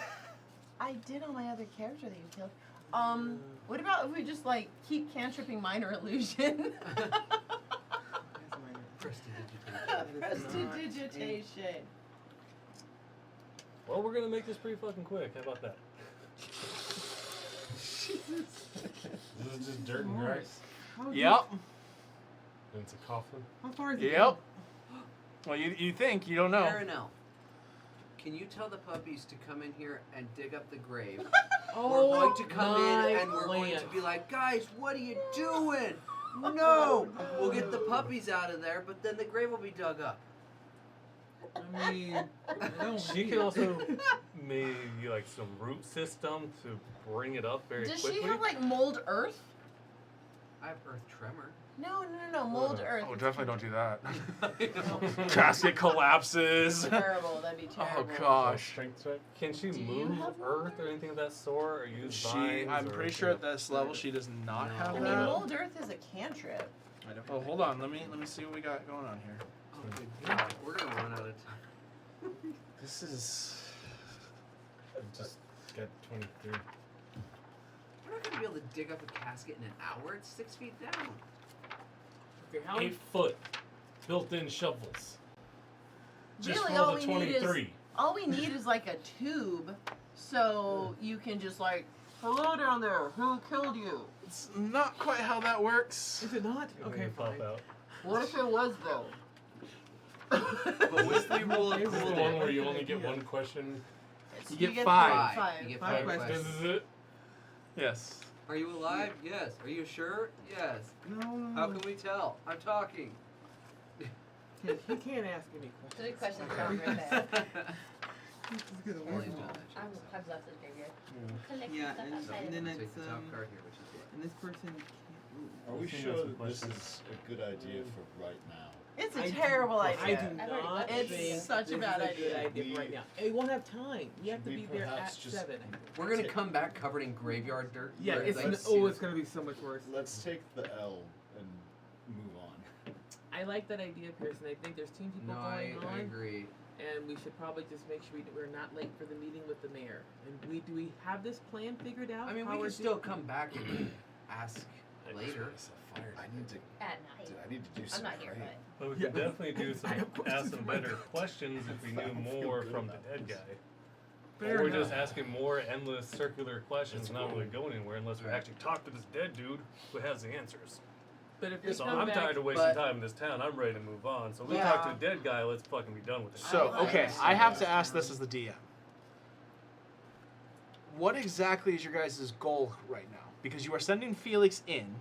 I did on my other character that you killed. What about if we just like keep cantripping minor illusion? Prestidigitation. Prestidigitation. Well, we're gonna make this pretty fucking quick. How about that? This is just dirt and grass. Yep. And it's a coffin. How far is it? Yep. Well, you think, you don't know. Marinelle, can you tell the puppies to come in here and dig up the grave? Oh, We're going to come my in and we're going to land. be like, guys, what are you doing? No! We'll get the puppies out of there, but then the grave will be dug up. I mean, I don't She can also maybe like some root system to bring it up very Does quickly. she have like mold earth? I have earth tremor. No, mold earth. Oh, definitely don't do that. I Casket collapses. Terrible. That'd be Oh terrible. gosh. Strength check. Can she Do you move have earth or anything of that sort, or use She, vines? I'm or pretty anything sure at of- this level she does not No. have I mean, that. mold earth is a cantrip. Oh, hold on. Let me see what we got going on here. Oh, good God. We're going to run out of time. This is. I just got 23. We're not going to be able to dig up a casket in an hour. It's 6 feet down. Okay, how 8 foot. Built-in shovels. Just Really, roll all the we need is 23. all we need is like a tube, so you can just like, hello down there. Who killed you? It's not quite how that works. is it not? and Okay, then pop fine. out. What if it was though? But with the rule of This is the cool one down. where you only get one question. You get three. 5. Five. You get Five 5 questions. This questions. is it. Yes. Are you alive? Yes. Are you sure? Yes. No. How can we tell? I'm talking. He can't ask any questions. Good question, Tom, right there. This is gonna Well, work. you've done that. I've left this graveyard. Collect Yeah, stuff and- outside and of then it. Take it's, the top um, card here, which is what? And this person can't. Are we I think sure that's a that this question. is a good idea for right now? It's a I terrible do, idea. I do I've already not got It's think such a this bad is a good idea. idea right now. And we won't have time. We have to Should we be there at perhaps just- 7. We're gonna come back covered in graveyard dirt. Yeah, Right, it's like, it's gonna be so much worse. Let's take the L and move on. I like that idea, Pearson. I think there's two people No, going I on, agree. and we should probably just make sure we're not late for the meeting with the mayor. And do we have this plan figured out? I mean, how we we're can still doing- come back and ask later. I need to. At night. I need to do some I'm not here, praying. but But we could definitely do some, I have questions ask some for my better dog. questions if we I knew don't feel more good from the about dead this. guy. Fair Or we're just enough. asking more endless circular questions, Let's not go. really going anywhere unless we Right. actually talk to this dead dude who has the answers. But if we So come I'm back, tired of wasting but- time in this town. I'm ready to move on. So we Yeah. talk to the dead guy. Let's fucking be done with it. So, I okay, understand I have that. to ask this as the DM. What exactly is your guys' goal right now? Because you are sending Felix in.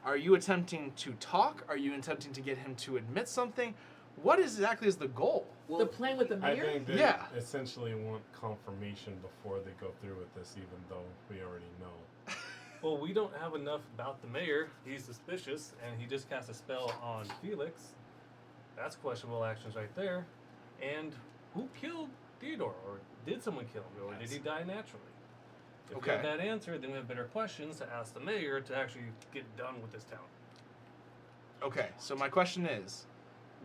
Are you attempting to talk? Are you attempting to get him to admit something? What exactly is the goal? the plan with the I mayor. think they Yeah. essentially want confirmation before they go through with this, even though we already know. Well, we don't have enough about the mayor. He's suspicious, and he just cast a spell on Felix. That's questionable actions right there. And who killed Theodore? Or did someone kill him? Or did he die naturally? If we Okay. have that answer, then we have better questions to ask the mayor to actually get done with this town. Okay, so my question is,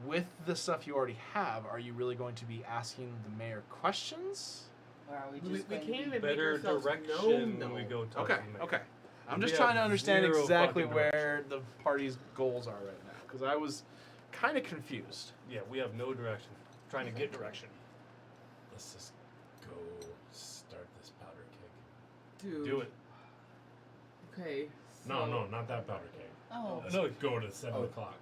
with the stuff you already have, are you really going to be asking the mayor questions? Or are we We just going can't to even make Better ourselves direction known, when we though. go talk Okay, to the mayor. okay. I'm We just have trying to understand zero exactly fucking where the party's goals are right now, because I was kind of confused. Yeah, we have no direction. Trying to get direction. Let's just go start this powder keg. Dude. Do it. Okay. No, so- no, not that powder keg. Oh. Let's No. go to 7 o'clock.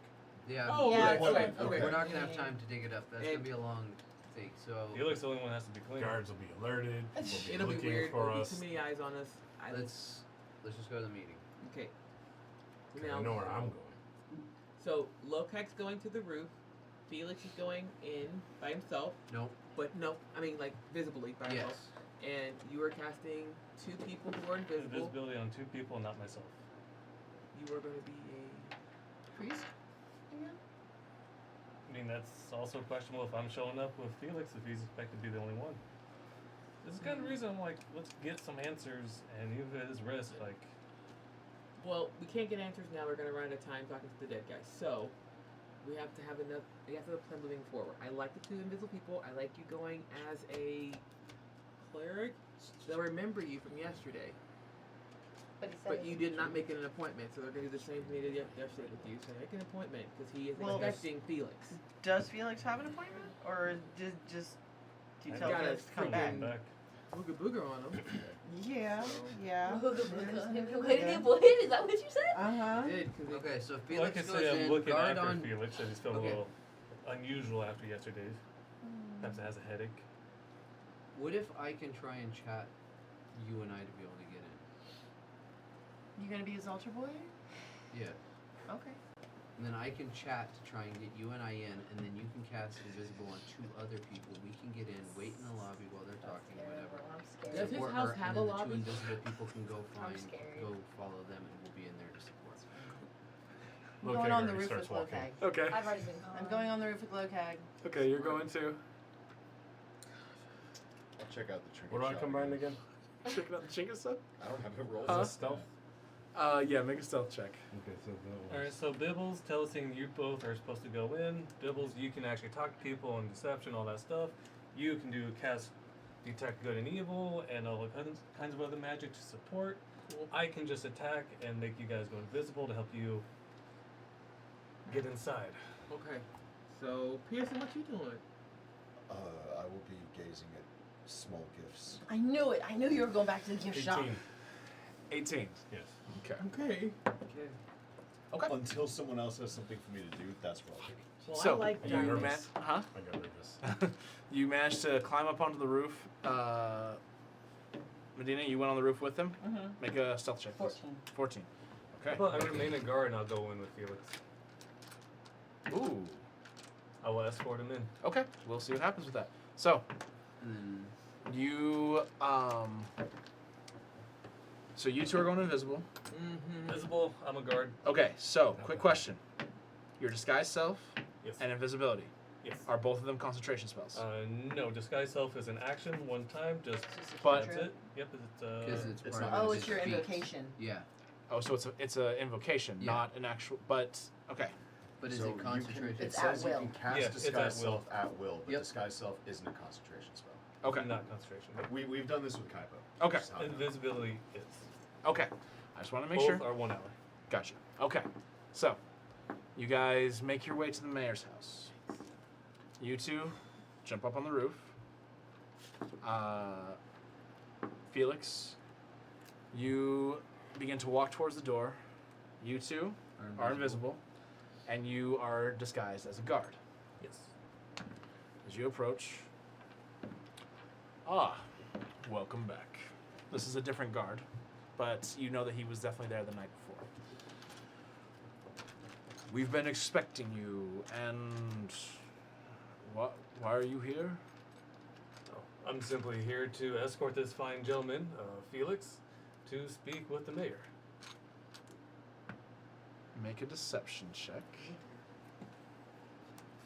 Yeah. Oh, Yeah, right, okay, right, okay. We're not gonna have time to dig it up. That's gonna And- be a long thing. So Felix the only one has to be clean. Guards will be alerted. Will be It'll be looking weird. for There'll be us. too many eyes on us. let's just go to the meeting. Okay. 'Cause I know where I'm going. So Lokak's going to the roof. Felix is going in by himself, Nope. but no, I mean like visibly by himself. Yes. And you are casting 2 people who are invisible. Invisibility on 2 people, not myself. You are going to be a priest? I mean, that's also questionable if I'm showing up with Felix if he's expected to be the only one. This is kind of the reason I'm like, let's get some answers, and even at his risk, like, Well, we can't get answers now. We're going to run out of time talking to the dead guy. So we have to have enough. We have to have a plan moving forward. I like the 2 invisible people. I like you going as a cleric. They'll remember you from yesterday. But you did not make an appointment, so they're going to do the same thing they did yesterday with you. So make an appointment because he is Well, expecting Felix. Does Felix have an appointment? Or did just do you I tell gotta Felix to come back? back. Booger booger on him. Yeah, So- yeah. Wait, Yeah. what? Is that what you said? Uh-huh. Did because Okay, so Well, I Felix can goes say I'm in. looking Guard after on. Felix, and he's feeling Okay. a little unusual after yesterday's. Perhaps has a headache. What if I can try and chat you and I to be able to get You gonna be his altar boy? in? Yeah. Okay. And then I can chat to try and get you and I in, and then you can cast invisible on 2 other people. We can get in, wait in the lobby while they're talking, or whatever. I'm scared. Does his Support house her, have and a then lobby? The 2 invisible people can go find, scared. go follow them, and we'll be in there to support. I'm Lokag going on the already roof starts with walking. Lokag. Okay. I've already been. I'm going on the roof with Lokag. Okay, you're going to I'll check out the trinket What do I shop combine again? check out the chinka stuff. I don't have a roll. Huh? Is this stealth? Yeah, make a stealth check. Okay, so that Alright, was. so Bibbles tells him you both are supposed to go in. Bibbles, you can actually talk to people and deception, all that stuff. You can do cast detect good and evil and all kinds of other magic to support. I can just attack and make you guys go invisible to help you get inside. Okay. So Pearson, what you doing? I will be gazing at small gifts. I knew it. I knew you were going back to the gift shop. 18. 18. Yes. Okay. Okay. Okay. Okay. Until someone else has something for me to do, that's what I'll do. Well, So, I like you nervous? darkness. Huh? I got nervous. You managed to climb up onto the roof. Medina, you went on the roof with him. Mm-hmm. Make a stealth check. please. 14. 14. Okay. Well, I remain a guard and I'll go in with Felix. Ooh. I will escort him in. Okay. We'll see what happens with that. So, And then you So you 2 are going invisible. Mm-hmm. Visible, I'm a guard. Okay. So, quick question: your disguised self Yes. and invisibility. Yes. Are both of them concentration spells? No, disguise self is an action, one time, just But- that's it. Yep, it's Because it's It's part not- of Oh, his it's your feat. invocation. Yeah, Oh, so it's a invocation, Yeah. not an actual. But okay. but is So it you can- concentration? It It's says at you will. can cast Yeah, it's disguise at will. self at will, but Yep. disguise self isn't a concentration spell. Okay. not concentration. We've done this with Kaipo. Okay. Just how it goes. Invisibility is. Okay. I just want to make Both sure. are 1 hour. Gotcha. Okay. So, you guys make your way to the mayor's house. You two jump up on the roof. Felix, you begin to walk towards the door. You two are invisible, and you are disguised as a guard. Yes. As you approach, welcome back. This is a different guard, but you know that he was definitely there the night before. We've been expecting you, and why are you here? Oh, I'm simply here to escort this fine gentleman, Felix, to speak with the mayor. Make a deception check.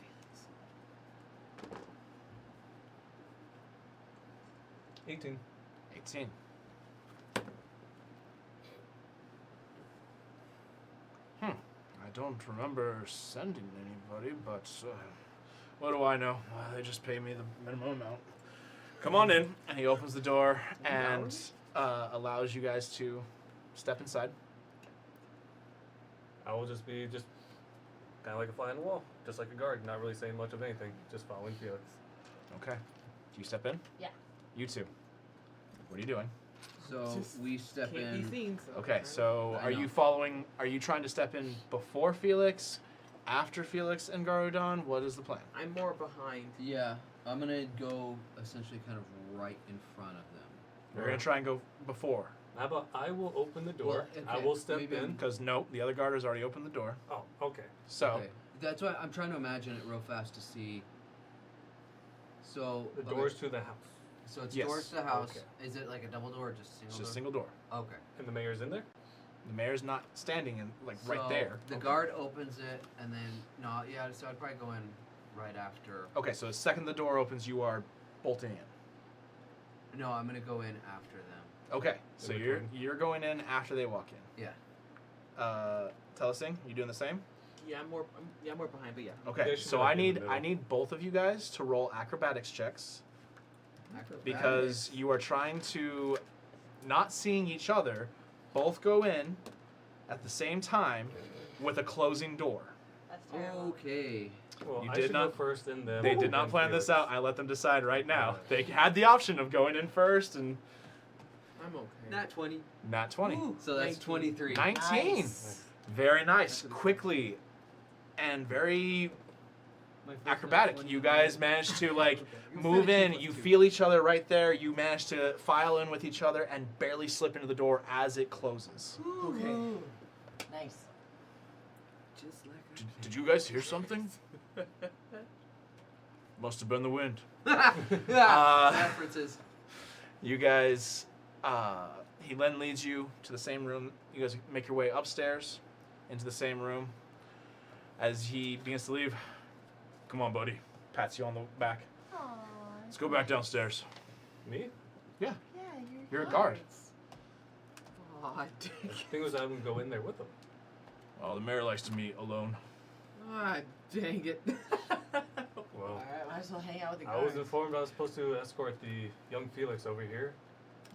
Felix. 18. 18. I don't remember sending anybody, but what do I know? They just pay me the minimum amount. Come on in. And he opens the door and allows you guys to step inside. I will just be kind of like a fly on the wall, just like a guard, not really saying much of anything, just following Felix. Okay. Do you step in? Yeah. You two. What are you doing? So Just we step Can't in. be seen. So Okay, so I are know. you following? Are you trying to step in before Felix, after Felix and Garudon? What is the plan? I'm more behind. Yeah, I'm gonna go essentially kind of right in front of them. We're gonna try and go before, How about I will open the door, Well, I okay, will step maybe in. I'm- because no, the other guard has already opened the door. Oh, okay. So Okay. That's why I'm trying to imagine it real fast to see. So The okay, doors to the house. So it's Yes. doors to the house. Okay. Is it like a double door or just a single it's door? just a single door. Okay. And the mayor's in there? The mayor's not standing in right So there. The guard opens it, and then no, yeah. So I'd probably go in right after. Okay, so the second the door opens, you are bolting in. No, I'm gonna go in after them. Okay, so In you're between. you're going in after they walk in. Yeah. Telesing, you doing the same? Yeah, I'm more behind, but yeah. Okay, should so be, like, I in the need middle. I need both of you guys to roll acrobatics checks Acrobatics. because you are trying to, not seeing each other, both go in at the same time with a closing door. That's terrible. Okay. Well, You I did should not- go first and then. They did not then plan this Felix. out. I let them decide right now. They had the option of going in first and I'm okay. Nat 20. nat 20. So that's 19. 23. 19. Nice. Very nice. Quickly and very acrobatic. You guys managed to like move in. You feel each other right there. You manage to file in with each other and barely slip into the door as it closes. Okay. Nice. Just like Did you guys hear something? Must have been the wind. References. You guys, he then leads you to the same room. You guys make your way upstairs into the same room. As he begins to leave, come on, buddy. Pats you on the back. Let's go back downstairs. Me? Yeah, You're a guard. Aw, dang. The thing was, I would go in there with them. Well, the mayor likes to meet alone. Ah, dang it. Well, Alright, might as well hang out with the I guards. was informed I was supposed to escort the young Felix over here.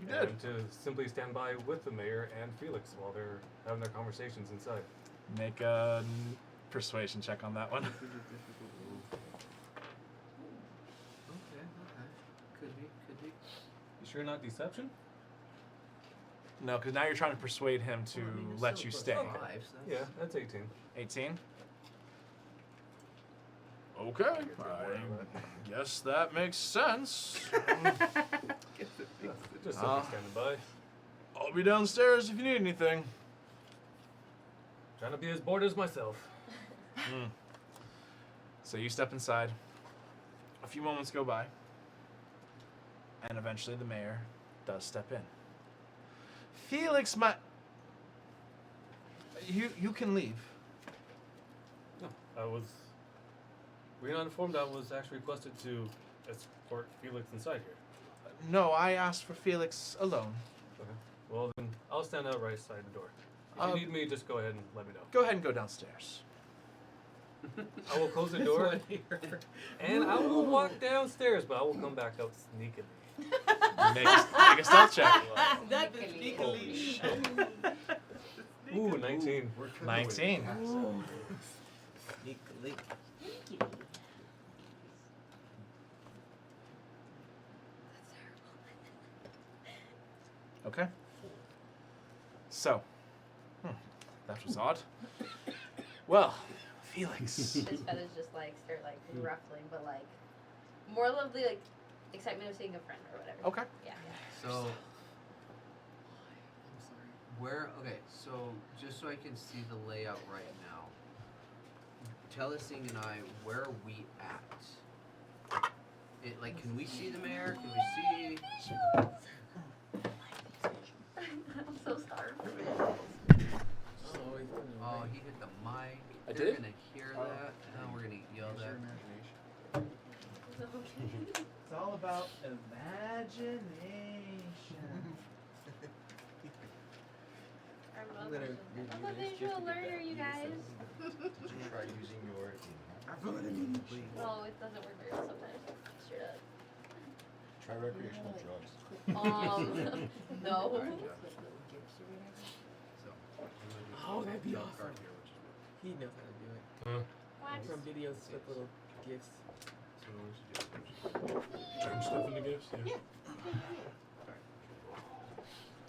You did. And to simply stand by with the mayor and Felix while they're having their conversations inside. Make a persuasion check on that one. Okay, Could be. You sure not deception? No, because now you're trying to persuade him to Well, I mean, it's let still you plus stay. 5, so that's- Yeah, that's 18. 18? Okay, I guess that makes sense. Just simply standing by. I'll be downstairs if you need anything. Trying to be as bored as myself. So you step inside. A few moments go by. And eventually the mayor does step in. Felix, you can leave. No, I was Were you not informed I was actually requested to escort Felix inside here? No, I asked for Felix alone. Okay. Well, then I'll stand out right side the door. If you need me, just go ahead and let me know. Go ahead and go downstairs. I will close the door, and I will walk downstairs, but I will come back out sneakily. Make a stealth check. That's Holy shit. Ooh, 19. 19. Okay. So, that was odd. Well, Felix. His feathers just like start like ruffling, but like more of the like excitement of seeing a friend or whatever. Okay. Yeah. So, so just so I can see the layout right now, Telesing and I, where are we at? It like, can we see the mayor? Can we see? I'm so starved. Oh, he hit the mic. I They're did? gonna hear that. Now we're gonna yell that. It's all about imagination. I'm a visual learner, you guys. Did you try using your No, it doesn't work very well sometimes. Straight up. Try recreational drugs. No. Oh, that'd be Jump awesome. card here, which is He knows how to do it. What? From videos with little gifts. So what we should do? Turn stuff into gifts? Yeah.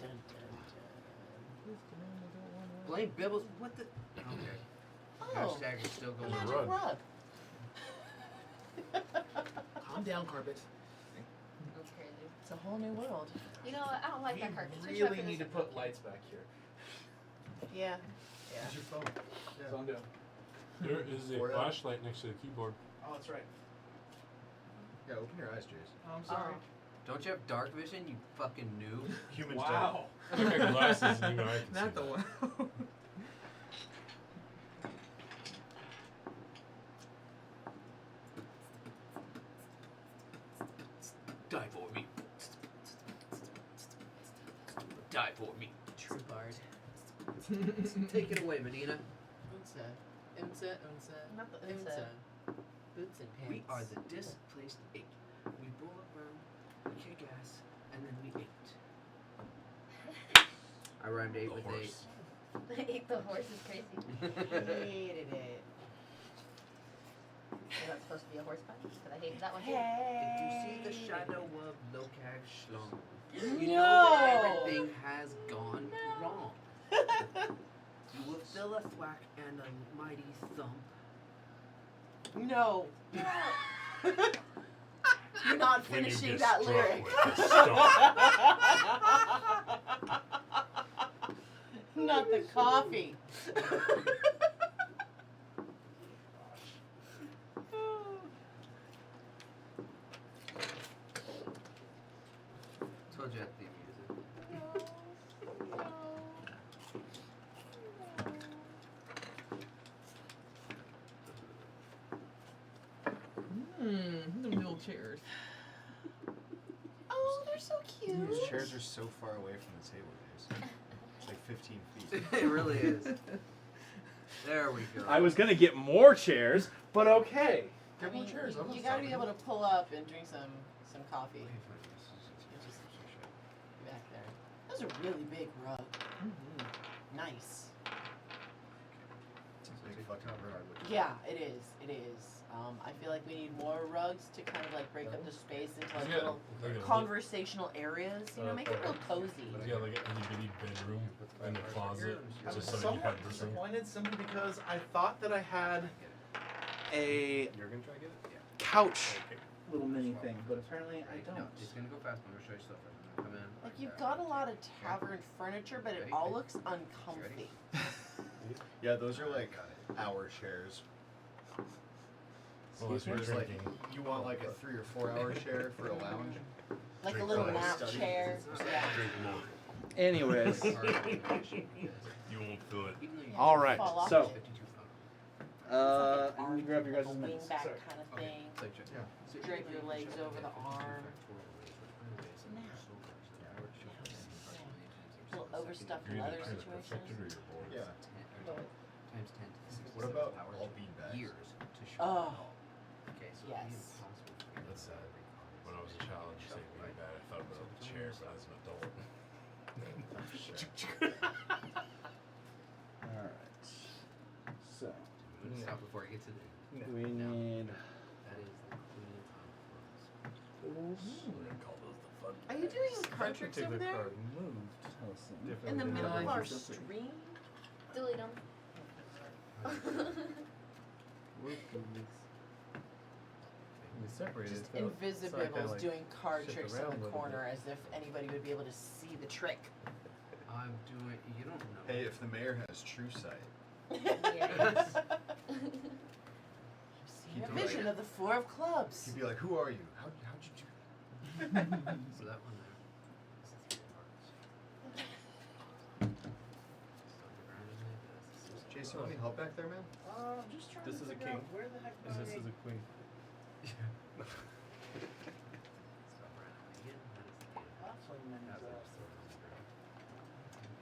Dun, dun, dun. Blame Bibbles. What the? Okay. Oh, Hashtag is still going magic rug. rug. Calm down, carpet. That's crazy. It's a whole new world. You know what? I don't like that card. We really need to put lights back here. Yeah. Use your phone. That's what I'm doing. There is a Or that. flashlight next to the keyboard. Oh, that's right. Yeah, open your eyes, Jace. Oh, I'm sorry. Don't you have dark vision, you fucking noob? Humans Wow. I got glasses and even I can Not see the that. one. Die for me. Die for me. True bard. Take it away, Medina. Unsa. Not the Unsa. Boots and pants. We are the displaced eight. We roll around, we kick ass, and then we ate. I rhymed eight The with horse. Eat the horse is crazy. Hated it. Is that supposed to be a horse fight? Because I hated that one too. Did you Hey. see the shadow of Lokag Schlong? No. You know that everything has gone wrong. You will feel a thwack and a mighty thump. No. You're not When you finishing get that struck lyric. with a stone. Not the coffee. Told you I'd theme music. The middle chairs. Oh, they're so cute. These chairs are so far away from the table, Jace. It's like 15 feet. It really is. There we go. I was gonna get more chairs, but okay. I mean, chairs, I'm you not gotta be stopping able to pull up and drink some coffee. Okay, fine. This is- Back there. That's a really big rug. Nice. It's a big fucking rug. Yeah, it is. It is. I feel like we need more rugs to kind of like break up the space into like Yeah, little like a conversational areas. You know, make it real cozy. He's got like an itty bitty bedroom and a closet I was just so you somewhat have this room. disappointed simply because I thought that I had a You're gonna try to get it? Yeah. couch Okay. little mini thing, but apparently I No, don't. it's gonna go fast. I'm gonna show you stuff. I'm gonna come in. Like you've got a lot of tavern furniture, but it all looks uncomfy. Yeah, those are like our chairs. Unless you're Whereas like drinking. you want like a 3 or 4 hour chair for a lounge. Like a Drink little less. nap Study. chair. Yeah. Drink more. Anyways, You won't feel it. Even though you all right. Fall off So it. You can grab your guys' like a minutes. wingback Sorry. kind of Okay. thing. So check. Yeah. Drape your legs over the arm. A little overstuffed in You're other either kind of perfected situations. or you're bored. Yeah. Times 10 to the 67 What about power all beanbags? years to show Oh. Okay, so Yes. it'd be impossible for you That's to sad. recall When I was a child, you say really bad. I thought about the chair, but as an adult. Alright. So, Stop before I get to the. we need. That is the queen of clubs. Are you doing card tricks over there? In the middle of our stream? Delete them. Just Invisibibble's doing card tricks in the corner as if anybody would be able to see the trick. I'm doing. You don't know. Hey, if the mayor has true sight, Yes. See a vision of the four of clubs. he'd be like, "Who are you? How'd you do?" So that one there. This is three cards. So the ground is like this. This is Jason, want any help back there, man? I'm just trying This to is a figure king. out where the heck This is a queen. Stop right again. That is the king. That's what I'm just throwing on the ground.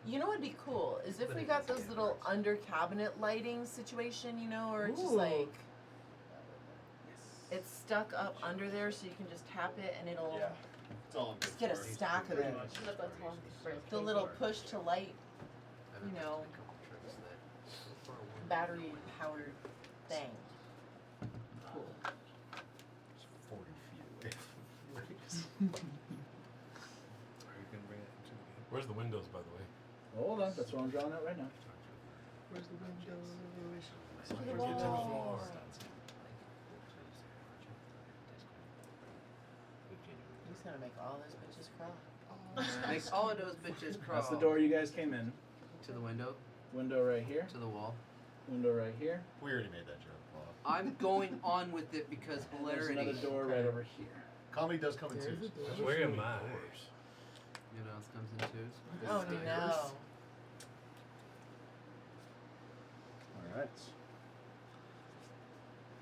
You know what'd be cool is if we got those little under cabinet lighting situation, you know, or it's just Ooh. like it's stuck up under there so you can just tap it and it'll It's all just get a stack of it. Look what's wrong with The little push to light, I've you been know, a couple tricks that so far one. battery powered thing. Cool. It's 40 feet away from Are you gonna bring it into the game? Where's the windows, by the way? Hold on, that's what I'm drawing out right now. Where's the windows? To the Get to the wall. floor. He's gonna make all those bitches cry. Make all of those bitches crawl. That's the door you guys came in. To the window, Window right here. to the wall. Window right here. We already made that joke. Well, I'm going on with it because And there's hilarity. another door right over here. comedy does come in twos. Where am I? You know, it comes in twos. Oh no. Alright.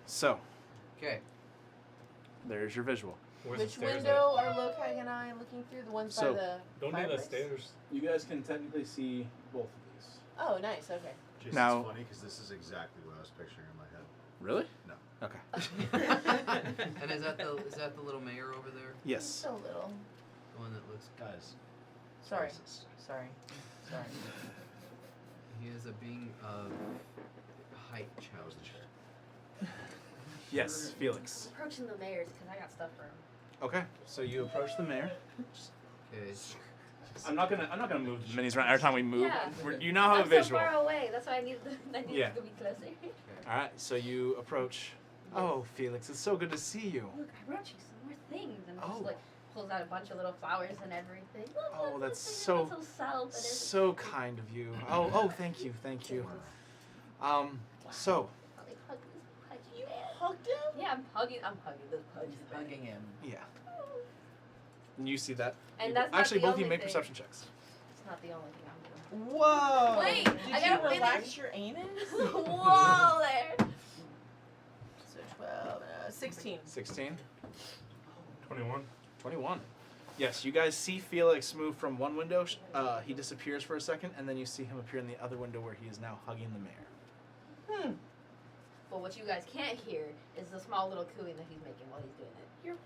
So, Okay. there's your visual. Where's the Which stairs window are Lokai and I looking through? The ones So, by the at? Don't need the fireplace? stairs. You guys can technically see both of these. Oh, nice. Okay. Jason's Now- funny because this is exactly what I was picturing in my head. Really? No. Okay. And is that the little mayor over there? Yes. So little. The one that looks. Guys. Sorry. racist. Sorry. Sorry. He is a being of height That was challenge. the chair. Yes, Felix. Approaching the mayor's because I got stuff for him. Okay, so you approach the mayor. Okay. I'm not gonna move the minis around every time we move. Yeah. You now have I'm a visual. so far away. That's why I needed Yeah. to be closer. All right, so you approach. Oh, Felix, it's so good to see you. Look, I brought you some more things, and Oh. just like pulls out a bunch of little flowers and everything. Look, Oh, look, that's look, so- little salve and So kind of you. Oh, thank you. So, Let me hug this pudgy You man. hugged him? Yeah, I'm hugging this pudgy He's man. hugging him. yeah. And you see that? And that's not Actually, the both of you only make thing. perception checks. It's not the only thing I'm doing. Whoa! Wait, Did I you gotta relax finish. your anus? Whoa there. So 12, 16. 16. 21. 21. Yes, you guys see Felix move from one window. He disappears for a second, and then you see him appear in the other window where he is now hugging the mayor. But what you guys can't hear is the small little cooing that he's making while he's doing it. You're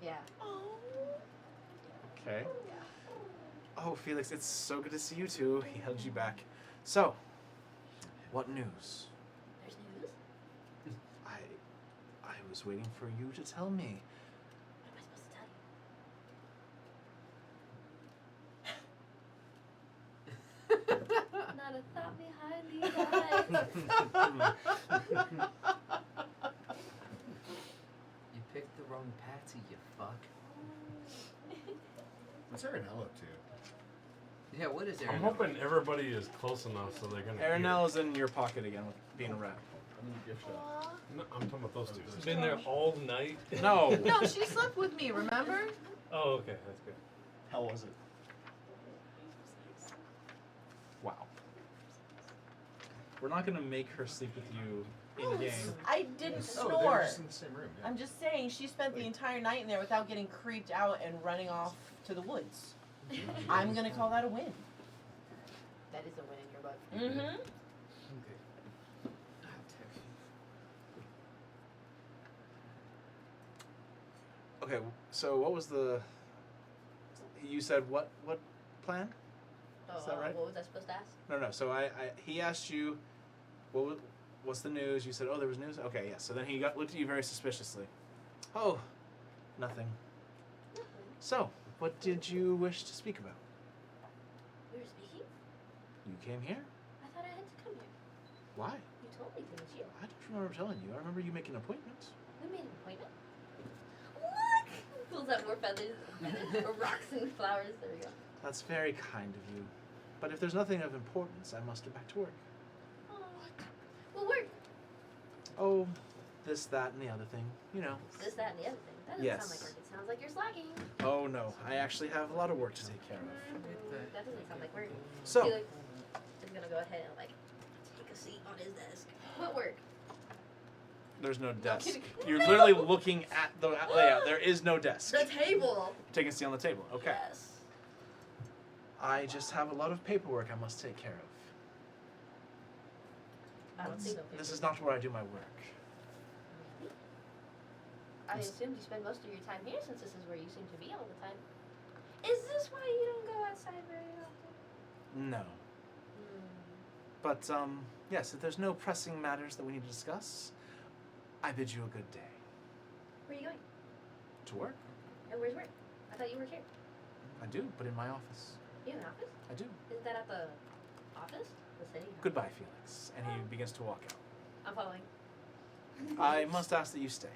Yeah. Okay. Yeah. Oh, Felix, it's so good to see you too. He hugs you back. So, what news? There's news. I was waiting for you to tell me. What am I supposed to tell you? Not a thought behind these eyes. You picked the wrong patsy, you fuck. What's Aranel up to? Yeah, what is there? I'm hoping everybody is close enough so they're gonna. Aranel is in your pocket again with being a rat. No, I'm talking about those two. It's been there all night. No. No, she slept with me, remember? Oh, okay, that's good. How was it? Wow. We're not gonna make her sleep with you in game. I didn't Oh, they're snore. just in the same room. Yeah. I'm just saying she spent the entire night in there without getting creeped out and running off to the woods. I'm gonna call that a win. That is a win in your book. Mm-hmm. Okay, so what was the? You said what plan? Oh, Is that right? What was I supposed to ask? No. So he asked you, what's the news? You said, oh, there was news. Okay, yeah. So then he looked at you very suspiciously. Oh, nothing. So, what did you wish to speak about? We were speaking? You came here? I thought I had to come here. Why? You told me, didn't you? I don't remember telling you. I remember you making appointments. We made an appointment. Look! Pulls out more feathers, or rocks and flowers. There we go. That's very kind of you. But if there's nothing of importance, I must get back to work. Oh. Well, work. Oh, this, that, and the other thing. You know. This, that, and the other thing. That doesn't sound like work. It sounds like you're slacking. Oh no, I actually have a lot of work to take care of. That doesn't sound like work. So, Felix is gonna go ahead and like take a seat on his desk. What work? there's no desk. kidding. You're literally looking at the layout. There is no desk. The table. Taking a seat on the table. Okay. Yes. I just have a lot of paperwork I must take care of. I don't see no paper. This is not where I do my work. I assumed you spend most of your time here since this is where you seem to be all the time. Is this why you don't go outside very often? No. But, yes, if there's no pressing matters that we need to discuss, I bid you a good day. Where are you going? To work? And where's work? I thought you worked here. I do, but in my office. You have an office? I do. Isn't that at the office? The city? Goodbye, Felix. And he begins to walk out. I'm following. I must ask that you stay.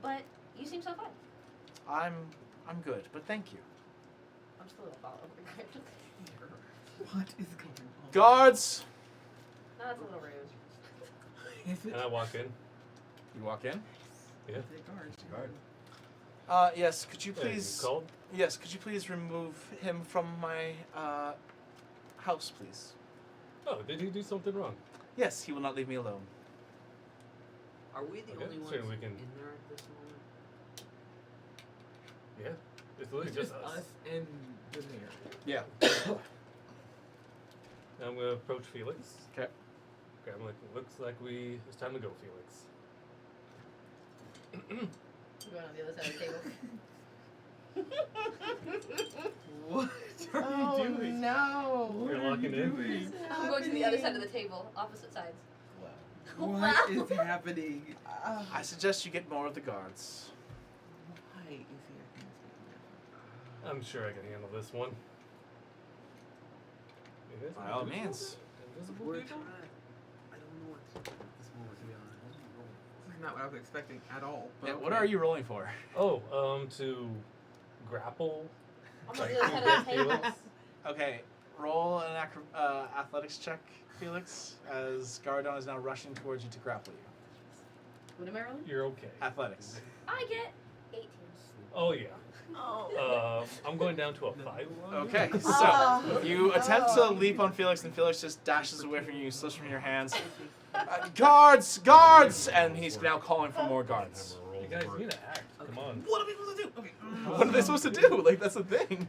But you seem so fun. I'm good, but thank you. I'm still gonna follow. What is going on? Guards! No, that's a little rude. Is it? And I walk in. You walk in? Yeah. The guard. Yes, could you Hey, please... you cold? Yes, could you please remove him from my, house, please? Oh, did he do something wrong? Yes, he will not leave me alone. Are we the Okay, only ones so we can- in there at this moment? Yeah. It's literally It's just just us. us and the mayor. Yeah. Now I'm gonna approach Felix. Okay. Okay, I'm like, looks like it's time to go, Felix. I'm going on the other side of the table. What are Oh you doing? no! You're locking in? I'm going to the other side of the table, opposite sides. What is happening? I suggest you get more of the guards. Why is he acting this way? I'm sure I can handle this one. By all means. Invisible We're people? trying. I don't know what to do at this moment, to be honest. This is not what I was expecting at all. but Yeah, what okay. are you rolling for? Oh, to grapple. I'm on the other side of the table. Felix? Okay, roll an athletics check, Felix, as Gardon is now rushing towards you to grapple you. What am I rolling? You're okay. Athletics. I get 18. Oh yeah. Oh. I'm going down to a 5. Okay, so Oh. you attempt to leap on Felix, and Felix just dashes away from you, slips from your hands. Guards! Guards! And he's now calling for more guards. You guys need to act. Come on. What are we supposed to do? Okay. What are they supposed to do? Like, that's the thing.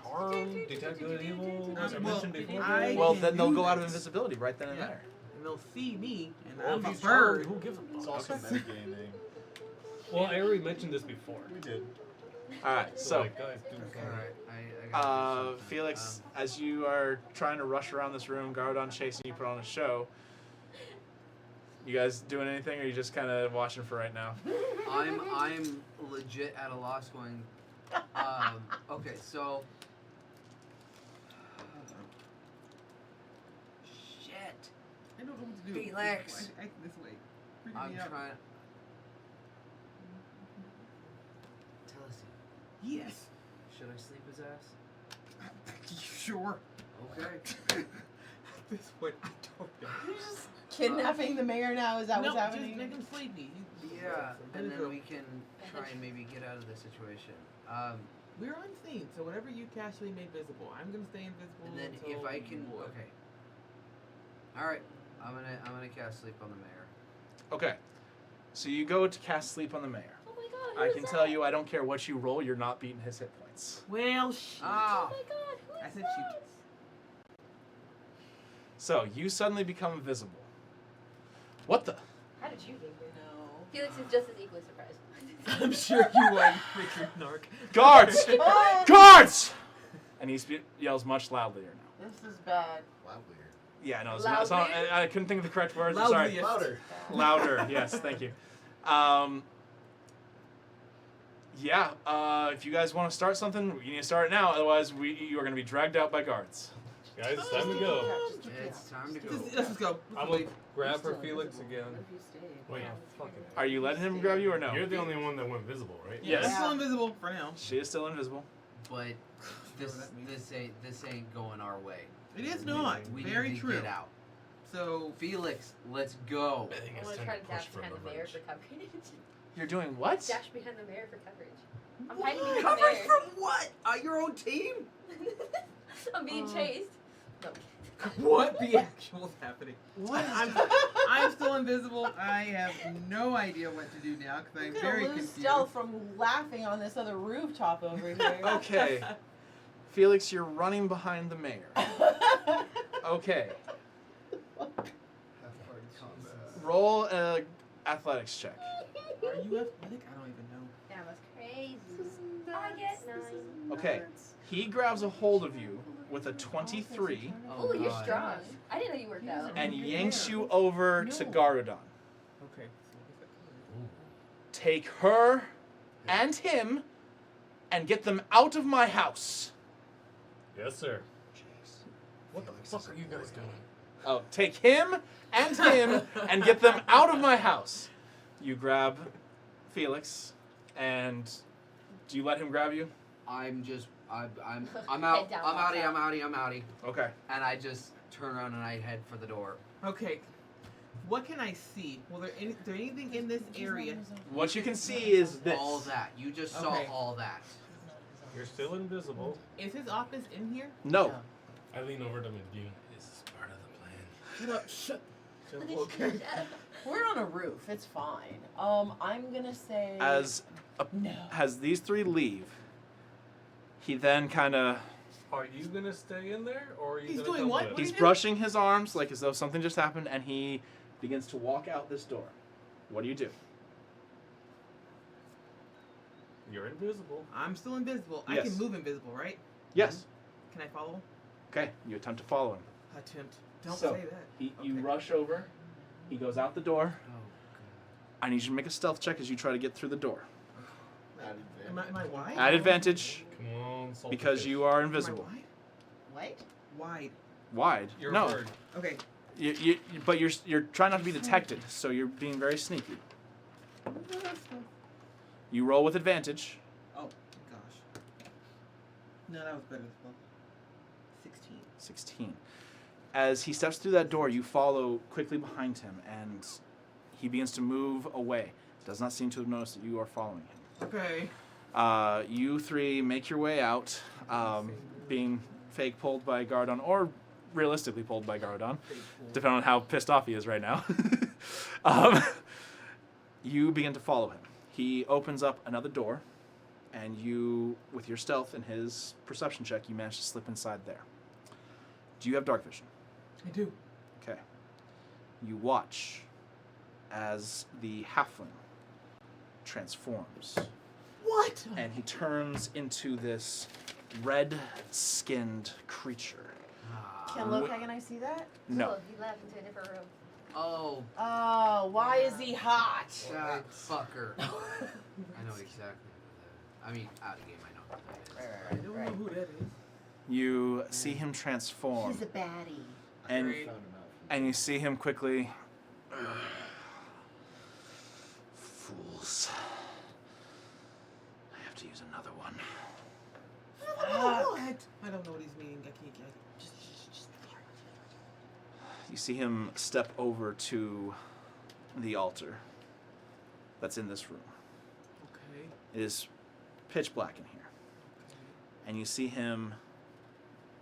Charm, detect good and evil. Was I Well, mentioned before? I- Well, can then they'll do go out of this. invisibility right then and Yeah. there. And they'll see me, and Well, I'm if a he's bird. charmed, who gives a It's fuck? also metagaming. Well, I already mentioned this before. We did. Alright, so, like, guys, do something. Alright, I gotta do something. Felix, as you are trying to rush around this room, Gardon chasing you, put on a show. You guys doing anything, or are you just kind of watching for right now? I'm legit at a loss going. Okay, so. Shit. I don't know what to do. Felix. I act this way. Freaking I'm me out. trying. Tell us. Yes. Should I sleep his ass? Sure. Okay. At this point, I don't know. Kidnapping the mayor now, is that no, what's happening? just make him sleep me. Yeah, and then we can try and maybe get out of this situation. We're unseen, so whatever you casually made visible, I'm gonna stay invisible. And then until if I can. what? Okay. Alright. I'm gonna cast sleep on the mayor. Okay. So you go to cast sleep on the mayor. Oh my god, I who's can that? tell you, I don't care what you roll, you're not beating his hit points. Well, shit. Oh Ah. my god, who I is said that? So you suddenly become invisible. What the? How did you get here? No. Felix is just as equally surprised. I'm sure you are, Richard Nark. Guards! Oh, Guards! And he yells much louder now. this is bad. Loudly. Yeah, no, it's not, Loudly? I couldn't think of the correct words. I'm sorry. Loudliest. Louder. Louder, yes, thank you. If you guys want to start something, you need to start it now. Otherwise, you are going to be dragged out by guards. Guys, it's time to go. It's time to go. Let's just go. I'm gonna grab for Felix again. Wait, Fucking. Are you letting him grab you or no? you're the only one that went visible, right? Yes. I'm still invisible for now. She is still invisible. But this Whatever that means. this ain't going our way. It is not. We Very need to true. get out. So, Felix, let's go. I think I it's want to time try to to push dash for behind the mayor leverage. for coverage. You're doing what? Dash behind the mayor for coverage. I'm What? hiding behind the Coverage mayor. from what? Your own team? I'm being chased. No. what the actual is happening? What? I'm still invisible. I have no idea what to do now because I'm I'm very gonna lose confused. stealth from laughing on this other rooftop over here. Okay. Felix, you're running behind the mayor. Okay. Half-hearted combat. Roll a athletics check. Are you athletic? I don't even know. That was crazy. I get 9. Okay. He grabs a hold of you with a 23 Oh, you're God. strong. I didn't know you worked out. and yanks you over to Garudon. Okay. Take her and him and get them out of my house. Yes, sir. Jeez. What the Felix fuck is are a you guys boy. doing? Oh, take him and get them out of my house. You grab Felix and do you let him grab you? I'm out. Head I'm down, outie. walk I'm outie. Okay. And I just turn around and I head for the door. Okay. What can I see? Well, there anything in this area? What you can see is this. All that. You just saw Okay. all that. You're still invisible. Is his office in here? No. I lean over to Medina. This is part of the plan. Shut up. Shut. Okay. We're on a roof. It's fine. I'm gonna say As no. as these three leave, he then kind of Are you gonna stay in there, or are you He's gonna doing come what? with? What are he's you doing? brushing his arms like as though something just happened, and he begins to walk out this door. What do you do? You're invisible. I'm still invisible. I Yes. can move invisible, right? Yes. Can I follow him? Okay. You attempt to follow him. Attempt. Don't So, say that. You Okay. rush over. He goes out the door. Oh, I need you to make a stealth check as you try to get through the door. Am I wide? At advantage Come on, salty because fish. you are Am I invisible. wide? Wait. Wide. Wide. You're no. a bird. Okay. But you're trying not to be detected, so you're being very sneaky. You roll with advantage. Oh gosh. No, that was better as well. 16. 16. As he steps through that door, you follow quickly behind him, and he begins to move away. Does not seem to have noticed that you are following him. Okay. You three make your way out, being fake pulled by Gardon, or realistically pulled by Gardon, depending on how pissed off he is right now. You begin to follow him. He opens up another door, and you, with your stealth and his perception check, you manage to slip inside there. Do you have dark vision? I do. Okay. You watch as the halfling transforms, What? and he turns into this red-skinned creature. Can Lokai and I see that? No. Oh, he left into a different room. Oh, Oh, why is he hot? that fucker. I know exactly who that. I mean, out of game, I know who that is. I don't know who that is. You see him transform, He's a baddie. and Great. Found him out. and you see him quickly. Fools! I have to use another one. What? I don't know what he's meaning. I can't get it. Just. You see him step over to the altar that's in this room. Okay. It is pitch black in here. And you see him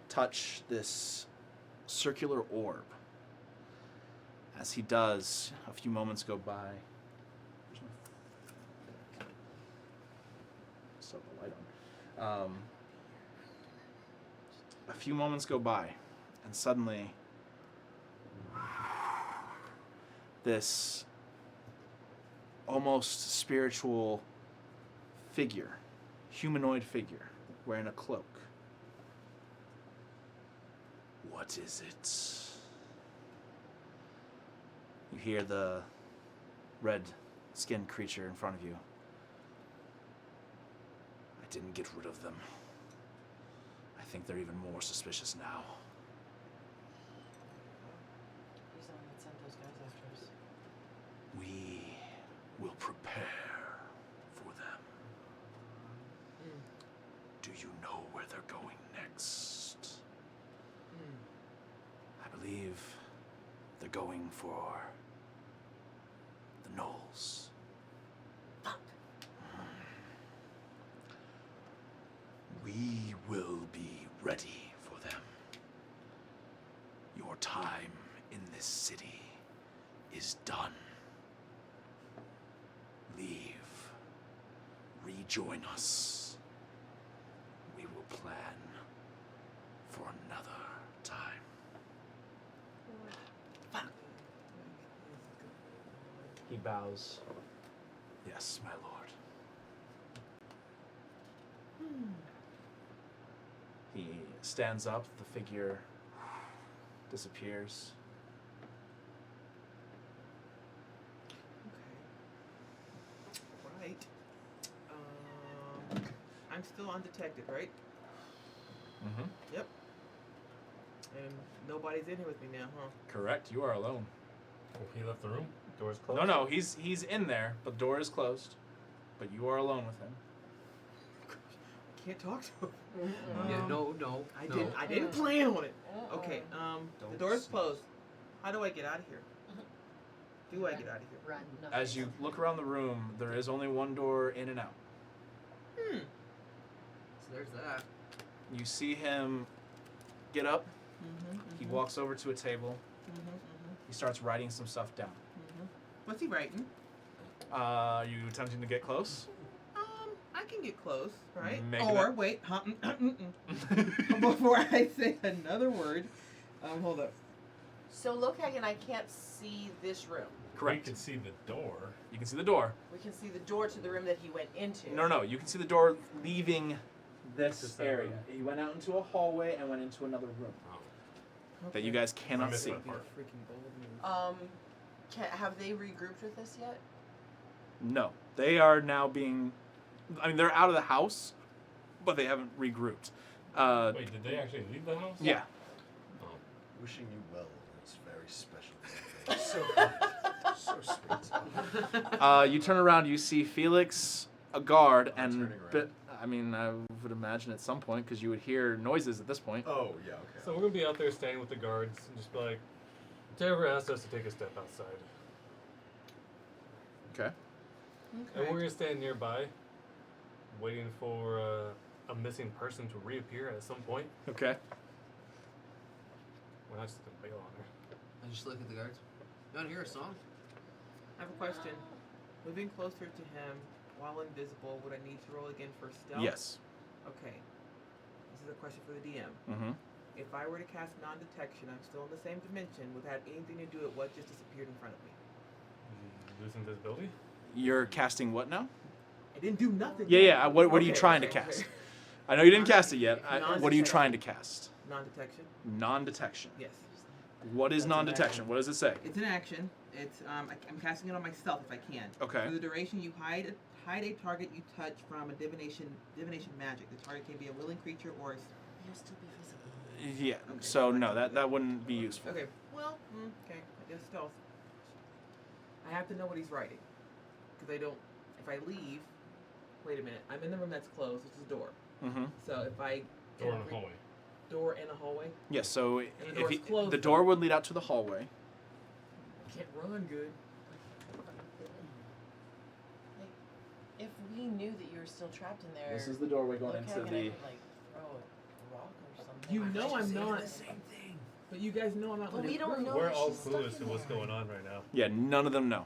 touch this circular orb. As he does, a few moments go by. Still the light on. A few moments go by, and suddenly, this almost spiritual figure, humanoid figure, wearing a cloak. What is it? You hear the red-skinned creature in front of you. I didn't get rid of them. I think they're even more suspicious now. Who's the one that sent those guys after us? We will prepare for them. Do you know where they're going next? I believe they're going for the Knolls. We will be ready for them. Your time in this city is done. Leave. Rejoin us. We will plan for another time. He bows. Yes, my lord. He stands up, the figure disappears. Okay. Right. I'm still undetected, right? Mm-hmm. Yep. And nobody's in here with me now, huh? Correct, you are alone. Oh, he left the room? Door's closed. No, he's in there, but the door is closed. But you are alone with him. I can't talk to him. Yeah, no. I didn't plan on it. Okay, the Don't door's see. closed. How do I get out of here? Do I get out of here? Run. No. As you look around the room, there is only one door in and out. So there's that. You see him get up. Mm-hmm, He walks over to a table. He starts writing some stuff down. What's he writing? Are you attempting to get close? I can get close, right? Make or it- wait, before I say another word, hold up. So Lokag and I can't see this room. Correct. We can see the door. You can see the door. We can see the door to the room that he went into. No. You can see the door leaving Just this that area. room. He went out into a hallway and went into another room Oh. that you guys I cannot missed see. that part. Freaking bold move. Have they regrouped with us yet? No, they are now being. I mean, they're out of the house, but they haven't regrouped. Wait, did they actually leave the house? Yeah. Oh. Wishing you well. It's very special. So sweet. You turn around, you see Felix, a guard, I'm and turning around. I mean, I would imagine at some point because you would hear noises at this point. Oh, yeah, okay. So we're gonna be out there standing with the guards and just be like, Trevor asked us to take a step outside. Okay. And we're gonna stand nearby, waiting for a missing person to reappear at some point. Okay. We're not just gonna bail on her. I just look at the guards. You want to hear a song? I have a question. Moving closer to him while invisible, would I need to roll again for stealth? Yes. Okay. This is a question for the DM. Mm-hmm. If I were to cast non-detection, I'm still in the same dimension without anything to do with what just disappeared in front of me. Lose invisibility? You're casting what now? I didn't do nothing. Yeah, yet. yeah. What are you Okay, trying okay, to cast? okay. I know you didn't cast it yet. What are you Non-detection. trying to cast? Non-detection? Non-detection. Yes. What is That's an non-detection? action. What does it say? It's an action. It's I'm casting it on myself if I can. Okay. For the duration, you hide a target you touch from a divination magic. The target can be a willing creature or. You'll still be visible. Yeah. Okay. So no, that wouldn't be useful. Okay. Well, okay. I guess stealth. I have to know what he's writing, because I don't. If I leave, wait a minute. I'm in the room that's closed, which is a door. Mm-hmm. So if I Door in the hallway. door in a hallway, Yes. So the if door's closed, the door would lead out to the hallway. I can't run good. If we knew that you were still trapped in there, This is the doorway going Lokag into and I the. could, like, throw a rock or something. You know I'm not. Same thing. But you guys know I'm not. But we don't know. We're that all she's stuck clueless in to what's there. going on right now. Yeah, none of them know.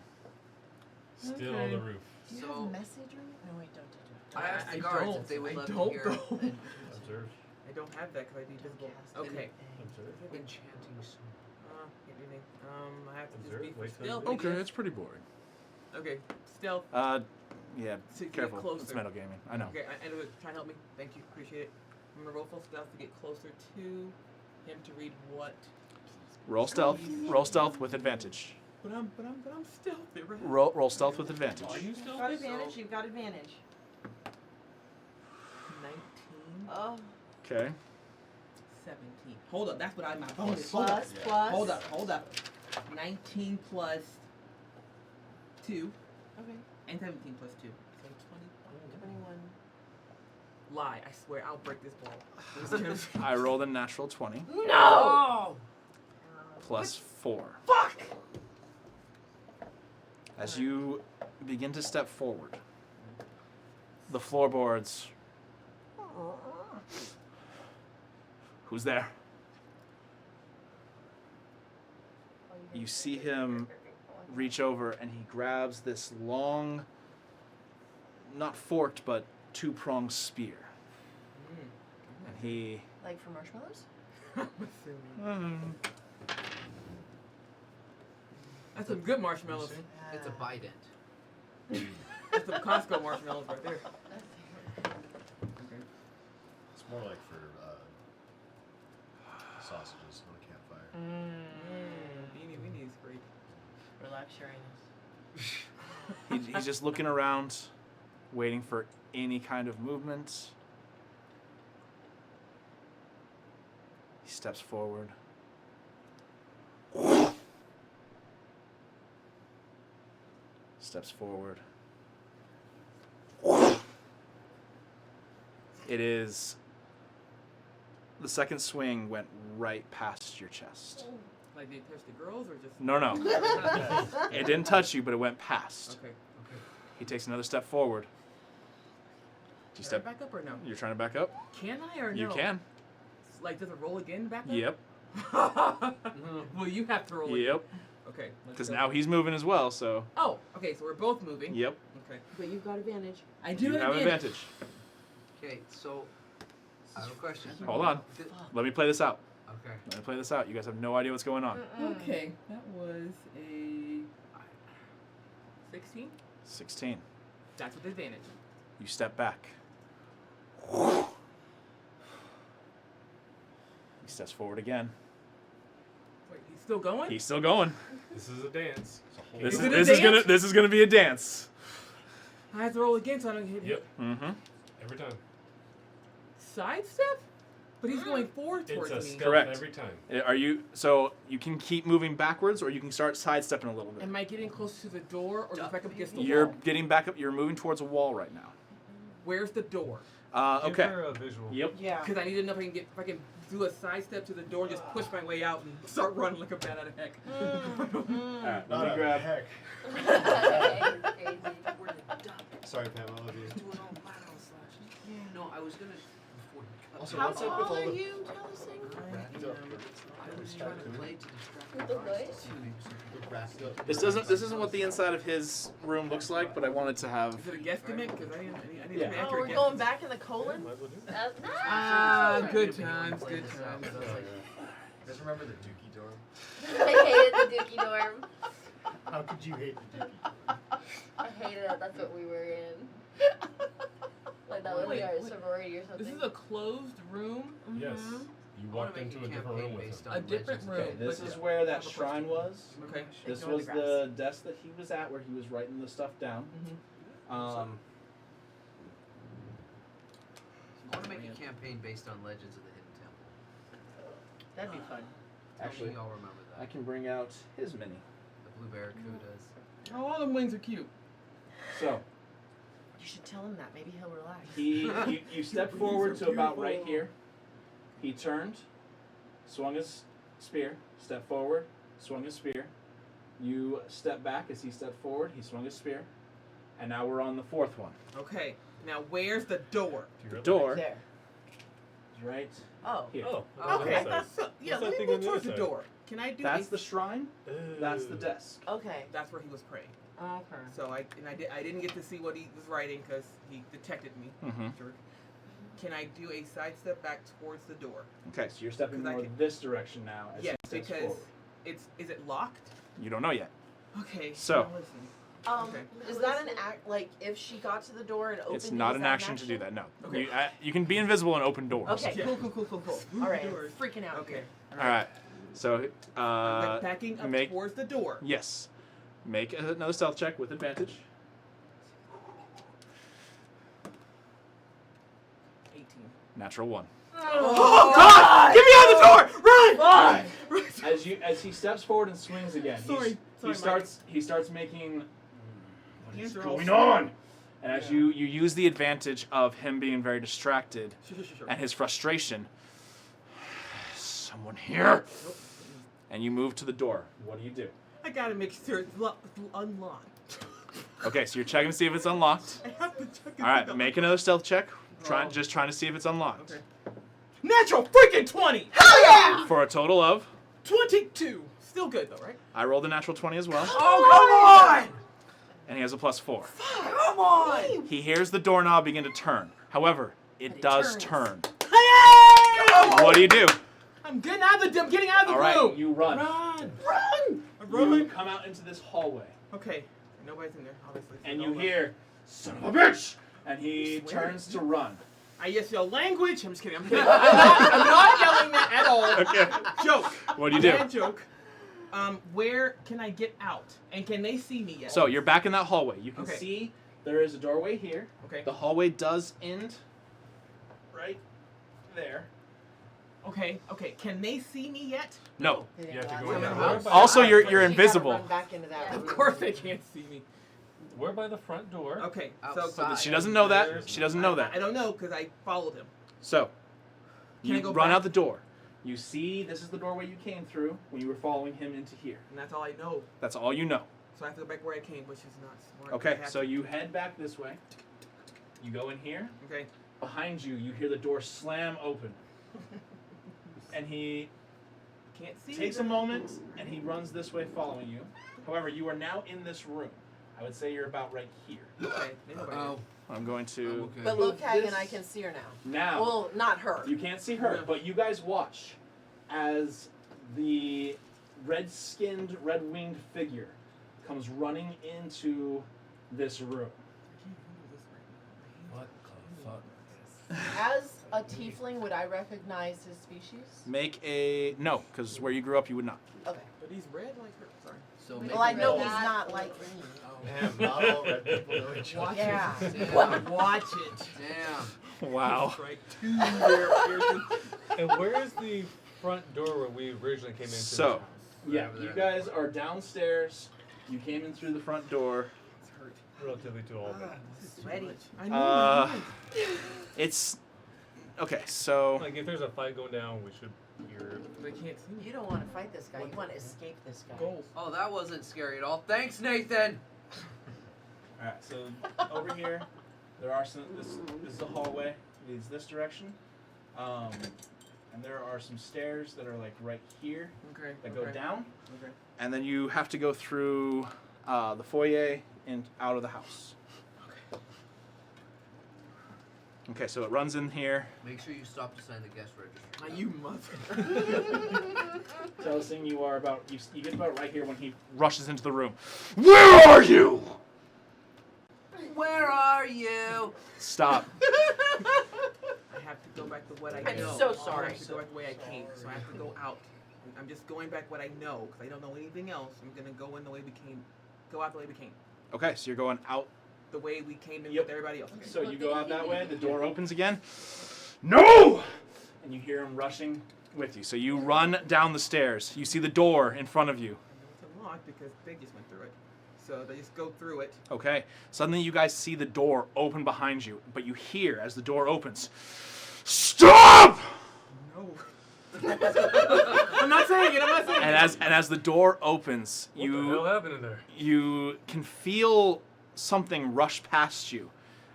Still on Okay. the roof. Do you So- have message room? No, wait, don't. I asked the I guards don't. if they would I let don't me hear go. Observe. I don't have that because I do visible. cast Okay. Observe. enchanting song. Can't do anything. I have to Observe, just be wait for till stealth. you- I guess. it's pretty boring. Okay, stealth. Yeah, To get careful. closer. It's metagaming. I know. Okay, and try and help me. Thank you, appreciate it. I'm gonna roll full stealth to get closer to him to read what. Roll stealth. Roll stealth with advantage. But I'm stealthy, right? Roll stealth with advantage. Are you still? Got advantage. You've got advantage. 19, Oh. Okay. 17. Hold up, that's what I my bonus. Hold up. Plus, plus. Hold up. 19 plus 2 Okay. and 17 plus 2. So 21. Lie, I swear I'll break this ball. I rolled a natural 20 No! plus 4. Fuck! As you begin to step forward, the floorboards. Who's there? You see him reach over and he grabs this long, not forked, but two-pronged spear. And he. Like for marshmallows? That's some good marshmallows. It's a bident. That's some Costco marshmallows right there. It's more like for sausages on a campfire. Beanie Weenie is great. Relax your anus. He's just looking around, waiting for any kind of movement. He steps forward. Steps forward. It is. The second swing went right past your chest. Like they touch the girls or just. No. It didn't touch you, but it went past. Okay. He takes another step forward. You Can I step. back up or no? You're trying to back up? Can I or no? You can. Like, does it roll again back up? Yep. Well, you have to roll again. Yep. Okay. let's Because go. now he's moving as well, so. Oh, okay, so we're both moving. Yep. Okay. But you've got advantage. I do You have advantage. advantage. Okay, so I have a question. Hold on. Th- Let me play this out. Okay. Let me play this out. You guys have no idea what's going on. Okay, that was a 16. 16. That's with advantage. You step back. He steps forward again. Wait, he's still going? He's still going. This is a dance. This Is is it a this is gonna dance? this is gonna be a dance. I have to roll again so I don't hit him. Yep. Mm-hmm. Every time. Sidestep? But he's going forward It's towards a me. stealth Correct. every time. Are you so you can keep moving backwards, or you can start sidestepping a little bit. Am I getting close to the door or just back up against the You're wall? getting back up. You're moving towards a wall right now. Where's the door? Give Okay. her a visual. Yep. Yeah. Because I need to know if I can do a sidestep to the door, just push my way out and start running like a bat out of heck. Alright, Not let me a grab. heck. Crazy. We're the duck Sorry, Pam, I love you. doing all battle slashes. No, I was gonna before you cut. Also, How what's up with tall all are the... you, Talising? I was trying to play to distract With the guards voice? too. This isn't what the inside of his room looks like, but I wanted to have. Is it a guesstimate? Because I need Yeah. an Oh, accurate we're guess. going back in the colon? Might as well do it. Ah, Sorry, good I didn't times, play good this out, times. but I was like, You guys remember the Dookie dorm? I hated the Dookie dorm. How could you hate the Dookie? I hated it. That's what we were in. Like that was Wait, like our wait. sorority or something. This is a closed room. Yes. Mhm. You I wanna walked make into a a different campaign room with based him. on A different Legends of room. Zelda. This But is yeah. where I that have a question. shrine was. Okay. This Ignore was the grass. the desk that he was at, where he was writing the stuff down. Mhm. I want to make a campaign based on Legends of the Hidden Temple. That'd be fun. Tell Actually, me y'all remember I that. can bring out his mini. The Blue Barracudas. Oh, all them wings are cute. So You should tell him that. Maybe he'll relax. you step forward to about right here. He turned, swung his spear, stepped forward, swung his spear. You step back as he stepped forward. He swung his spear, and now we're on the fourth one. Okay. Now where's the door? The door There. is right Oh. Here. Oh, Okay. Side. So, yeah, What's let that me thing move on the towards other the side? door. Can I do That's a... the shrine. That's the desk. Okay. That's where he was praying. Okay. So I didn't get to see what he was writing because he detected me. Mm-hmm. Jerk. Can I do a sidestep back towards the door? Okay, so you're stepping 'Cause I more can- this direction now. As Yes, he steps because forward. is it locked? You don't know yet. Okay. So- now listen. Okay. Is that an act? Like, if she got to the door and opened It's it, not is an that action to do that. No. Okay. You can be invisible and open doors. Okay, Yeah. cool. Smooth All right, doors. freaking out. Okay. All right. So I'm like backing up make towards the door. yes. Make another stealth check with advantage. 18. Natural 1. Oh, God! Get me out of the door! Run! Fine. As he steps forward and swings again, Sorry, he starts making. What is Hands are all going sore. on? And as Yeah. you use the advantage of him being very distracted Sure. and his frustration. Someone here. Nope. And you move to the door. What do? I gotta make sure it's unlocked. Okay, so you're checking to see if it's unlocked. I have to check it All right, out. make another stealth check. Oh. Just trying to see if it's unlocked. Okay. Natural freaking 20! Hell yeah! For a total of, 22! Still good though, right? I rolled a natural 20 as well, Oh, come on! and he has a +4. Come on! He hears the doorknob begin to turn. However, it does turn. What do? I'm getting out of the All right, room! you run. Run! You Run! come out into this hallway, Okay. Nobody's in there, obviously. and No you one. hear, "Son of a bitch!" And he Swear. turns to run. I just yell language. I'm just kidding. I'm kidding. I'm not yelling that at all. Okay. Joke. What do you do? Bad joke. Where can I get out? And can they see me yet? So you're back in that hallway. You can Okay. see there is a doorway here. Okay. The hallway does end right there. Okay. Can they see me yet? No. They didn't You have to go go out. in Yeah. the house. Also, you're You gotta invisible. run back into that Yeah. room. Of course they can't see me. We're by the front door. Okay. Outside. She doesn't know that. She doesn't know I that. don't know because I followed him. So Can I you go run back? out the door. You see, this is the doorway you came through when you were following him into here. And that's all I know. That's all you know. So I have to go back where I came, which is not smart. Okay, I have so to- you head back this way. You go in here. Okay. Behind you, you hear the door slam open. And he Can't see takes me. a moment and he runs this way following you. However, you are now in this room. I would say you're about right here. Okay. Ain't nobody Oh, I'm going to I'm okay. But look, move Hagen, this I can see her now. now. Well, not her. You can't see her, Yeah. but you guys watch as the red-skinned, red-winged figure comes running into this room. I can't handle this right now. What the fuck? As a tiefling, would I recognize his species? Make a no, because where you grew up, you would not. Okay. But he's red like her. Sorry. So Well, I know red he's dot. not like me. Damn, not all red people know each other. Watch Yeah. it. Damn. Watch it. Damn. Wow. Strike two there, Pearson. And where is the front door where we originally came into? So, this house? yeah, Over you there. guys are downstairs. You came in through the front door. It's hurt. Relatively to all of it. This is too Sweaty. much. I know. Uh, I know. It's okay. So Like if there's a fight going down, we should hear. They can't see me. You don't want to fight this guy. You want to escape this guy. Goals. Oh, that wasn't scary at all. Thanks, Nathan. all right. So over here, there are some. This is the hallway. Leads this direction. And there are some stairs that are like right here Okay. that go down. Okay. And then you have to go through the foyer and out of the house. Okay, so it runs in here. Make sure you stop to sign the guest register. Now you mother. Telling you are about you get about right here when he rushes into the room. Where are you? Where are you? Stop. I have to go back to what I I'm know. so sorry. I have to go back the way I came, so I have to go out. I'm just going back what I know, because I don't know anything else. I'm gonna go in the way we came. Go out the way we came. Okay, so you're going out. The way we came in Yep. with everybody else. Okay. So you go out that way. The door opens again. No! And you hear him rushing with you. So you run down the stairs. You see the door in front of you. I know it's unlocked because they just went through it. So they just go through it. Okay. Suddenly you guys see the door open behind you, but you hear as the door opens, "Stop!" No. I'm not saying it. I'm not saying it. And as the door opens, What the hell happened in there? you can feel something rush past you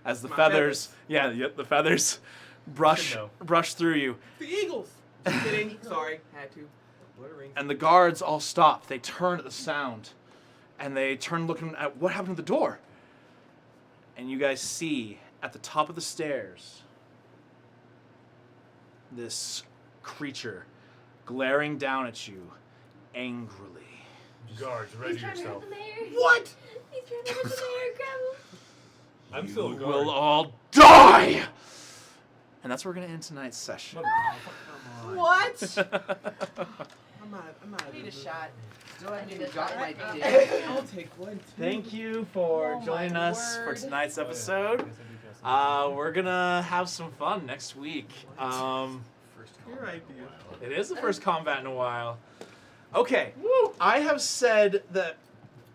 as the My feathers, the feathers brush know. through you. The Eagles. Just kidding. Sorry, had to. Lord of the Rings. And the guards all stop. They turn at the sound. And they turn looking at what happened to the door. And you guys see at the top of the stairs this creature glaring down at you angrily. Guards, ready He's trying to yourself. hurt the mayor. What? He's trying to hurt the mayor. Grab him. I'm still a You guard. will all die! And that's where we're going to end tonight's session. What? I'm out. I need a shot. Still haven't even this got my one. dick. I'll take one. Too. Thank you for Oh, joining my us for word. tonight's Oh, yeah. episode. I guess I do guess. We're gonna have some fun next week. First You're combat right, in a dude. while. It is the first combat in a while. Okay, I have said that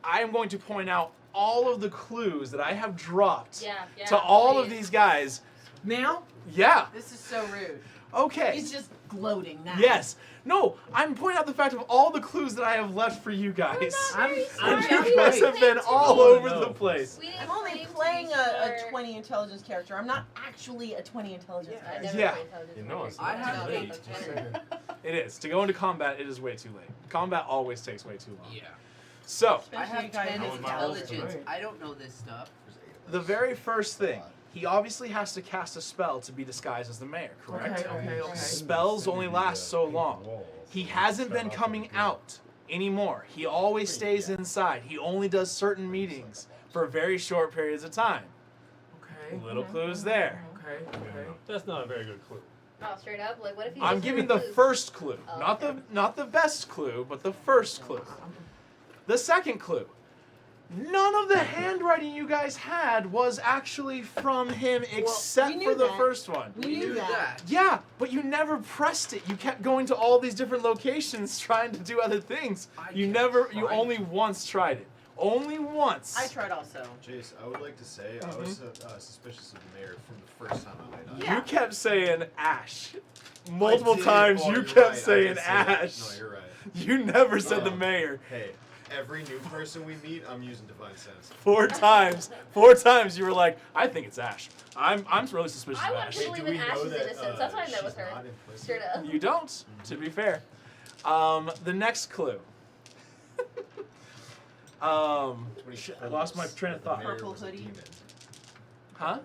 I am going to point out all of the clues that I have dropped Yeah. to all of please. these guys. Now? Yeah. This is so rude. Okay. He's just gloating now. Yes. No, I'm pointing out the fact of all the clues that I have left for you guys. I'm And just you guys right. have been all Oh, over no. the place. We didn't I'm only claim to playing be a sure. 20 intelligence character. I'm not actually a 20 intelligence I character. never Yeah. played intelligence You know before. it's I not have too a- late. Just saying. It is. To go into combat, it is way too late. Combat always takes way too long. Yeah. So, I Especially have guys 10 with with my rolls intelligence. tonight. I don't know this stuff. There's 8 of the us. very first thing, he obviously has to cast a spell to be disguised as the mayor, correct? Okay. Spells only last so long. He hasn't been coming out anymore. He always stays inside. He only does certain meetings for very short periods of time. Okay. Little clues there. Okay. That's not a very good clue. Oh, straight up. Like, what if he's I'm just giving the clues? first clue, Oh, not okay. the best clue, but the first clue. The second clue. None of the handwriting you guys had was actually from him except we knew for the that. first one. We knew that. Yeah, but you never pressed it. You kept going to all these different locations trying to do other things. You only once tried it. Only once. I tried also. Jace, I would like to say I was suspicious of the mayor from the first time I met him. Yeah. You kept saying Ash. Multiple I did. times Oh, you you're kept right, I saying did say that. Ash. No, you're right. You never said the Um, mayor. Hey, every new person we meet, I'm using divine sense. 4 times. 4 times you were like, I think it's Ash. I'm really suspicious I of want Ash. to believe Do in we know Ash's that, innocence. That's why I met with she's her. not implicit? Straight up. You don't, to be fair. The next clue. I lost my train of thought. The mayor Purple was a hoodie. demon. Huh?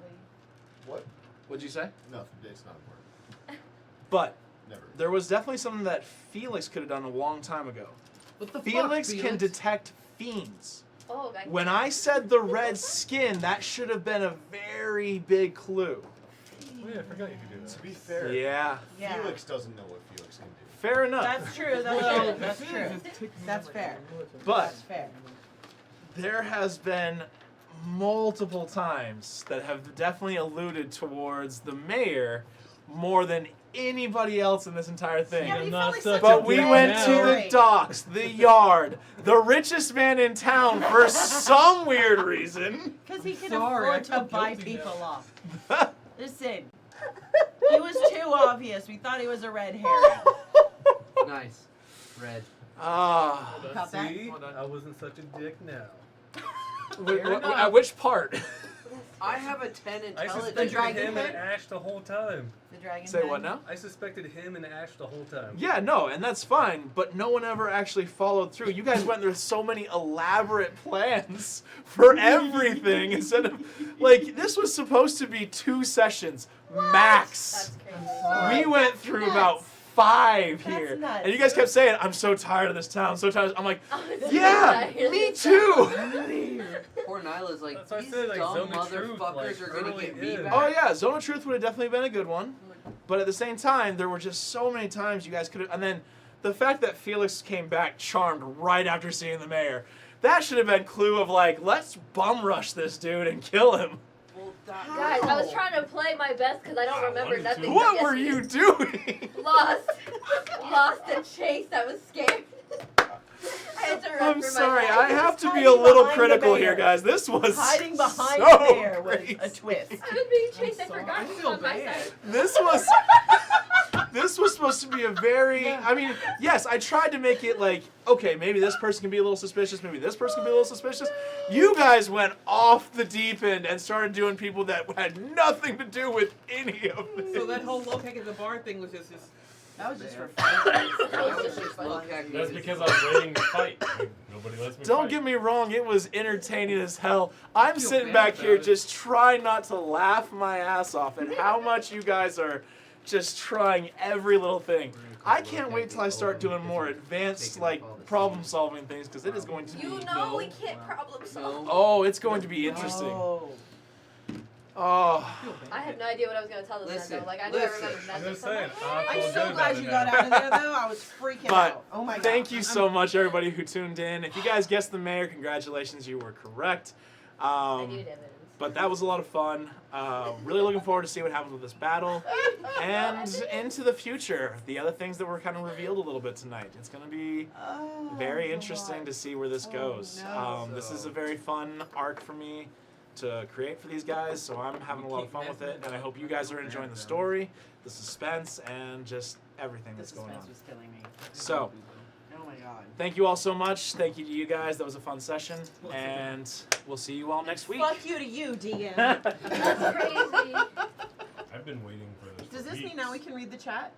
What? What'd you say? Nothing. It's not important. But Never. there was definitely something that Felix could have done a long time ago. What the Felix fuck, can Felix? detect fiends. Oh, When I said the red skin, that should have been a very big clue. Oh, yeah, I forgot you could do To that. be fair, Yeah, Yeah. Felix doesn't know what Felix can do. fair enough. That's true. That's Well, true. That's true. That's fair. But That's fair. there has been multiple times that have definitely alluded towards the mayor more than anybody else in this entire thing. Yeah, but you not felt like such such But a we bad went to the story. docks, the yard, the richest man in town for some weird reason. Because he can Sorry, I afford to feel buy guilty people now. off. Listen, he was too obvious. We thought he was a red herring. Nice. Red. Ah. Caught that? See, Hold on. I wasn't such a dick now. At which part? I have a 10 I intelligence. suspected dragon him head? and Ash the whole time. The dragon. Say what now? I suspected him and Ash the whole time. Yeah, no, and that's fine, but no one ever actually followed through. You guys went through so many elaborate plans for everything instead of, like, this was supposed to be 2 sessions, max. That's crazy. We went through Nuts. about 5 That's here. nuts. And you guys kept saying, I'm so tired of this town, so tired. I'm like, Oh, it's yeah, so me nice. too. Poor Nyla's like, That's why I these said, like, dumb Zone of Truth, motherfuckers like, are gonna early get me in. back. Oh yeah, Zone of Truth would have definitely been a good one. But at the same time, there were just so many times you guys could have, and then the fact that Felix came back charmed right after seeing the mayor, that should have been clue of like, let's bum rush this dude and kill him. Well, that, Guys, I was trying to play my best because I don't I remember wanted nothing. to. What from were you yesterday. doing? Lost and chased. I was scared. I had to run I'm for my sorry, life. I have to be hiding a little behind the critical here, mayor. guys. This was Hiding behind so the mayor was crazy. a twist. I was being chased. I sorry. forgot I who was feel on my bad. side. This was This was supposed to be a very. I mean, yes, I tried to make it like, okay, maybe this person can be a little suspicious, maybe this person can be a little suspicious. You guys went off the deep end and started doing people that had nothing to do with any of this. So that whole low cake at the bar thing was just That was just for That fun. was just low-keg That's music. because I was waiting to fight. Nobody lets me Don't fight. get me wrong, it was entertaining as hell. I'm feel sitting bad back here about it. just trying not to laugh my ass off at how much you guys are just trying every little thing. I can't wait till I start doing more advanced like problem solving things because it is going to be. You know we can't problem solve. Oh, it's going to be interesting. Oh. Oh. I had no idea what I was gonna tell this Listen, man though. Like I knew I listen. remembered I'm nothing. just So I'm saying. like, I I'm feel so good glad about you it got now. out of there though. I was freaking But out. Oh my god. thank you so much, everybody who tuned in. If you guys guessed the mayor, congratulations, you were correct. I needed evidence. But that was a lot of fun. Really looking forward to see what happens with this battle. And into the future, the other things that were kind of revealed a little bit tonight. It's going to be Oh, very interesting to see where this goes. no. This is a very fun arc for me to create for these guys, so I'm having a lot of fun with it. And I hope you guys are enjoying the story, the suspense, and just everything The that's going suspense on. was killing me. So, Oh my god. thank you all so much. Thank you to you guys. That was a fun session. And we'll see you all next week. Fuck you to you, DM. That's crazy. I've been waiting for this. Does for this mean weeks. now we can read the chat?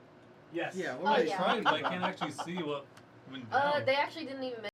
Yes. Yeah, Oh, I yeah. tried, but I can't actually see what went down. They actually didn't even